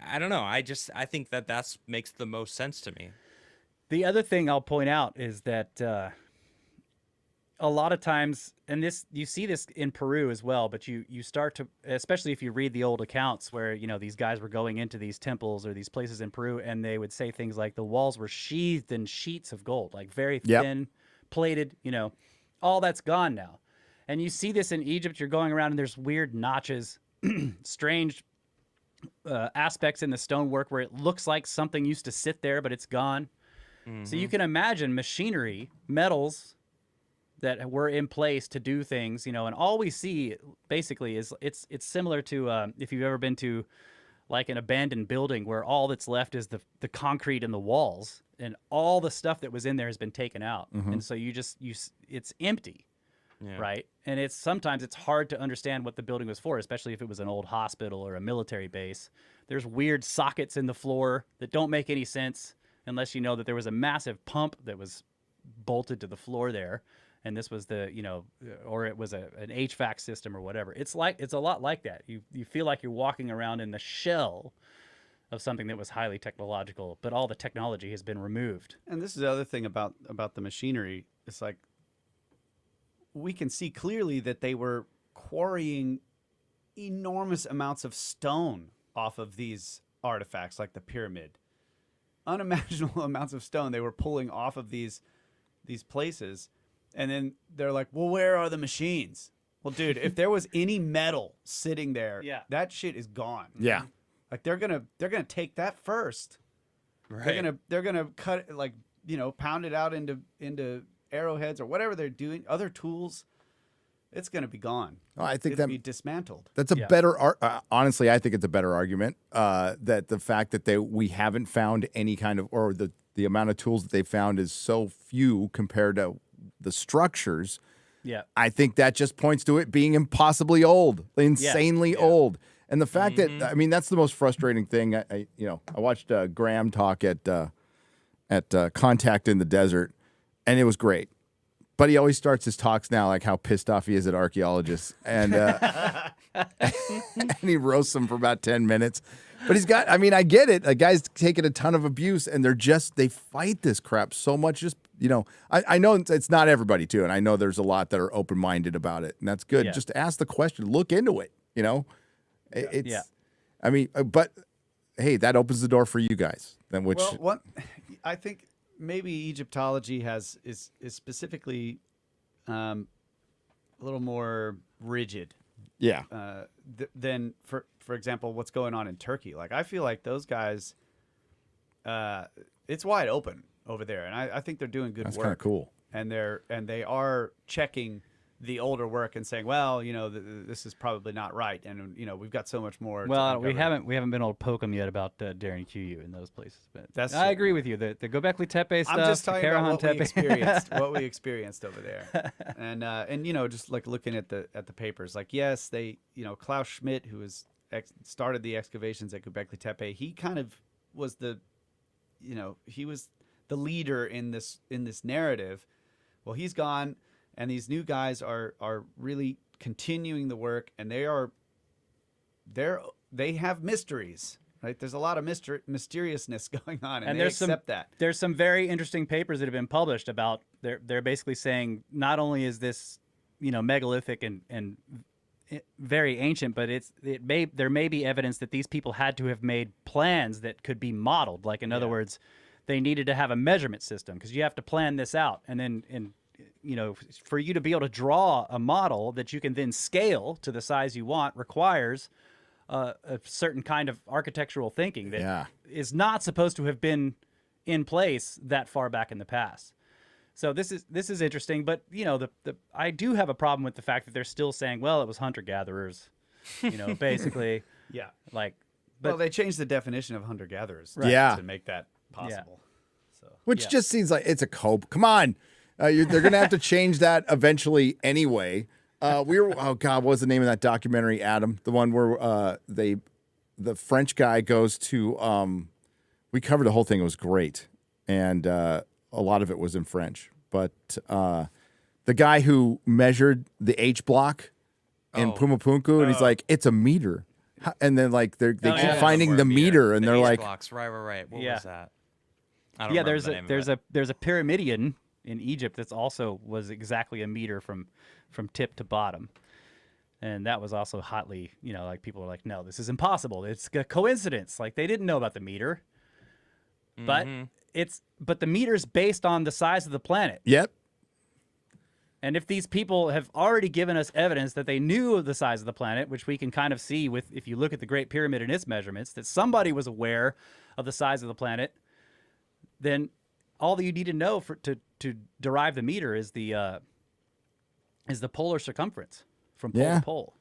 I don't know. I think that makes the most sense to me. The other thing I'll point out is that a lot of times, and you see this in Peru as well, but you start to, especially if you read the old accounts where, you know, these guys were going into these temples or these places in Peru, and they would say things like the walls were sheathed in sheets of gold, like very thin, plated, you know, all that's gone now. And you see this in Egypt. You're going around and there's weird notches, strange aspects in the stonework where it looks like something used to sit there, but it's gone. So you can imagine machinery, metals that were in place to do things, you know, and all we see basically is it's similar to if you've ever been to like an abandoned building where all that's left is the concrete and the walls, and all the stuff that was in there has been taken out. And so it's empty. Yeah. Right. And sometimes it's hard to understand what the building was for, especially if it was an old hospital or a military base. There's weird sockets in the floor that don't make any sense unless you know that there was a massive pump that was bolted to the floor there. And this was or it was an HVAC system or whatever. It's a lot like that. You feel like you're walking around in the shell of something that was highly technological, but all the technology has been removed. And this is the other thing about the machinery. It's like, we can see clearly that they were quarrying enormous amounts of stone off of these artifacts, like the pyramid. Unimaginable amounts of stone they were pulling off of these places. And then they're like, well, where are the machines? Well, dude, if there was any metal sitting there, that shit is gone. Yeah. Like they're gonna take that first. Right. They're gonna cut it, like, you know, pound it out into arrowheads or whatever they're doing, other tools. It's gonna be gone. Oh, I think it'll be dismantled. That's a better. Honestly, I think it's a better argument that the fact that we haven't found any kind of, or the amount of tools that they found is so few compared to the structures. Yeah. I think that just points to it being impossibly old, insanely old. And the fact that, I mean, that's the most frustrating thing. I watched Graham talk at Contact in the Desert, and it was great. But he always starts his talks now like how pissed off he is at archaeologists, and and he roasts them for about 10 minutes. But he's got, I mean, I get it. A guy's taking a ton of abuse, and they fight this crap so much. Just, you know, I know it's not everybody too, and I know there's a lot that are open-minded about it, and that's good. Yeah. Just ask the question, look into it, you know? I mean, but hey, that opens the door for you guys. Then I think maybe Egyptology is specifically a little more rigid. Yeah. Than for example, what's going on in Turkey. Like, I feel like those guys, it's wide open over there, and I think they're doing good That's work. kind of cool. And they are checking the older work and saying, well, you know, this is probably not right, and you know, we've got so much more. Well, we haven't been able to poke them yet about Daring QU in those places, but I agree with you. The Gobekli Tepe stuff. I'm just talking about what we Tepe. experienced, what we experienced over there, and you know, just like looking at the papers, like, yes, they, you know, Klaus Schmidt, who started the excavations at Gobekli Tepe, he kind of was he was the leader in this narrative. Well, he's gone. And these new guys are really continuing the work, and they have mysteries, right? There's a lot of mysteriousness going on, and they accept that. There's some very interesting papers that have been published about. They're basically saying not only is this, you know, megalithic and very ancient, but there may be evidence that these people had to have made plans that could be modeled. Like, in other words, they needed to have a measurement system, because you have to plan this out, and then you know, for you to be able to draw a model that you can then scale to the size you want requires a certain kind of architectural thinking that is not supposed to have been in place that far back in the past. So this is interesting, but you know, I do have a problem with the fact that they're still saying, well, it was hunter gatherers, you know, basically. Yeah. Like, Well, they changed the definition of hunter gatherers Yeah. to make that possible. So Which just seems like it's a cope. Come on. They're going to have to change that eventually anyway. Oh God, what was the name of that documentary, Adam? The one where the French guy goes to, we covered the whole thing. It was great. And a lot of it was in French. But the guy who measured the H block in Pumapunku, and he's like, it's a meter. And then like they keep finding the meter, and they're H like, blocks. Right. What Yeah. was that? I don't remember the name of it. there's a pyramidion in Egypt that's also was exactly a meter from tip to bottom. And that was also hotly, you know, like people are like, no, this is impossible. It's a coincidence. Like they didn't know about the meter. But but the meter's based on the size of the planet. yep. And if these people have already given us evidence that they knew of the size of the planet, which we can kind of see with if you look at the Great Pyramid and its measurements, that somebody was aware of the size of the planet, then all that you need to know to derive the meter is the polar circumference from pole Yeah. to pole.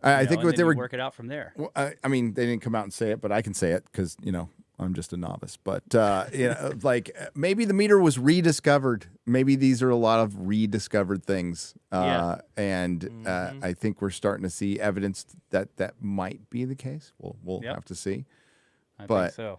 I think And what then they you were. work it out from there. Well, I mean, they didn't come out and say it, but I can say it because, you know, I'm just a novice. But, you know, like maybe the meter was rediscovered. Maybe these are a lot of rediscovered things. And I think we're starting to see evidence that might be the case. We'll Yep. have to see. I But- think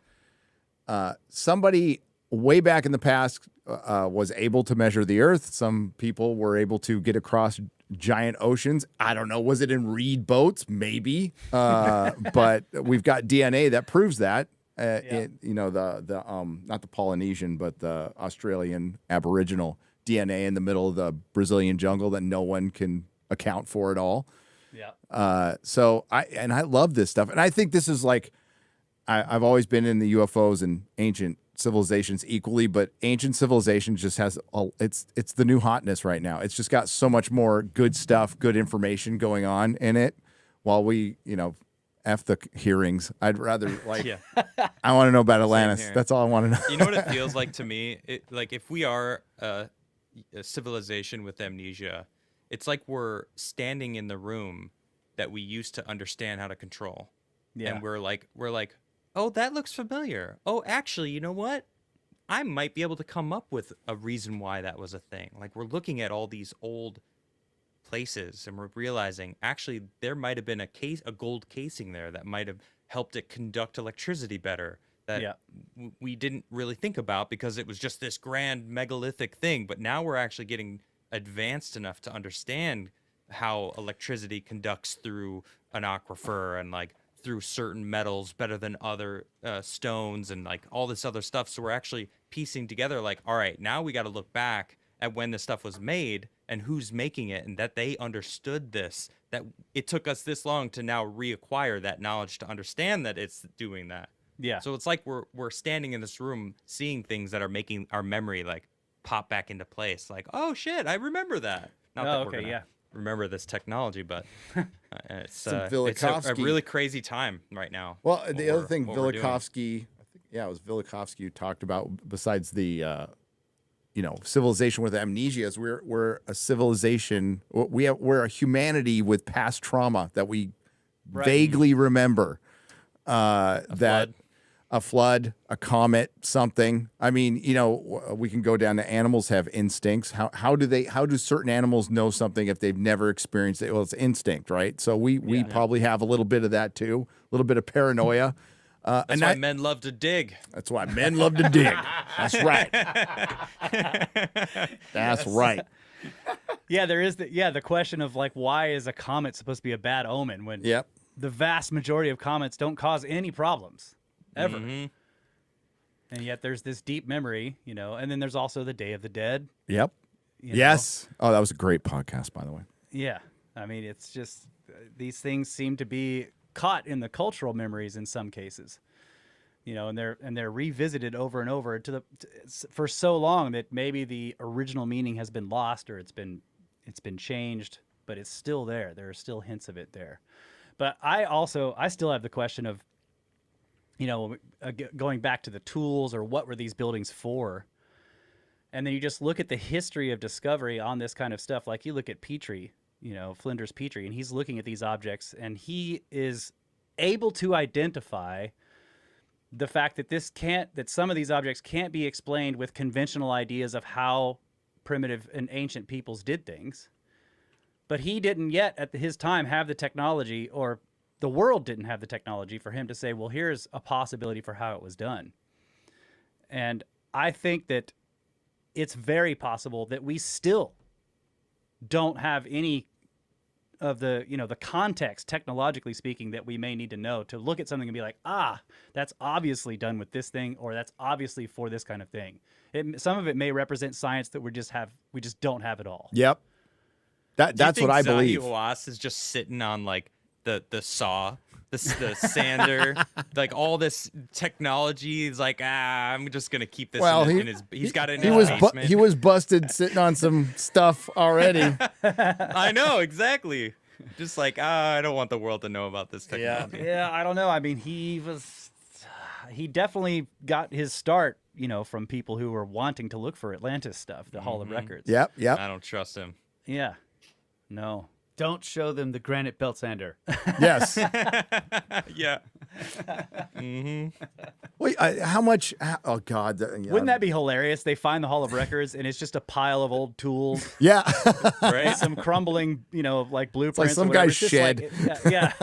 so. Somebody way back in the past was able to measure the Earth. Some people were able to get across giant oceans. I don't know. Was it in reed boats? Maybe. But we've got DNA that proves that. You know, the not the Polynesian, but the Australian Aboriginal DNA in the middle of the Brazilian jungle that no one can account for at all. Yeah. So I love this stuff, and I think this is like I've always been in the UFOs and ancient civilizations equally, but ancient civilization just has it's the new hotness right now. It's just got so much more good stuff, good information going on in it. While we, you know, F the hearings, I'd rather like I want to know about Atlantis. here. That's all I want to know. You know what it feels like to me? Like if we are a civilization with amnesia, it's like we're standing in the room that we used to understand how to control. Yeah. And we're like, oh, that looks familiar. Oh, actually, you know what? I might be able to come up with a reason why that was a thing. Like we're looking at all these old places and we're realizing actually there might have been a gold casing there that might have helped it conduct electricity better that we didn't really think about because it was just this grand megalithic thing. But now we're actually getting advanced enough to understand how electricity conducts through an aquifer and like through certain metals better than other stones and like all this other stuff. So we're actually piecing together like, all right, now we got to look back at when this stuff was made and who's making it and that they understood this, that it took us this long to now reacquire that knowledge to understand that it's doing that. Yeah. So it's like we're standing in this room seeing things that are making our memory like pop back into place. Like, oh shit, I remember that. Not that we're gonna remember this technology, but it's a really crazy time right now. Well, the other thing Velikovsky, I think, it was Velikovsky who talked about besides the you know, civilization with amnesia is we're a civilization. We're a humanity with past trauma that we vaguely remember. A flood, a comet, something. I mean, you know, we can go down to animals have instincts. How do certain animals know something if they've never experienced it? Well, it's instinct, right? So we probably have a little bit of that too, a little bit of paranoia. That's why men love to dig. That's why men love to dig. That's right. That's right. Yeah, there is the question of like, why is a comet supposed to be a bad omen when the vast majority of comets don't cause any problems ever? And yet there's this deep memory, you know, and then there's also the Day of the Dead. Yep. Yes. Oh, that was a great podcast, by the way. Yeah. I mean, it's just these things seem to be caught in the cultural memories in some cases, you know, and they're revisited over and over for so long that maybe the original meaning has been lost or it's been changed, but it's still there. There are still hints of it there. But I still have the question of going back to the tools or what were these buildings for. And then you just look at the history of discovery on this kind of stuff. Like you look at Petrie, Flinders Petrie, and he's looking at these objects and he is able to identify the fact that that some of these objects can't be explained with conventional ideas of how primitive and ancient peoples did things. But he didn't yet at his time have the technology, or the world didn't have the technology for him to say, well, here's a possibility for how it was done. And I think that it's very possible that we still don't have any of the, the context, technologically speaking, that we may need to know to look at something and be like, that's obviously done with this thing, or that's obviously for this kind of thing. Some of it may represent science that we just don't have at all. Yep. That's what I believe. Zahi is just sitting on like the saw, the sander, like all this technology. He's like, I'm just gonna keep this. He's got it in his basement. He was busted sitting on some stuff already. I know exactly. Just like, I don't want the world to know about this technology. Yeah, I don't know. I mean, he definitely got his start, from people who were wanting to look for Atlantis stuff, the Hall of Records. Yep. I don't trust him. Yeah. No. Don't show them the granite belt sander. Yes. Yeah. Mm-hmm. Wait, how much? Oh God! Wouldn't that be hilarious? They find the Hall of Records and it's just a pile of old tools. Yeah. Right. Some crumbling, like blueprints. It's like some guy's shed. Yeah.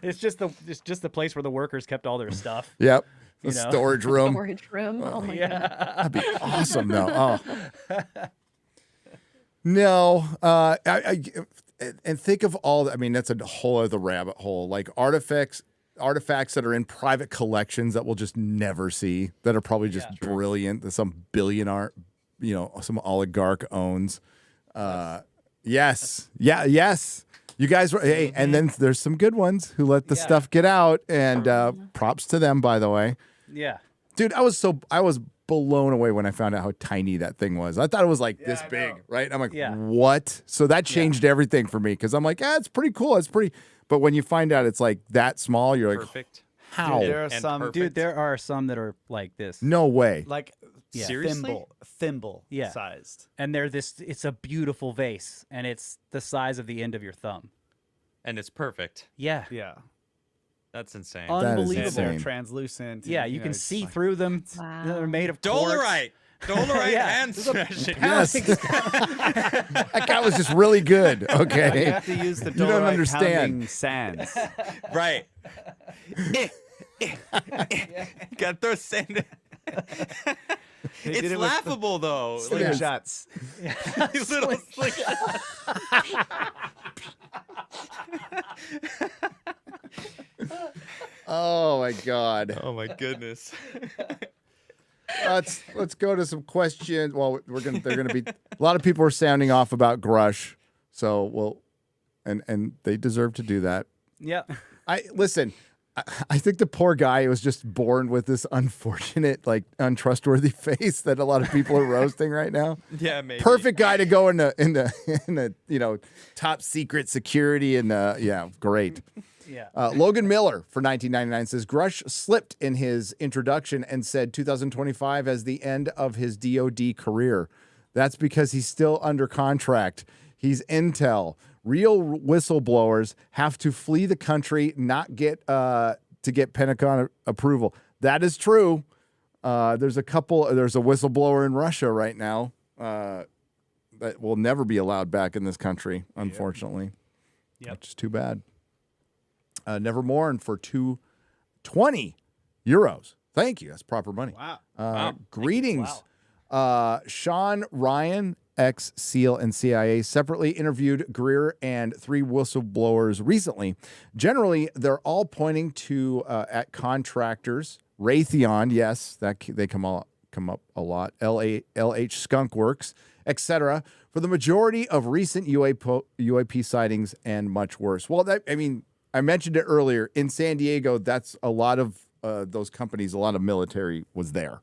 It's just the place where the workers kept all their stuff. Yep. The storage room. Storage room. Oh my God. That'd be awesome, though. Oh. No, and think of all. I mean, that's a whole other rabbit hole. Like artifacts that are in private collections that we'll just never see. That are probably just brilliant. That some billionaire, some oligarch owns. Yes, yes. You guys were. Hey, and then there's some good ones who let the stuff get out, and props to them, by the way. Yeah, dude, I was blown away when I found out how tiny that thing was. I thought it was like this big, right? I'm like, what? So that changed everything for me because I'm like, it's pretty cool. It's pretty. But when you find out it's like that small, you're like, perfect. How? Dude, there are some that are like this. No way. Like seriously? thimble Yeah. sized. And it's a beautiful vase, and it's the size of the end of your thumb. And it's perfect. Yeah. Yeah. That's insane. Unbelievable. They're translucent. Yeah, you can see through them. Wow. They're made of quartz. Dolomite Yeah. and smashing. Yes. That guy was just really good. Okay. You have to use the You don't understand. pounding sands. Right. Got throw sand. It's laughable though. Slingshots. These little slingshots. Oh my God. Oh my goodness. Let's go to some questions. Well, they're gonna be a lot of people are sounding off about Grush, so and they deserve to do that. Yeah. I think the poor guy was just born with this unfortunate, like untrustworthy face that a lot of people are roasting right now. Yeah, maybe. Perfect guy to go in the top secret security and great. Yeah. Logan Miller for 1999 says Grush slipped in his introduction and said 2025 as the end of his DoD career. That's because he's still under contract. He's intel. Real whistleblowers have to flee the country, not get to get Pentagon approval. That is true. There's a whistleblower in Russia right now that will never be allowed back in this country, unfortunately. Yep. Which is too bad. Nevermore for 220 euros. Thank you. That's proper money. Wow. Greetings. Sean Ryan, ex-SEAL and CIA, separately interviewed Greer and 3 whistleblowers recently. Generally, they're all pointing to at contractors. Raytheon, yes, they come up a lot. LH Skunk Works, etc. For the majority of recent UAP sightings and much worse. Well, I mentioned it earlier. In San Diego, that's a lot of those companies, a lot of military was there.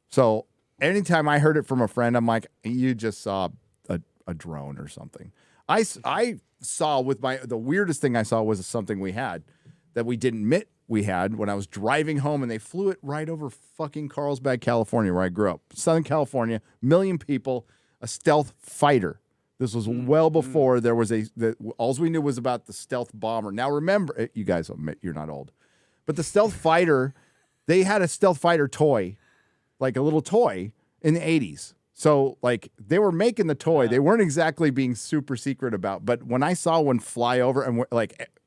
So anytime I heard it from a friend, I'm like, you just saw a drone or something. I saw the weirdest thing I saw was something we had that we didn't we had when I was driving home, and they flew it right over fucking Carlsbad, California, where I grew up. Southern California, million people, a stealth fighter. This was well before there was all we knew was about the stealth bomber. Now remember, you guys admit you're not old, but the stealth fighter, they had a stealth fighter toy, like a little toy in the 80s. So like they were making the toy. They weren't exactly being super secret about, but when I saw one fly over and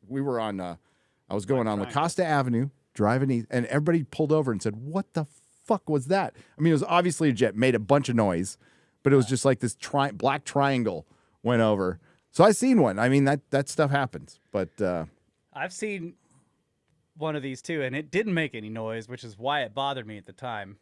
we were on, I was going on La Costa Avenue driving east, and everybody pulled over and said, what the fuck was that? I mean, it was obviously a jet, made a bunch of noise. But it was just like this black triangle went over. So I seen one. I mean, that stuff happens. But I've seen one of these too, and it didn't make any noise, which is why it bothered me at the time.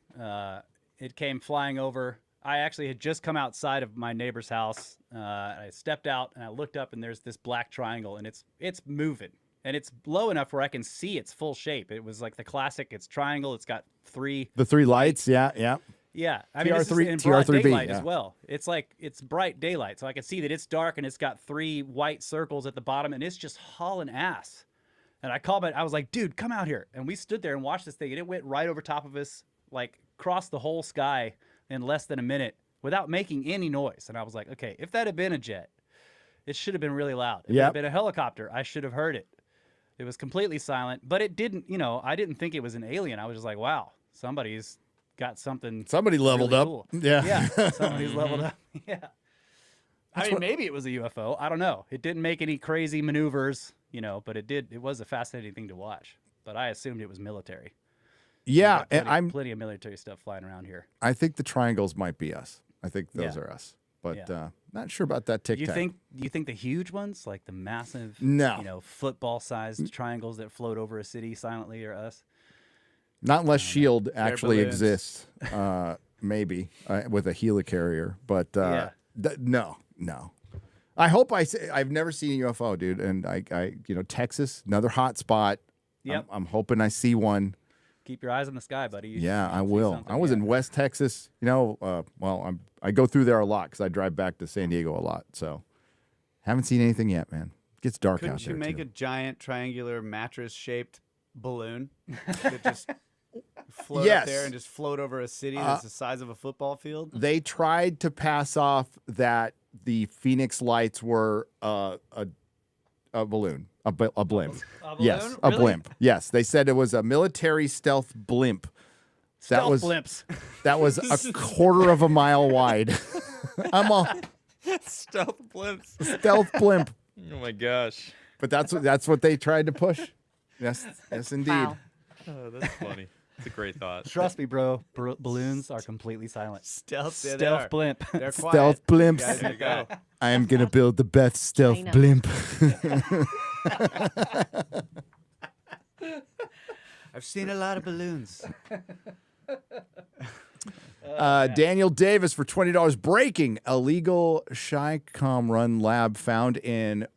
It came flying over. I actually had just come outside of my neighbor's house. I stepped out and I looked up, and there's this black triangle, and it's moving. And it's low enough where I can see its full shape. It was like the classic, it's triangle. It's got three lights. Yeah. Yeah, I mean, this is in broad daylight as well. It's like, it's bright daylight, so I can see that it's dark, and it's got 3 white circles at the bottom, and it's just hauling ass. And I called it, I was like, dude, come out here. And we stood there and watched this thing, and it went right over top of us, like crossed the whole sky in less than a minute without making any noise. And I was like, okay, if that had been a jet, it should have been really loud. If it had been a helicopter, I should have heard it. It was completely silent, but it didn't, I didn't think it was an alien. I was just like, wow, somebody's got something. Somebody leveled really up. Cool. Yeah. Somebody's leveled up. Yeah. I mean, maybe it was a UFO. I don't know. It didn't make any crazy maneuvers, but it was a fascinating thing to watch. But I assumed it was military. Yeah. And plenty of military stuff flying around here. I think the triangles might be us. I think those are us. But not sure about that Tic Tac. You think the huge ones, like the massive, football-sized triangles that float over a city silently, are us? Not unless S.H.I.E.L.D. actually exists, maybe, with a helicarrier. But no. I hope I've never seen a UFO, dude. And I Texas, another hot spot. Yep. I'm hoping I see one. Keep your eyes on the sky, buddy. I will. I was in West Texas. I go through there a lot because I drive back to San Diego a lot. So haven't seen anything yet, man. It gets dark out there. Couldn't you make a giant triangular mattress-shaped balloon that just float up there and just float over a city that's the size of a football field? They tried to pass off that the Phoenix lights were a balloon, a blimp. Yes, a blimp. Yes, they said it was a military stealth blimp. Blimps. That was a quarter of a mile wide. I'm all Stealth blimps. stealth blimp. Oh my gosh. But that's what they tried to push. Yes, indeed. Wow. Oh, that's funny. It's a great thought. Trust me, bro. Balloons are completely silent. Stealth blimp. They're quiet. Stealth blimps. Guys, there you go. I am gonna build the best stealth China. blimp. I've seen a lot of balloons. Daniel Davis for $20. Breaking illegal Chi-Com run lab found in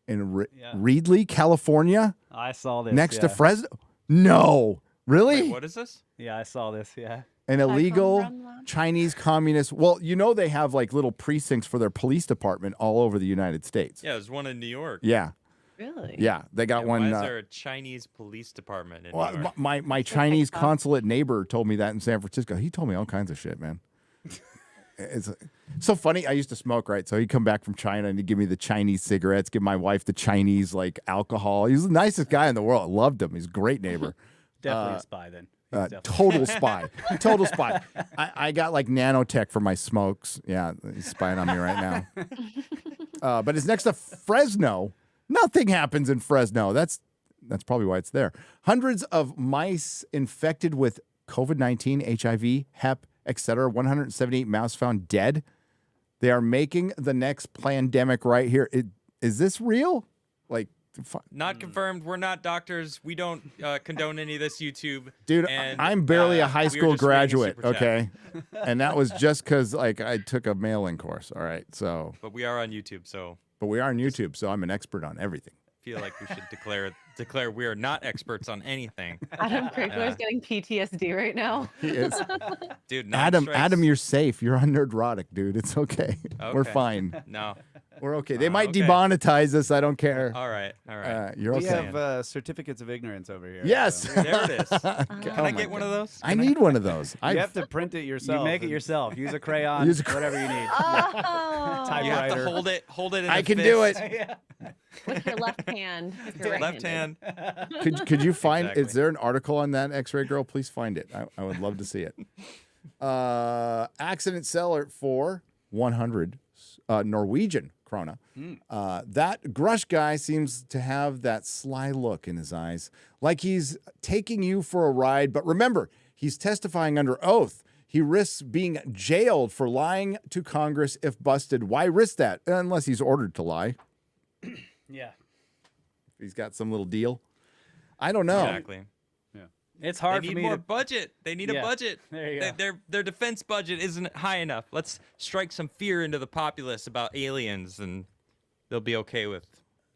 Reedley, California, I saw this. next to Fresno. No, really? Wait, what is this? Yeah, I saw this. Yeah. An illegal run lab? Chinese communist. Well, they have like little precincts for their police department all over the United States. Yeah, there's one in New York. Yeah. Really? Yeah, they got one. Why is there a Chinese police department in New Well, York? my Chinese consulate neighbor told me that in San Francisco. He told me all kinds of shit, man. It's so funny. I used to smoke, right? So he'd come back from China and he'd give me the Chinese cigarettes, give my wife the Chinese alcohol. He was the nicest guy in the world. I loved him. He's a great neighbor. Definitely a spy then. Total spy. Total spy. I got nanotech for my smokes. Yeah, he's spying on me right now. But it's next to Fresno. Nothing happens in Fresno. That's probably why it's there. Hundreds of mice infected with COVID-19, HIV, Hep, etc. 178 mouse found dead. They are making the next pandemic right here. Is this real? Not confirmed. We're not doctors. We don't condone any of this YouTube. Dude, and, I'm barely a high we were school just reading a graduate, super chat. okay? And that was just because I took a mail-in course, all right? So, But we are on YouTube, so but we are on YouTube, so I'm an expert on everything. I feel like we should declare we are not experts on anything. Adam Crigler's getting PTSD right now. He is. Dude, Adam, strikes. Adam, you're safe. You're on Nerdrotic, dude. It's okay. We're Okay. fine. No. We're okay. They might okay. demonetize us. I don't care. All right. You're We okay. have certificates of ignorance over here. Yes. so- There it is. Can Can I get one of those? I need one of those. You have to print it yourself. You make it and yourself. Use a crayon. Use a whatever you need. Oh. You have to Typewriter. hold it in I a can fist. do it. With your left hand. If you're Left right-handed. hand. Could you find? Exactly. Is there an article on that X-ray girl? Please find it. I would love to see it. Accident seller for 100 Norwegian krona. That Grush guy seems to have that sly look in his eyes, like he's taking you for a ride. But remember, he's testifying under oath. He risks being jailed for lying to Congress if busted. Why risk that? Unless he's ordered to lie. Yeah. He's got some little deal. I don't know. Exactly. It's They hard for need me more to. budget. They need a Yeah. budget. There you go. Their defense budget isn't high enough. Let's strike some fear into the populace about aliens, and they'll be okay with.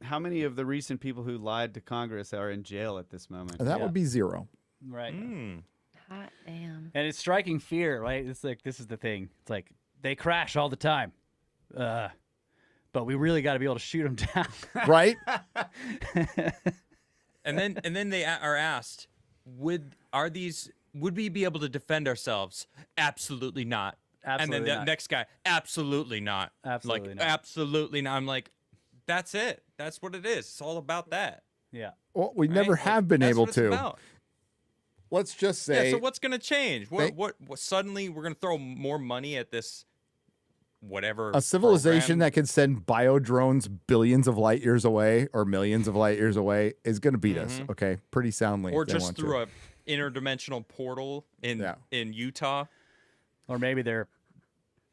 How many of the recent people who lied to Congress are in jail at this moment? That would be 0. Right. Hot damn. And it's striking fear, right? It's like this is the thing. It's like they crash all the time, but we really got to be able to shoot them down. Right? And then they are asked, would we be able to defend ourselves? Absolutely not. And Absolutely then the not. next guy, absolutely not. Absolutely like, not. absolutely not. I'm like, that's it. That's what it is. It's all about that. Yeah. Well, we right? never Like, have been that's able what it's to. about. Let's just say. Yeah, so what's going to change? They- What suddenly we're going to throw more money at this whatever a civilization program? that can send bio drones billions of light years away or millions of light years away is going to beat us, okay? Pretty soundly. or if they just want through to. a interdimensional portal in Utah. Or maybe they're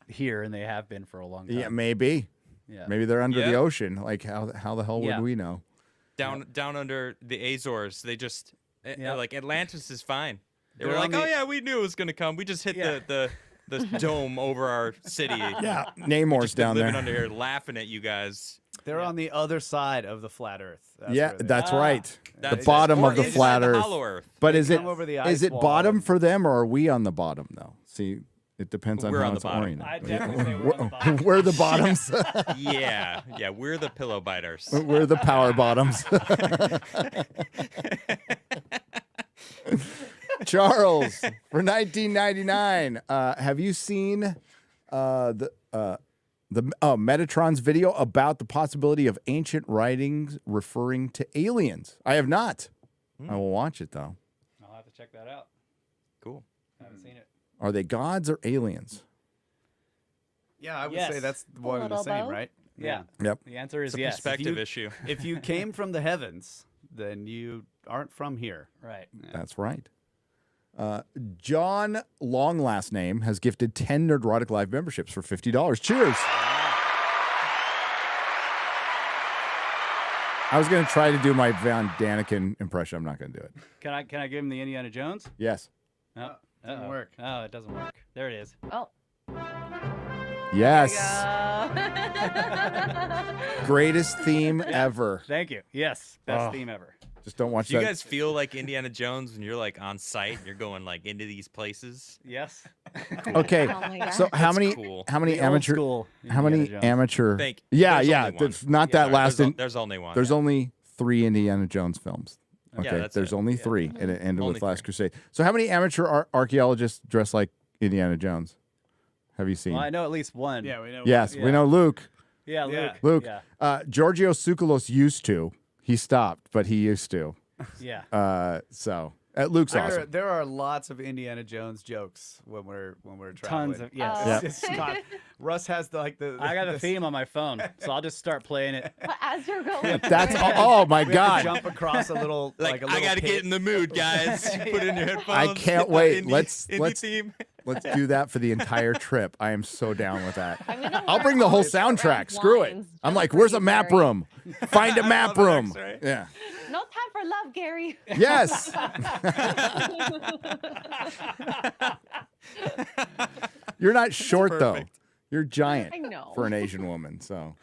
here and they have been for a long time. Yeah, maybe. Yeah. Maybe they're under the Yeah. ocean. Like, how the hell Yeah. would we know? Down under the Azores. They just Yeah. like Atlantis is fine. They They're were on like, "Oh the- yeah, we knew it was going to come. We just hit the dome over our city. Yeah, Namor's Just been down living there. under here laughing at you guys." They're on the other side of the flat Earth. That's Yeah, where they that's are. right. The That's- bottom or of the inside flat the Earth. hollow Earth. But They is it come over the is ice it wall bottom and- for them, or are we on the bottom though? See, it depends on We're how on the it's bottom. oriented. I definitely say we're on the bottom. We're the bottoms. Yeah, we're the pillow biters. We're the power bottoms. Charles, for 1999, have you seen the Metatron's video about the possibility of ancient writings referring to aliens? I have not. I will watch it though. I'll have to check that out. Cool. I haven't seen it. Are they gods or aliens? Yeah, I would Yes. say that's one and the little same, both. right? Yeah. Yep. The answer is It's a yes. perspective issue. If you came from the heavens, then you aren't from here. Right. That's right. John, long last name, has gifted 10 Nerdrotic Live memberships for $50. Cheers. I was going to try to do my Van Daniken impression. I'm not going to do it. Can I give him the Indiana Jones? Yes. No. Doesn't Uh-oh. work. Oh, it doesn't work. There it is. Oh. Yes. Go. Greatest theme ever. Thank you. Yes. Best Oh. theme ever. Just don't watch Do you that. guys feel like Indiana Jones when you're like on site? You're going like into these places. Yes. Okay. Oh my So God. how That's many cool. how many The old amateur school how many Indiana Jones. amateur Think. Yeah, There's yeah. only one. That's not Yeah, that last there's only one. There's only 3 Indiana Jones films. Okay, that's there's it. only 3, and it ended Only with Last 3. Crusade. So, how many amateur archaeologists dress like Indiana Jones? Have you seen? Well, I know at least one. Yeah, we know. Yes, we Yeah. know Luke. Yeah, Yeah. Luke. Luke. Yeah. Giorgio Tsoukalos used to. He stopped, but he used to. Yeah. So Luke's awesome. There are lots of Indiana Jones jokes when we're traveling. Tons of yes. Oh. It's not- Russ has the I got a theme on my phone, so I'll just start playing it. But as you're going, That's oh my We have to God! jump across a little like a I little got to pit. get in the mood, guys. Put in your headphones. I can't hit the wait. indie- Let's- indie theme. Let's do that for the entire trip. I am so down with that. I'm gonna I'll learn bring the all whole the short soundtrack. round Screw it. lines I'm just like, for where's you, a map Gary. room? Find a map love room. X, right? Yeah. No time for love, Gary. Yes. You're not short though. perfect. You're giant I know. for an Asian woman. So,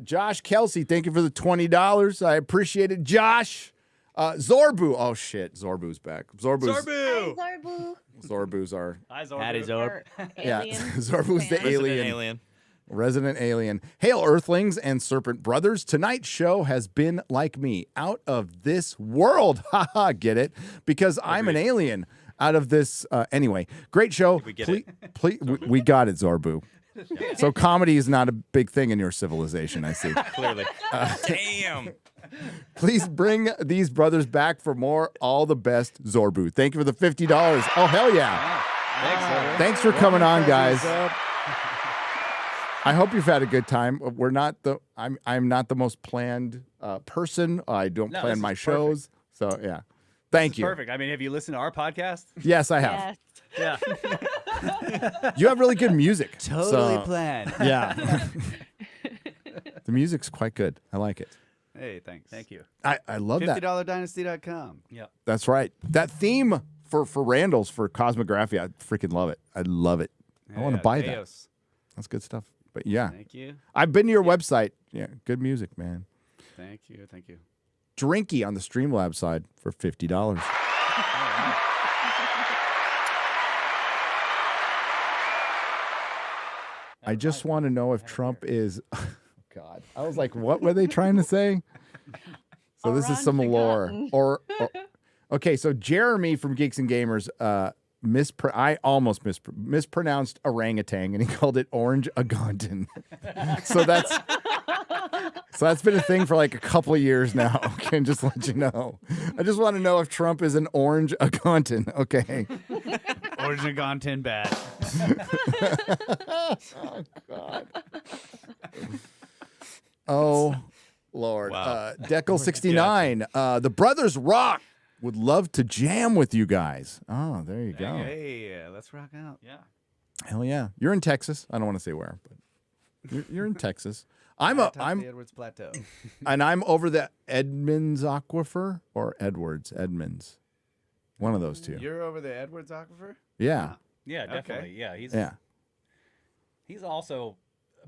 Josh Kelsey, thank you for the $20. I appreciate it, Josh. Zorbu. Oh shit, Zorbu's back. Zorbu's Zorbu. Zorbu. Zorbu's are Eyes That is over. Or yeah. alien Zorbu's the fan. Resident alien. alien. Resident alien. Hail, Earthlings and Serpent brothers. Tonight's show has been like me, out of this world. Haha, get it? Because I'm an alien out of this. Anyway, great show. We get it. We got it, Zorbu. So comedy is not a big thing in your civilization, I see. Clearly. Damn. Please bring these brothers back for more. All the best, Zorbu. Thank you for the $50. Oh, hell yeah. Thanks for coming on, guys. I hope you've had a good time. We're not the I'm not the most planned person. I don't plan my shows. So yeah. Thank you. Perfect. I mean, have you listened to our podcast? Yes, I have. Yes. Yeah. You have really good music. Totally so- planned. Yeah. The music's quite good. I like it. Hey, thanks. Thank you. I love that. $50dynasty.com. Yeah. That's right. That theme for Randall's for Cosmography, I freaking love it. I love it. I want to buy that. Deos. That's good stuff. But yeah, Thank you. I've been to your website. Yeah, good music, man. Thank you. Thank you. Drinky on the Streamlabs side for $50. I just want to know if Trump is. Oh, God, I was like, what were they trying to say? So this is some lore. Or okay, so Jeremy from Geeks and Gamers, I almost mispronounced orangutan, and he called it orange agonton. So that's been a thing for like a couple of years now. Okay, just let you know. I just want to know if Trump is an orange agonton. Okay. Orange Agonton bat. Oh God. Oh Lord. Wow. Deckle69. The Brothers Rock would love to jam with you guys. Oh, there you go. Hey, let's rock out. Yeah. Hell yeah. You're in Texas. I don't want to say where, but you're in Texas. I'm Top of the Edwards Plateau. and I'm over the Edmonds Aquifer or Edmonds. One of those two. You're over the Edwards Aquifer? Yeah. Yeah, Okay. definitely. Yeah, he's also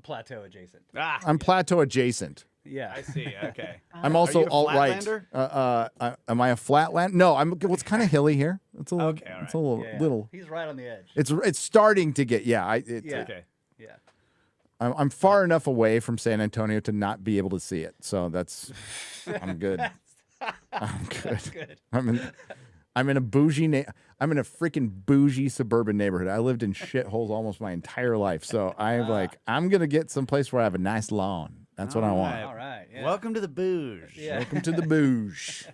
plateau adjacent. Ah, I'm plateau adjacent. Yeah. I see. Okay. I'm Are also you a alt-right. flatlander? Am I a flatland? No, it's kind of hilly here. It's a little, Okay, all it's a little, Yeah. little. He's right on the edge. It's starting to get, Yeah. Okay. Yeah. I'm far enough away from San Antonio to not be able to see it. So I'm good. I'm good. Good. I'm in a bougie, I'm in a freaking bougie suburban neighborhood. I lived in shitholes almost my entire life. So I'm going to get someplace where I have a nice lawn. That's what I want. All All right. Yeah. Welcome to the booze. Yeah. Welcome to the bouge.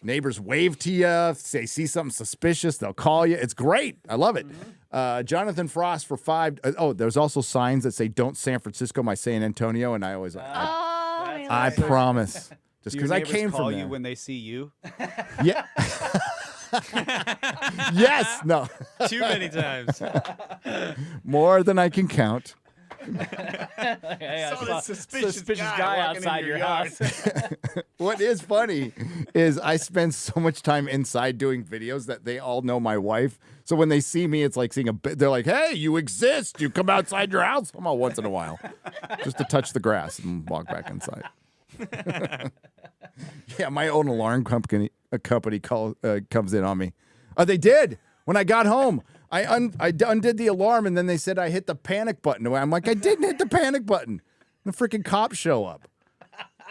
Neighbors wave to you. If they see something suspicious, they'll call you. It's great. I love it. Jonathan Frost for $5. There's also signs that say "Don't San Francisco my San Antonio," and I always I promise. Just Do your because I neighbors came call from you there. when they see you. Yeah. Yes. No. Too many times. More than I can count. Hey, Saw this suspicious guy guy walking outside in your your house. What is funny is I spend so much time inside doing videos that they all know my wife. So when they see me, it's like seeing they're like, "Hey, you exist. You come outside your house." I'm all once in a while, just to touch the grass and walk back inside. Yeah, my own alarm company comes in on me. They did when I got home. I undid the alarm, and then they said I hit the panic button. I'm like, I didn't hit the panic button. The freaking cops show up.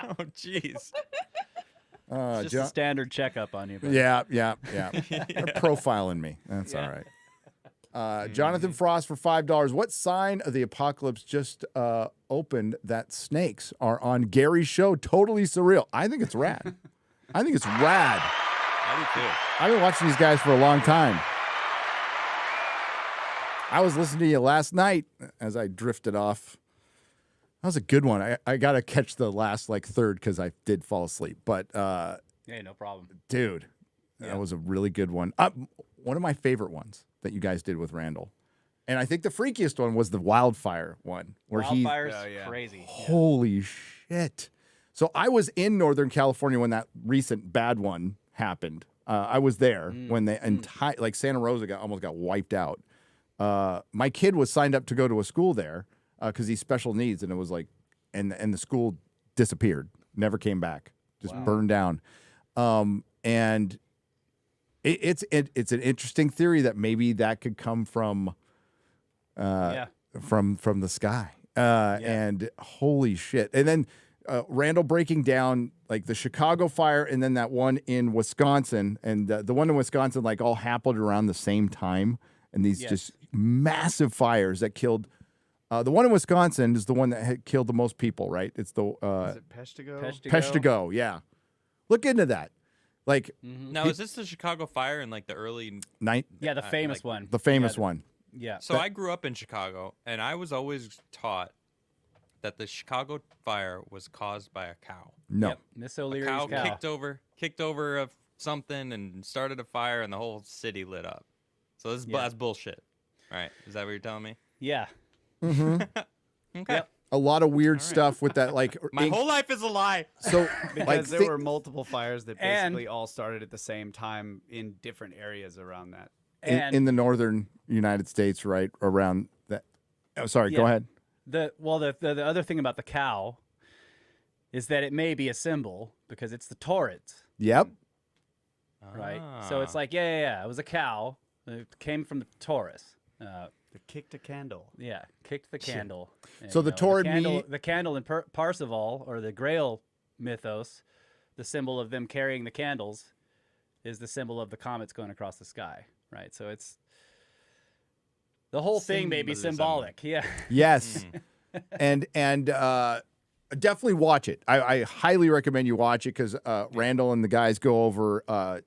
Oh, jeez. It's just a standard checkup on you. But Yeah. They're profiling me. That's all right. Jonathan Frost for $5. What sign of the apocalypse just opened that snakes are on Gary's show? Totally surreal. I think it's rad. I think it's rad. I do too. I've been watching these guys for a long time. I was listening to you last night as I drifted off. That was a good one. I got to catch the last third because I did fall asleep. But hey, no problem. dude, that was a really good one. One of my favorite ones that you guys did with Randall. And I think the freakiest one was the wildfire one. Where Wildfire's yeah. crazy. holy shit. So I was in Northern California when that recent bad one happened. I was there when the entire, Santa Rosa almost got wiped out. My kid was signed up to go to a school there because he's special needs, and it was and the school disappeared, never came back, just burned down. And it's an interesting theory that maybe that could come from from the sky. And holy shit. And then Randall breaking down like the Chicago fire and then that one in Wisconsin. And the one in Wisconsin like all happened around the same time. And these just massive fires that killed. The one in Wisconsin is the one that had killed the most people, right? It's the Is it Peshtigo? Peshtigo, yeah. Look into that. Like Now, is this the Chicago fire in like the early night? Yeah, the famous one. The famous one. Yeah. So I grew up in Chicago, and I was always taught that the Chicago fire was caused by a cow. No. Yep. Miss O'Leary's Cow cow. kicked over of something and started a fire, and the whole city lit up. So that's bullshit. All right, is that what you're telling me? Yeah. Okay. Yep. A lot of weird stuff with that, like My whole life is a lie. So Because like there were multiple fires that And- basically all started at the same time in different areas around that. in the northern United States, right around that. Oh, sorry, go Yeah. ahead. The other thing about the cow is that it may be a symbol because it's the Taurids, Yep. right? So it's like, yeah, it was a cow. It came from the Taurus. The kicked a candle. Yeah, kicked the candle. And, So the Taurid the candle in Parzival, or the Grail mythos, the symbol of them carrying the candles, is the symbol of the comets going across the sky, right? So it's the whole thing may be Symbolism. symbolic. Yeah. Yes. and definitely watch it. I highly recommend you watch it because Randall and the guys go over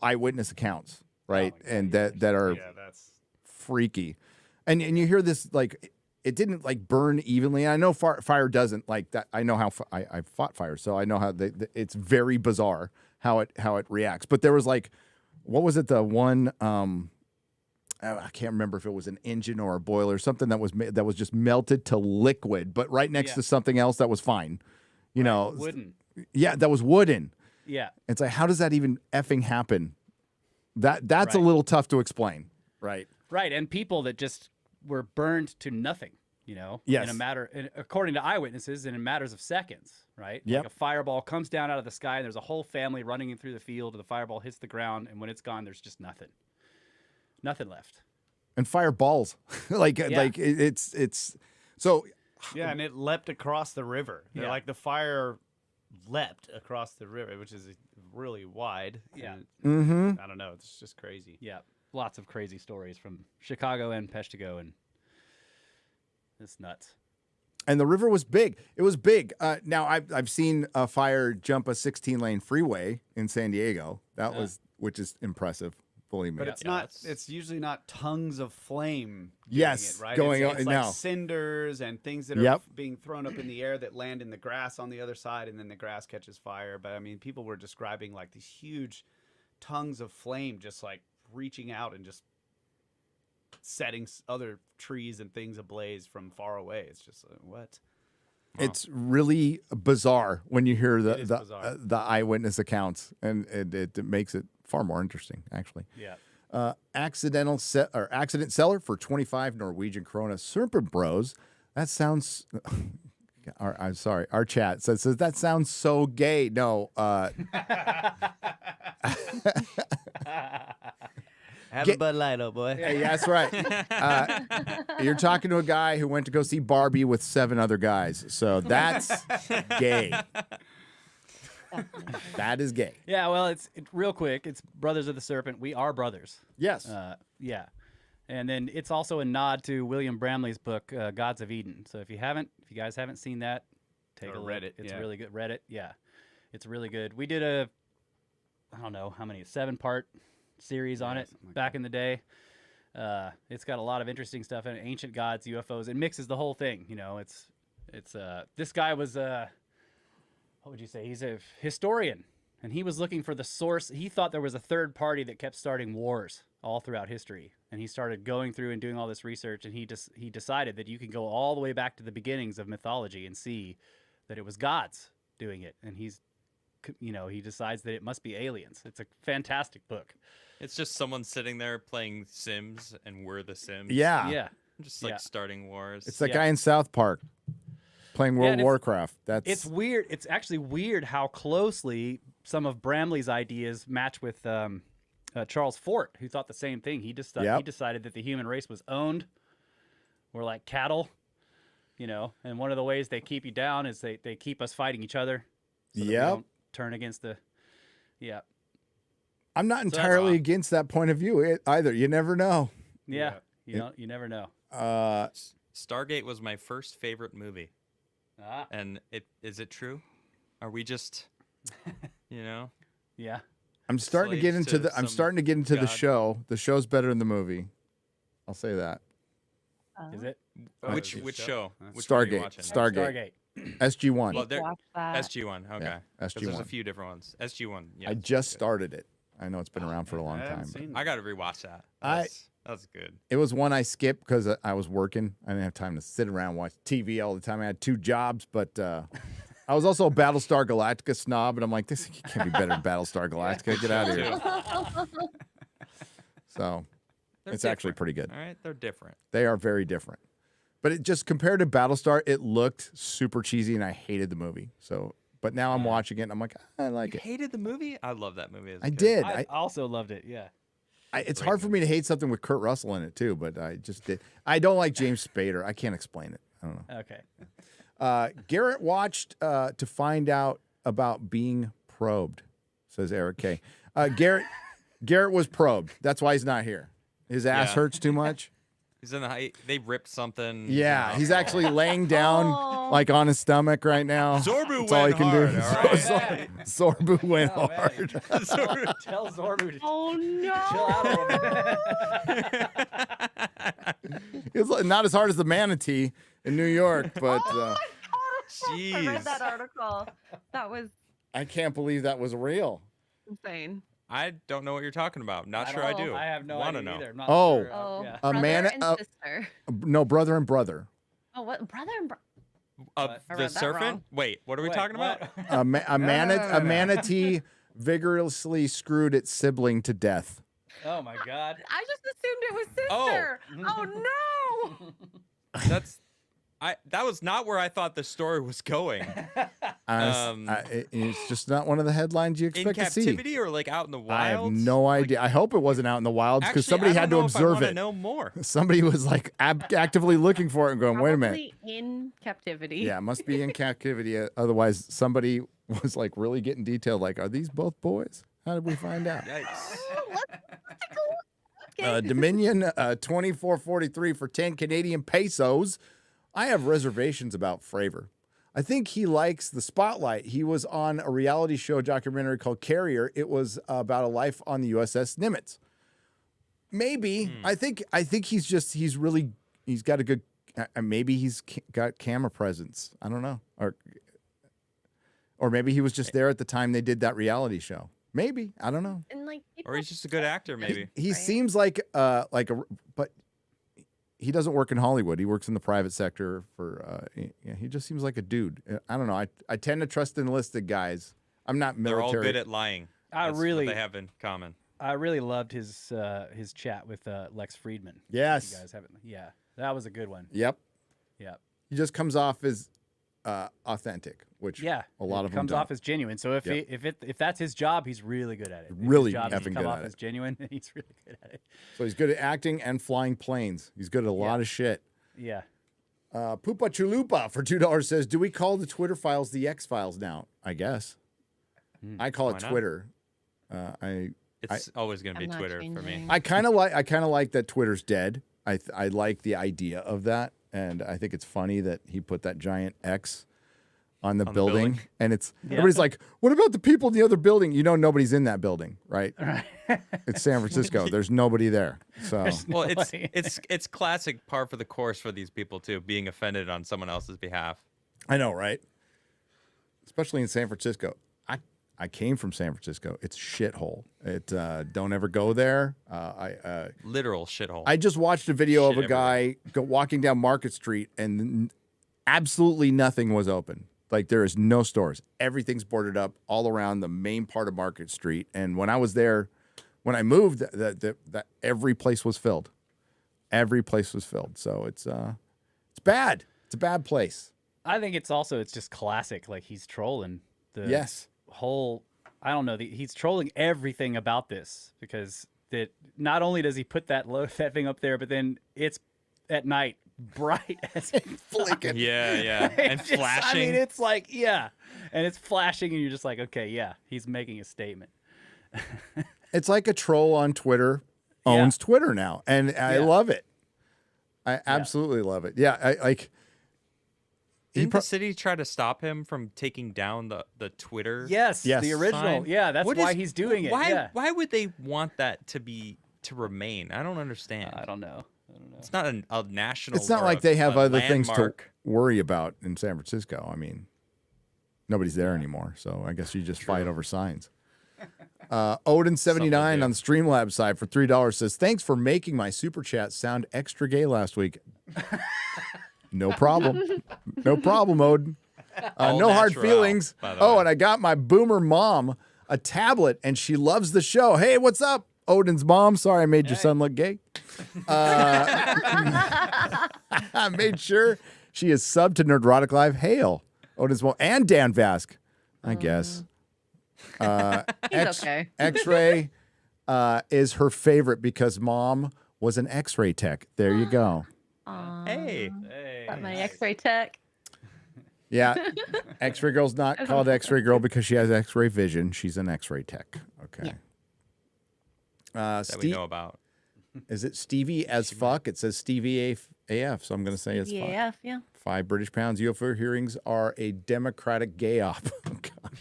eyewitness accounts, right? And that are Yeah, that's freaky. And you hear this like it didn't like burn evenly. I know fire doesn't like that. I know how I fought fire, so I know how it's very bizarre how it reacts. But there was like, what was it? The one I can't remember if it was an engine or a boiler, something that was just melted to liquid, but right next to something else that was fine. You know, Wooden. Yeah, that was wooden. Yeah. It's like, how does that even effing happen? That's a Right. little tough to explain, right? Right, and people that just were burned to nothing, Yes. according to eyewitnesses, and in matters of seconds, right? Yep. Like a fireball comes down out of the sky, and there's a whole family running in through the field, and the fireball hits the ground, and when it's gone, there's just nothing left. And fireballs, it's so. yeah, and it leapt across the river. Yeah. Like the fire leapt across the river, which is really wide. Yeah. and I don't know. It's just crazy. Yeah, lots of crazy stories from Chicago and Peshtigo, and it's nuts. And the river was big. It was big. Now I've seen a fire jump a 16-lane freeway in San Diego. Which is impressive. Believe me. But it's not. It's usually not tongues of flame. doing Yes, it, right? going it's on like now. cinders and things that Yep. are being thrown up in the air that land in the grass on the other side, and then the grass catches fire. But I mean, people were describing like these huge tongues of flame just like reaching out and just setting other trees and things ablaze from far away. It's just what? It's really bizarre when you hear It is bizarre. the eyewitness accounts, and it makes it far more interesting, actually. Yeah. Accident seller for 25 Norwegian krona. Serpent Bros. That sounds. I'm sorry. Our chat says that sounds so gay. No. Have a Bud Light, oh boy. Yeah, that's right. You're talking to a guy who went to go see Barbie with 7 other guys. So that's gay. That is gay. Yeah, well, it's real quick. It's Brothers of the Serpent. We are brothers. Yes. Yeah. And then it's also a nod to William Bramley's book, Gods of Eden. So if you guys haven't seen that, take Or a look. read it, It's yeah. really good. Read it, yeah. It's really good. We did I don't know how many, 7-part series on it something like back in the day. It's got a lot of interesting stuff in it. Ancient gods, UFOs. It mixes the whole thing. It's this guy was what would you say? He's a historian, and he was looking for the source. He thought there was a third party that kept starting wars all throughout history, and he started going through and doing all this research, and he decided that you can go all the way back to the beginnings of mythology and see that it was gods doing it, and he decides that it must be aliens. It's a fantastic book. It's just someone sitting there playing Sims, and we're the Sims. Yeah. Yeah. Just like Yeah. starting wars. It's that Yeah. guy in South Park playing World and of Warcraft. That's It's weird. It's actually weird how closely some of Bramley's ideas match with Charles Fort, who thought the same thing. He Yep. decided that the human race was owned. We're like cattle, you know, and one of the ways they keep you down is they keep us fighting each other. So that we Yep. don't turn against the. Yeah. I'm not that's entirely wrong. against that point of view either. You never know. Yeah. You never know. Stargate was my first favorite movie. Ah. And is it true? Are we just, you know? Yeah. I'm starting to get slaves into to the. I'm some starting to get into the god. show. The show's better than the movie. I'll say that. Is it? Which good show? show. Which one are you Stargate. watching? Stargate. Stargate. SG1. Well, there- Watch that. SG1. Okay. Yeah, 'Cause There's a SG1. few different ones. SG1. Yeah. I just started it. I know it's been around for a I long haven't time. seen I got to rewatch that. I- That's good. It was one I skipped because I was working. I didn't have time to sit around and watch TV all the time. I had 2 jobs, but I was also a Battlestar Galactica snob, and I'm like, this can't be better than Battlestar Galactica. Get out of here. So They're it's actually different, pretty good. All right, they're different. They are very different. But it just compared to Battlestar, it looked super cheesy, and I hated the movie. So, but now I'm watching it, and I'm like, I like You it. hated the movie? I love that movie. As a I kid. did. I also loved it. Yeah. It's hard for me to hate something with Kurt Russell in it too, but I just did. I don't like James Spader. I can't explain it. I don't know. Okay. Garrett watched to find out about being probed, says Eric K. Garrett was probed. That's why he's not here. His ass Yeah. hurts too much. He's in the. They ripped something. Yeah, he's actually laying down like on his stomach right now. Zorbu That's all he went can hard, do. all right? Zorbu went Oh, man. hard. Tell Zorbu to Oh chill out a little bit. It's like, not as hard as the manatee in New York, but I Jeez. read that article. That was I can't believe that was real. insane. I don't know what you're talking about. Not sure I do. I have no Wanna idea know. either. I'm not Oh. sure. Oh, Yeah. A brother man- and sister. No, brother and brother. Oh, what brother and brother? Of I the read that Serpent? wrong. Wait, what are we Wait, talking what? about? A manatee vigorously screwed its sibling to death. Oh my God. I just assumed it was Oh. sister. Oh, no. That was not where I thought the story was going. It's just not one of the headlines you In expect to see. captivity or like out in the wild? I have no idea. I hope it wasn't out in the wilds because Actually, somebody I had don't to know if I observe wanna it. know more. Somebody was like actively looking for it and going, wait a minute. Probably in captivity. Yeah, it must be in captivity. Otherwise, somebody was like really getting detailed. Like, are these both boys? How did we find out? Yikes. Dominion 2443 for 10 Canadian pesos. I have reservations about Fravor. I think he likes the spotlight. He was on a reality show documentary called Carrier. It was about a life on the USS Nimitz. Maybe. I think he's got a good maybe he's got camera presence. I don't know. Or maybe he was just there at the time they did that reality show. Maybe. I don't know. And like, Or he's just a good actor, maybe. He Right. seems like but he doesn't work in Hollywood. He works in the private sector for he just seems like a dude. I don't know. I tend to trust enlisted guys. I'm not They're all military. good at lying. I That's really- what they have in common. I really loved his chat with Lex Friedman. Yes. You guys haven't. Yeah, that was a good one. Yep. Yep. He just comes off as authentic, which Yeah, a lot it of them comes don't. off as genuine. So if Yep. if that's his job, he's really good at it. If his Really job is to effing come good off at as it. genuine, he's really good at it. So he's good at acting and flying planes. He's good at a lot of shit. Yeah. Poopa Chulupa for $2 says, "Do we call the Twitter files the X files now?" I guess. I call it Why not? Twitter. It's always going to be I'm not Twitter for me. changing. I kind of like that Twitter's dead. I like the idea of that, and I think it's funny that he put that giant X on the building, and it's everybody's like, "What about the people in the other building?" You know, nobody's in that building, right? It's San Francisco. There's nobody there. So Well, it's classic par for the course for these people too, being offended on someone else's behalf. I know, right? Especially in San Francisco. I came from San Francisco. It's a shithole. It don't ever go there. Literal shithole. I just watched a video of Shit a guy walking down Market Street, and absolutely nothing was open. Like, there is no stores. Everything's boarded up all around the main part of Market Street. And when I was there, when I moved, that every place was filled. Every place was filled. So it's bad. It's a bad place. I think it's just classic. Like, he's trolling the Yes. whole. I don't know. He's trolling everything about this because that not only does he put that thing up there, but then it's at night bright as Flicking. Yeah. And It's just- flashing. I mean, it's like, yeah. And it's flashing, and you're just like, okay, yeah, he's making a statement. It's like a troll on Twitter owns Twitter now, and I love it. I absolutely love it. Yeah, I like. Didn't the city try to stop him from taking down the Twitter? Yes, Yes. the original. sign? Yeah, that's What why is- he's doing it. Why? Yeah. Why would they want that to remain? I don't understand. I don't know. It's not a national. It's not or like a- they have a other things to landmark. worry about in San Francisco. I mean, nobody's there anymore, so I guess you just fight over signs. Odin79 on the Streamlabs side for $3 says, "Thanks for making my super chat sound extra gay last week." No problem. No problem, Odin. All No hard natural, feelings. by the Oh, way. and I got my boomer mom a tablet, and she loves the show. Hey, what's up, Odin's mom? Sorry I made your son look gay. I made sure she is subbed to Nerdrotic Live. Hail, Odin's mom, and Dan Vask, I guess. He's okay. X-ray is her favorite because mom was an X-ray tech. There you go. Hey. Got my X-ray tech. Yeah, X-ray girl's not called X-ray girl because she has X-ray vision. She's an X-ray tech. Okay. That we know about. Is it Stevie as fuck? It says Stevie AF, so I'm going to say it's fuck. Yeah, yeah. 5 British pounds. UFO hearings are a democratic gay op. Oh, God.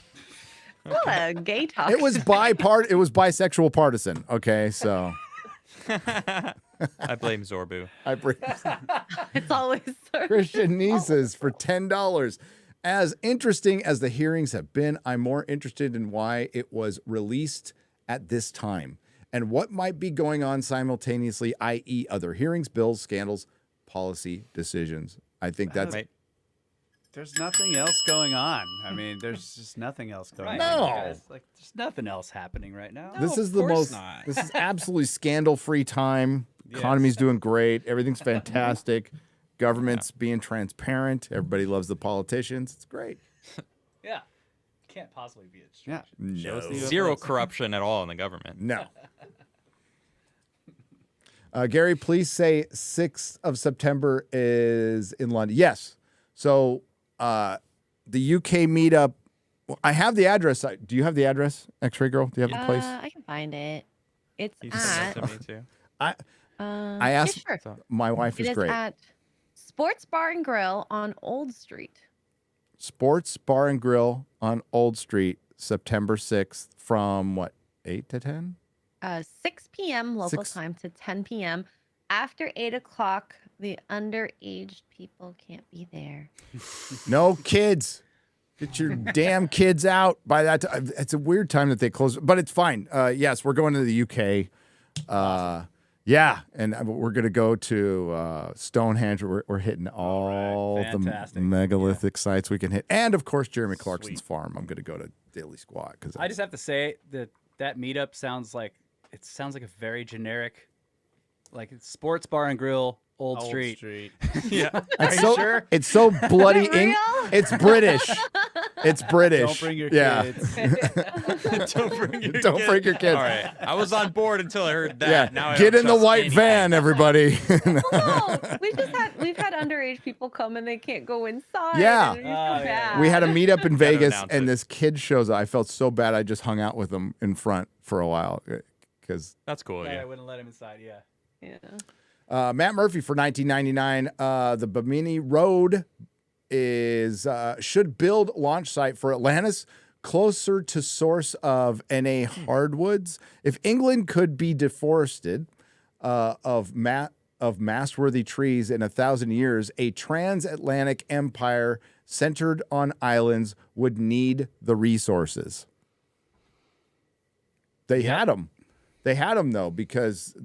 What a gay talk. It was bisexual partisan. Okay, so I blame Zorbu. I bring It's always Christian Nieces for $10. As interesting as the hearings have been, I'm more interested in why it was released at this time and what might be going on simultaneously, i.e., other hearings, bills, scandals, policy decisions. I think that's Right. There's nothing else going on. I mean, there's just nothing else going No. on. Guys, like, there's nothing else happening right now. this No, is of the course most. not. This is absolutely scandal-free time. Economy's doing great. Everything's fantastic. Government's being transparent. Everybody loves the politicians. It's great. Yeah. Can't possibly be a Yeah. No. Zero corruption at all in the government. No. Gary, please say 6th of September is in London. Yes. So the UK meetup, I have the address. Do you have the address, X-Ray Girl? Do you have the place? I can find it. It's You at. sent it to me too. I asked, yeah, sure. my wife It is is great. at Sports Bar and Grill on Old Street. Sports Bar and Grill on Old Street, September 6th from what, 8 to 10? 6 p.m. local 6 time to 10 p.m. After 8 o'clock, the underage people can't be there. No kids. Get your damn kids out by that time. It's a weird time that they close, but it's fine. Yes, we're going to the UK. Yeah, and we're going to go to Stonehenge. We're hitting all the Fantastic. megalithic sites we can hit. And, of course, Jeremy Clarkson's farm. I'm going to go to Daily Squat. Cause I just have to say that meetup sounds like a very generic, like it's Sports Bar and Grill, Old Street. Yeah. it's so, it's so bloody. Real? It's British. It's British. Don't bring your yeah. kids. Don't bring your Don't kids. bring your kids. All right. I was on board until I heard that. Yeah. Now I Get don't in the trust white anything. van, everybody. No, we've had underage people come and they can't go inside. Yeah. and it's so bad. We had a meetup in Vegas, announce and it. this kid shows up. I felt so bad. I just hung out with him in front for a while because That's cool. I Yeah. wouldn't let him inside. Yeah. Yeah. Matt Murphy for $19.99. The Bimini Road is should build launch site for Atlantis closer to source of NA hardwoods. If England could be deforested of mast-worthy trees in 1,000 years, a transatlantic empire centered on islands would need the resources. They had them. They had them though, because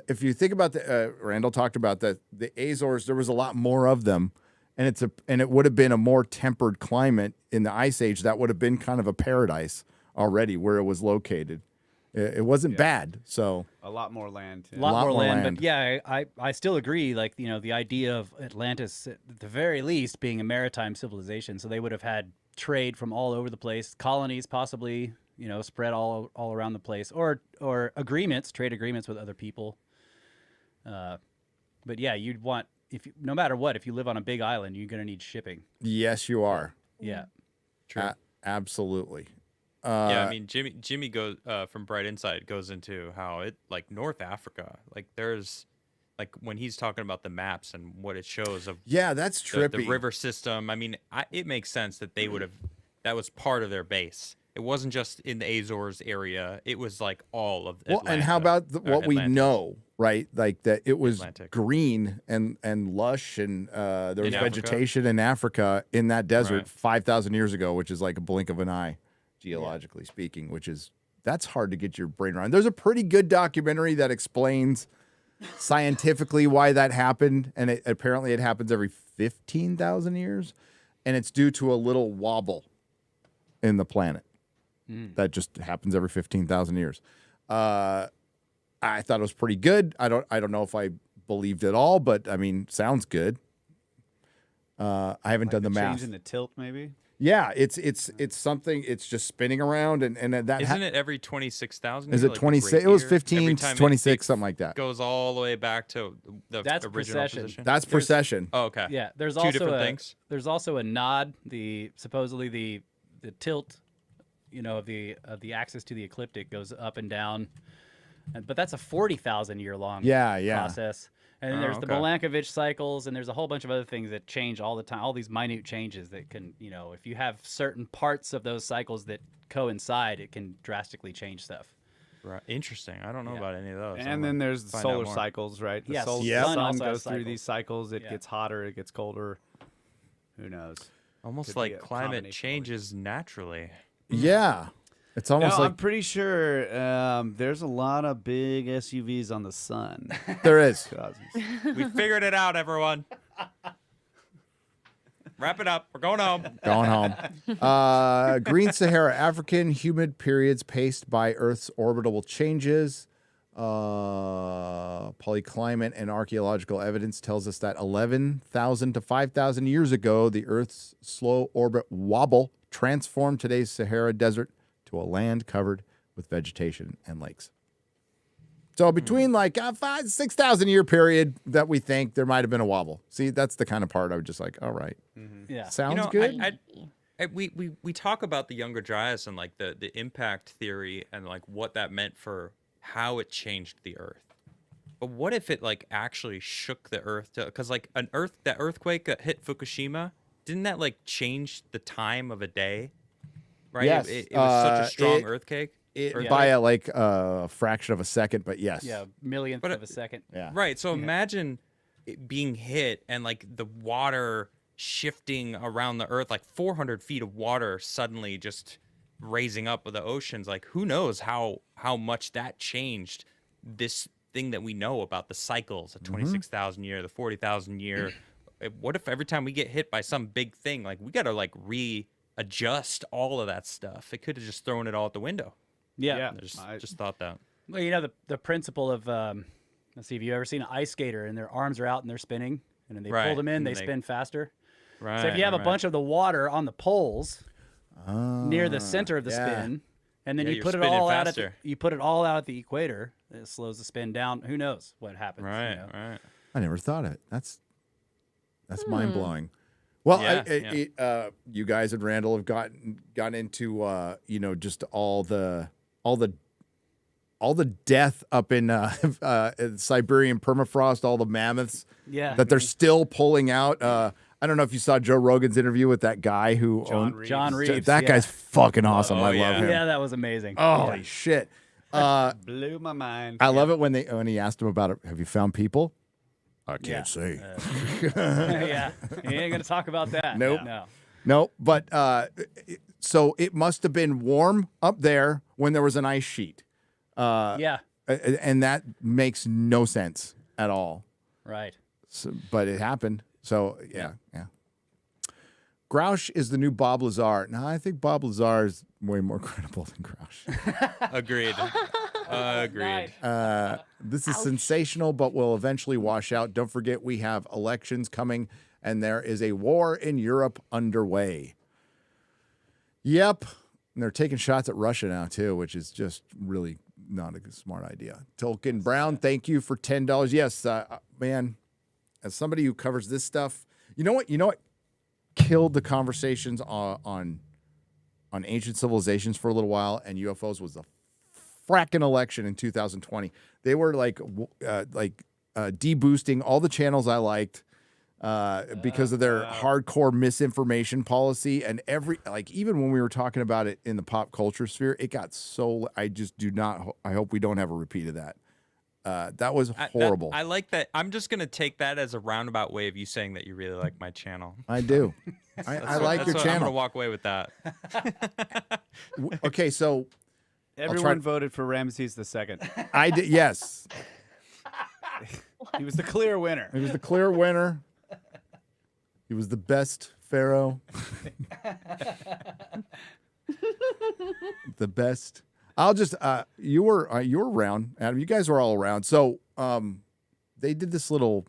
if you think about Randall talked about the Azores, there was a lot more of them, and it would have been a more tempered climate in the Ice Age. That would have been kind of a paradise already where it was located. It wasn't bad, so A lot more land. A lot, Lot more more land, land. but yeah, I still agree. Like, you know, the idea of Atlantis, at the very least, being a maritime civilization, so they would have had trade from all over the place, colonies possibly, you know, spread all around the place, or trade agreements with other people. But yeah, you'd want no matter what, if you live on a big island, you're gonna need shipping. Yes, you are. Yeah. True. Absolutely. Yeah, I mean, Jimmy goes from Bright Insight goes into how it like North Africa, like there's like when he's talking about the maps and what it shows of Yeah, that's trippy. the river system. I mean, it makes sense that they would have that was part of their base. It wasn't just in the Azores area. It was like all of Well, and how about what we know, right? Like that it was Atlantic. green and lush, and there was In Africa? vegetation in Africa in that desert Right. 5,000 years ago, which is like a blink of an eye, geologically speaking. That's hard to get your brain around. There's a pretty good documentary that explains scientifically why that happened, and apparently it happens every 15,000 years, and it's due to a little wobble in the planet. That just happens every 15,000 years. I thought it was pretty good. I don't know if I believed it all, but I mean, sounds good. I haven't done the math. Change in the tilt, maybe. Yeah, it's something. It's just spinning around, and that Isn't it every 26,000? is it 26? It was 15, 26, something like that. Goes all the way back to the That's original precession. position. That's precession. Oh, okay. Yeah, there's Two also different things. There's also a nod. Supposedly the tilt, of the axis to the ecliptic goes up and down, but that's a 40,000 year long process. And then there's the Milankovitch cycles, and there's a whole bunch of other things that change all the time. All these minute changes that can, if you have certain parts of those cycles that coincide, it can drastically change stuff. Right. Interesting. I don't know about any of those. And then there's the solar cycles, right? The Yes. the Yep. sun Also goes has through cycles. these cycles. It gets hotter. It gets colder. Who knows? Almost Could be like a climate combination of changes naturally. Yeah, it's almost I'm like pretty sure there's a lot of big SUVs on the sun. there is. We figured it out, everyone. Wrap it up. We're going home. Going home. Green Sahara, African humid periods paced by Earth's orbital changes. Polyclimate and archaeological evidence tells us that 11,000 to 5,000 years ago, the Earth's slow orbit wobble transformed today's Sahara Desert to a land covered with vegetation and lakes. So between like a 6,000 year period that we think there might have been a wobble. See, that's the kind of part I was just like, all right. Yeah. Sounds good. We talk about the Younger Dryas and like the impact theory and like what that meant for how it changed the Earth. But what if it like actually shook the Earth because like that earthquake that hit Fukushima, didn't that like change the time of a day? Right? Yes. It was such a strong earthquake. By a fraction of a second, but yes. Yeah, millionth of a second. Yeah. Right. So imagine it being hit and like the water shifting around the Earth, like 400 feet of water suddenly just raising up with the oceans. Like who knows how much that changed this thing that we know about the cycles, the 26,000 year, the 40,000 year. What if every time we get hit by some big thing, like we got to like readjust all of that stuff? It could have just thrown it all out the window. Yeah. I just thought that. Well, the principle of let's see, have you ever seen an ice skater and their arms are out and they're spinning, and then they pull them in, they spin faster. Right. So if you have a bunch of the water on the poles near the center of the spin, and then you put it all out at the equator, it slows the spin down. Who knows what happens? Right. Right. I never thought of it. That's mind blowing. Well, you guys and Randall have gotten into just all the death up in Siberian permafrost, all the mammoths that they're still pulling out. I don't know if you saw Joe Rogan's interview with that guy who John Reeves. That guy's fucking awesome. I love him. Yeah, that was amazing. Holy shit. Blew my mind. I love it when he asked him about it. Have you found people? I can't say. Yeah, he ain't gonna talk about that. Nope. No. But so it must have been warm up there when there was an ice sheet. Yeah. And that makes no sense at all. Right. So, but it happened. So yeah. Grouch is the new Bob Lazar. No, I think Bob Lazar is way more credible than Grouch. Agreed. Agreed. This is sensational, but will eventually wash out. Don't forget, we have elections coming, and there is a war in Europe underway. Yep. And they're taking shots at Russia now, too, which is just really not a smart idea. Tolkien Brown, thank you for $10. Yes, man. as somebody who covers this stuff, you know what killed the conversations on ancient civilizations for a little while and UFOs was the fracking election in 2020. They were deboosting all the channels I liked because of their hardcore misinformation policy, and even when we were talking about it in the pop culture sphere, it got so. I just do not. I hope we don't have a repeat of that. That was horrible. I like that. I'm just gonna take that as a roundabout way of you saying that you really like my channel. I do. I like your channel. I'm gonna walk away with that. Okay, so everyone voted for Ramses II. I did. Yes, he was the clear winner. He was the clear winner. He was the best pharaoh. The best. I'll just you were around, Adam. You guys were all around. So they did this little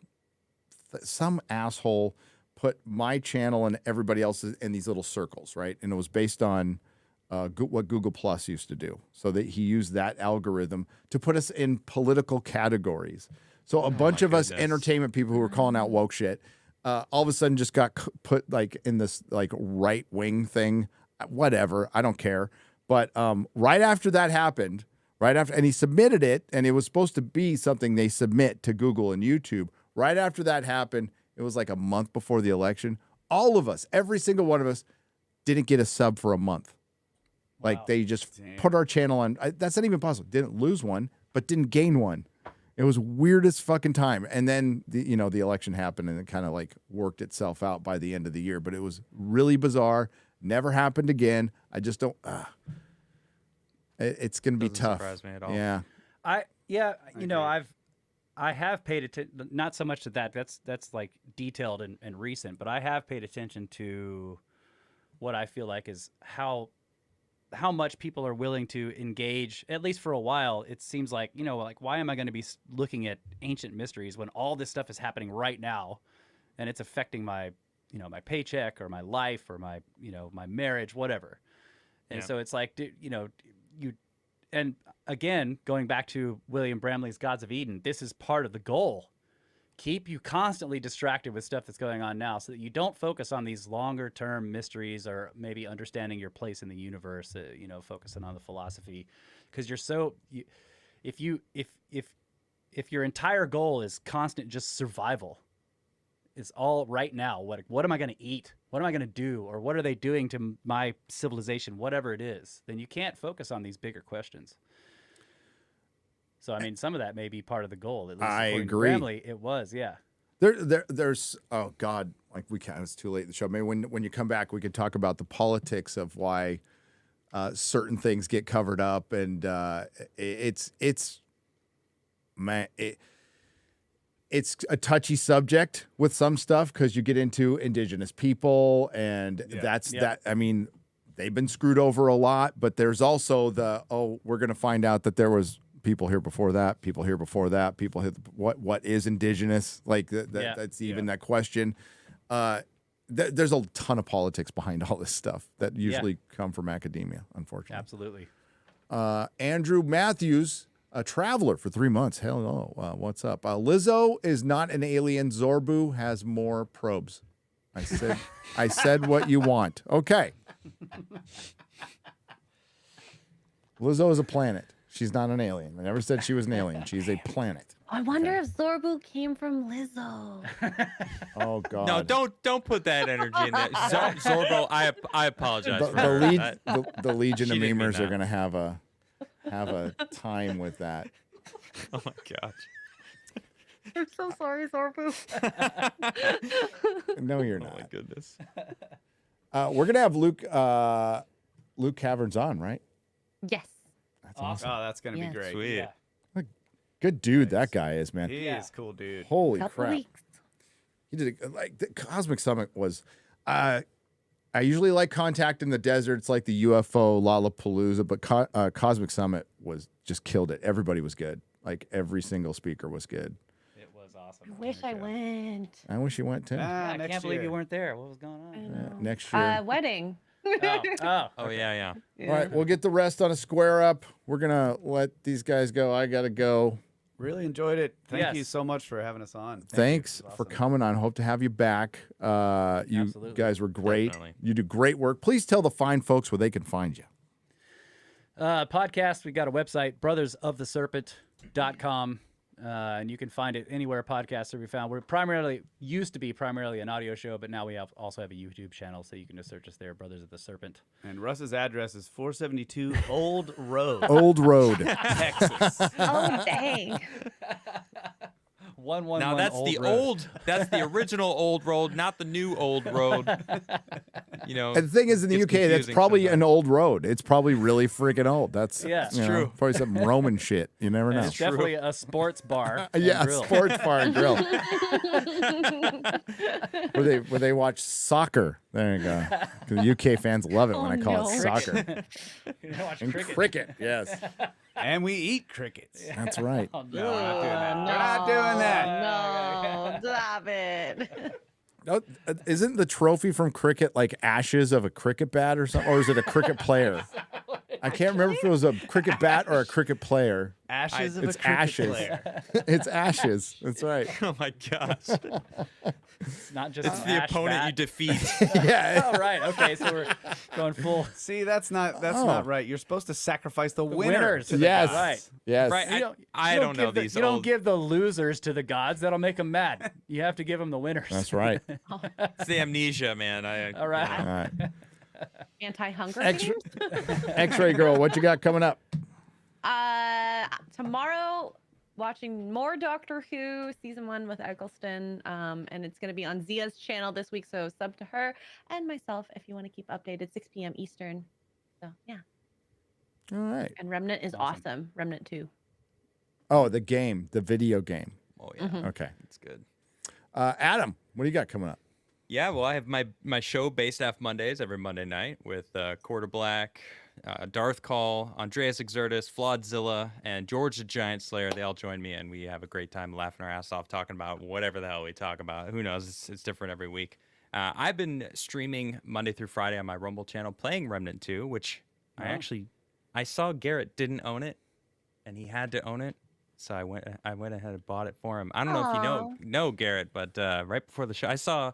some asshole put my channel and everybody else's in these little circles, right? And it was based on what Google Plus used to do. So that he used that algorithm to put us in political categories. So a bunch of us entertainment people who were calling out woke shit, all of a sudden just got put like in this like right wing thing. Whatever, I don't care. But right after that happened, and he submitted it, and it was supposed to be something they submit to Google and YouTube. Right after that happened, it was like a month before the election. All of us, every single one of us, didn't get a sub for a month. Like they just put our channel on. That's not even possible. Didn't lose one, but didn't gain one. It was weirdest fucking time. And then the election happened, and it kind of like worked itself out by the end of the year. But it was really bizarre. Never happened again. I just don't. It's going to be tough. Surprise me at all. Yeah. I have paid attention, not so much to that. That's like detailed and recent, but I have paid attention to what I feel like is how much people are willing to engage, at least for a while. It seems like, like, why am I going to be looking at ancient mysteries when all this stuff is happening right now and it's affecting my, my paycheck or my life or my, my marriage, whatever. And so it's like, and again, going back to William Bramley's Gods of Eden, this is part of the goal. Keep you constantly distracted with stuff that's going on now so that you don't focus on these longer term mysteries or maybe understanding your place in the universe, focusing on the philosophy. Because if your entire goal is constant just survival, it's all right now. What am I going to eat? What am I going to do? Or what are they doing to my civilization? Whatever it is, then you can't focus on these bigger questions. So, I mean, some of that may be part of the goal. At least I according agree. to Bramley, it was, yeah. There's oh God, like we can't. It's too late in the show. Maybe when you come back, we could talk about the politics of why certain things get covered up, and it's a touchy subject with some stuff because you get into indigenous people, and that. I mean, they've been screwed over a lot, but there's also we're going to find out that there was people here before that, people here before that, people here. What is indigenous? Like that's even that question. There's a ton of politics behind all this stuff that usually come from academia, unfortunately. Absolutely. Andrew Matthews, a traveler for 3 months. Hello, what's up? Lizzo is not an alien. Zorbu has more probes. I said what you want. Okay. Lizzo is a planet. She's not an alien. I never said she was an alien. She's a planet. I wonder if Zorbu came from Lizzo. Oh God. No, don't put that energy in that. Zorbo, I apologize for that. The Legion of She didn't mean Memers are that. going to have a time with that. Oh my gosh. I'm so sorry, Zorbu. No, you're Oh not. my goodness. We're going to have Luke Caverns on, right? Yes. That's awesome. Oh, that's gonna Yeah. be great. Sweet. Yeah. Good dude that guy is, man. He is cool, dude. Holy Couple crap. weeks. He did the Cosmic Summit was I usually like Contact in the Desert. It's like the UFO Lollapalooza, but Cosmic Summit was just killed it. Everybody was good. Like every single speaker was good. It was awesome. I wish I went. I wish you went too. I Next can't believe year. you weren't there. What was going on? Yeah, next year. Wedding. Oh yeah. All right, we'll get the rest on a square up. We're gonna let these guys go. I gotta go. Really enjoyed it. Thank you Yes. so much for having us on. Thanks for coming on. Hope to have you back. You Absolutely. guys were great. Definitely. You do great work. Please tell the fine folks where they can find you. Podcast, we got a website, brothersoftheserpent.com. And you can find it anywhere podcasts are found. We're used to be primarily an audio show, but now we also have a YouTube channel, so you can just search us there, Brothers of the Serpent. And Russ's address is 472 Old Road, Old Road. Texas. Oh, dang. 111 Now that's Old the Road. old, that's the original old road, not the new old road. You know, And the thing is, in the gets UK, that's confusing probably sometimes. an old road. It's probably really freaking old. That's Yeah, it's you know, true. Probably some Roman shit. You never know. It's definitely a sports bar. and Yeah, a grill. sports bar and grill. where they watch soccer. There you go. 'Cause the UK fans love it when I call it no. soccer. You know, watch And cricket. cricket, yes. And we eat crickets. That's right. Oh, No, no. we're not doing that. No, We're not doing that. No, stop it. No, isn't the trophy from cricket like ashes of a cricket bat or something? Or is it a cricket player? I can't remember if it was a cricket bat or a cricket player. Ashes of It's a cricket ashes. player. It's ashes. That's right. oh my gosh, It's not just it's an the ash opponent bat. you defeat. Yeah. Oh, right. Okay, so we're going full. See, that's not right. You're supposed to sacrifice the winner. winners. to the Yes. gods. Right. Yes. Right. You don't, I you don't know give the- these You don't old- give the losers to the gods. That'll make them mad. You have to give them the winners. That's right. It's the amnesia, man. All right. All right. Anti-hunger X- games? X-ray girl, what you got coming up? Tomorrow, watching more Doctor Who season 1 with Eccleston, and it's going to be on Zia's channel this week, so sub to her and myself if you want to keep updated. 6 p.m. Eastern. So yeah, All right. and Remnant is awesome. Remnant 2. Oh, the game, the video game. Oh yeah, Okay. it's good. Adam, what do you got coming up? Yeah, well, I have my show based off Mondays every Monday night with Quarter Black, Darth Call, Andreas Exertus, Flawedzilla, and George the Giant Slayer. They all join me, and we have a great time laughing our ass off talking about whatever the hell we talk about. Who knows? It's different every week. I've been streaming Monday through Friday on my Rumble channel playing Remnant 2, which I saw Garrett didn't own it, and he had to own it. So I went ahead and bought it for him. I don't know if you know Garrett, but right before the show, I saw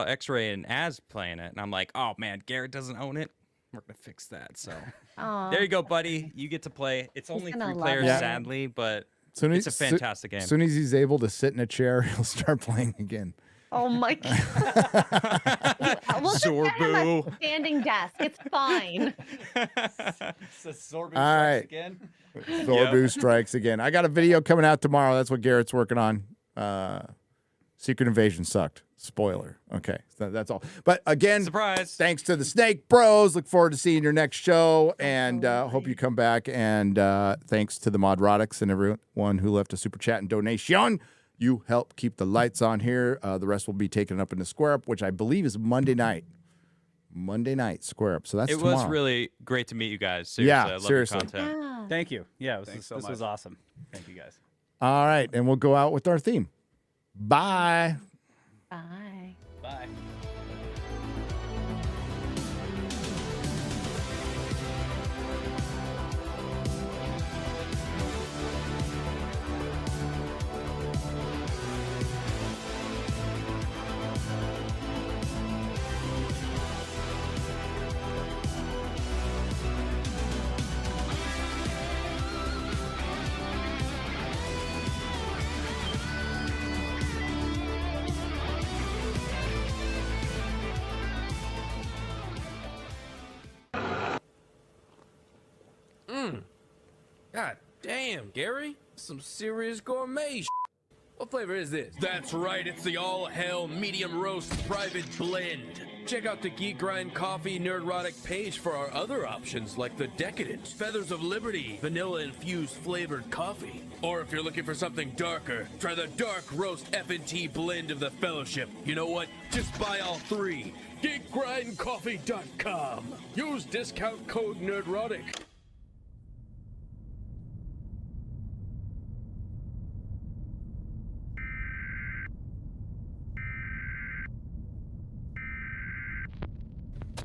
X-Ray and Az playing it, and I'm like, oh man, Garrett doesn't own it. We're gonna fix that. So Aw. there you go, buddy. You get to play. It's only gonna 3 love players, it. sadly, but Soon it's a fantastic game. As soon as he's able to sit in a chair, he'll start playing again. Oh my god. We'll just get him Zorbu. a standing desk. It's fine. All right. again. Zorbu strikes again. I got a video coming out tomorrow. That's what Garrett's working on. Secret Invasion sucked. Spoiler. Okay, so that's all. But again, Surprise. thanks to the Snake Bros. Look forward to seeing your next show, and hope you come back. And thanks to the Nerdrotics and everyone who left a super chat and donation. You help keep the lights on here. The rest will be taken up in the Square Up, which I believe is Monday night. Monday night Square Up. So that's It tomorrow. was really great to meet you guys. Seriously, Yeah, I love seriously. your content. Yeah. Thank you. Yeah, Thanks so this was much. awesome. Thank you guys. All right, and we'll go out with our theme. Bye. Bye. Bye. God damn, Gary. Some serious gourmet What flavor is this? That's right, it's the all-hell medium roast private blend. Check out the Geek Coffee Nerdrotic page for our other options like the Decadent, Feathers of Liberty, vanilla-infused flavored coffee. Or if you're looking for something darker, try the Dark Roast FNT blend of the Fellowship. You know what? Just buy all 3. GeekGrindCoffee.com. Use discount code Nerdrotic.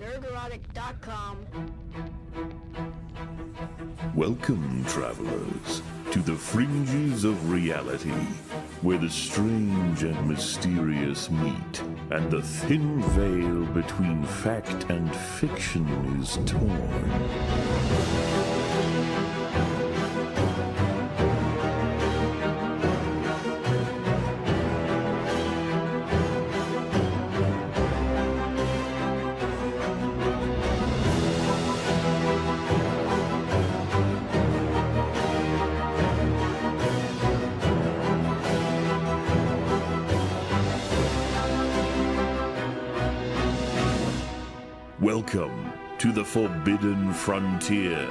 Nerdrotic.com. Welcome, travelers, to the fringes of reality, where the strange and mysterious meet, and the thin veil between fact and fiction is torn. Welcome to the Forbidden Frontier.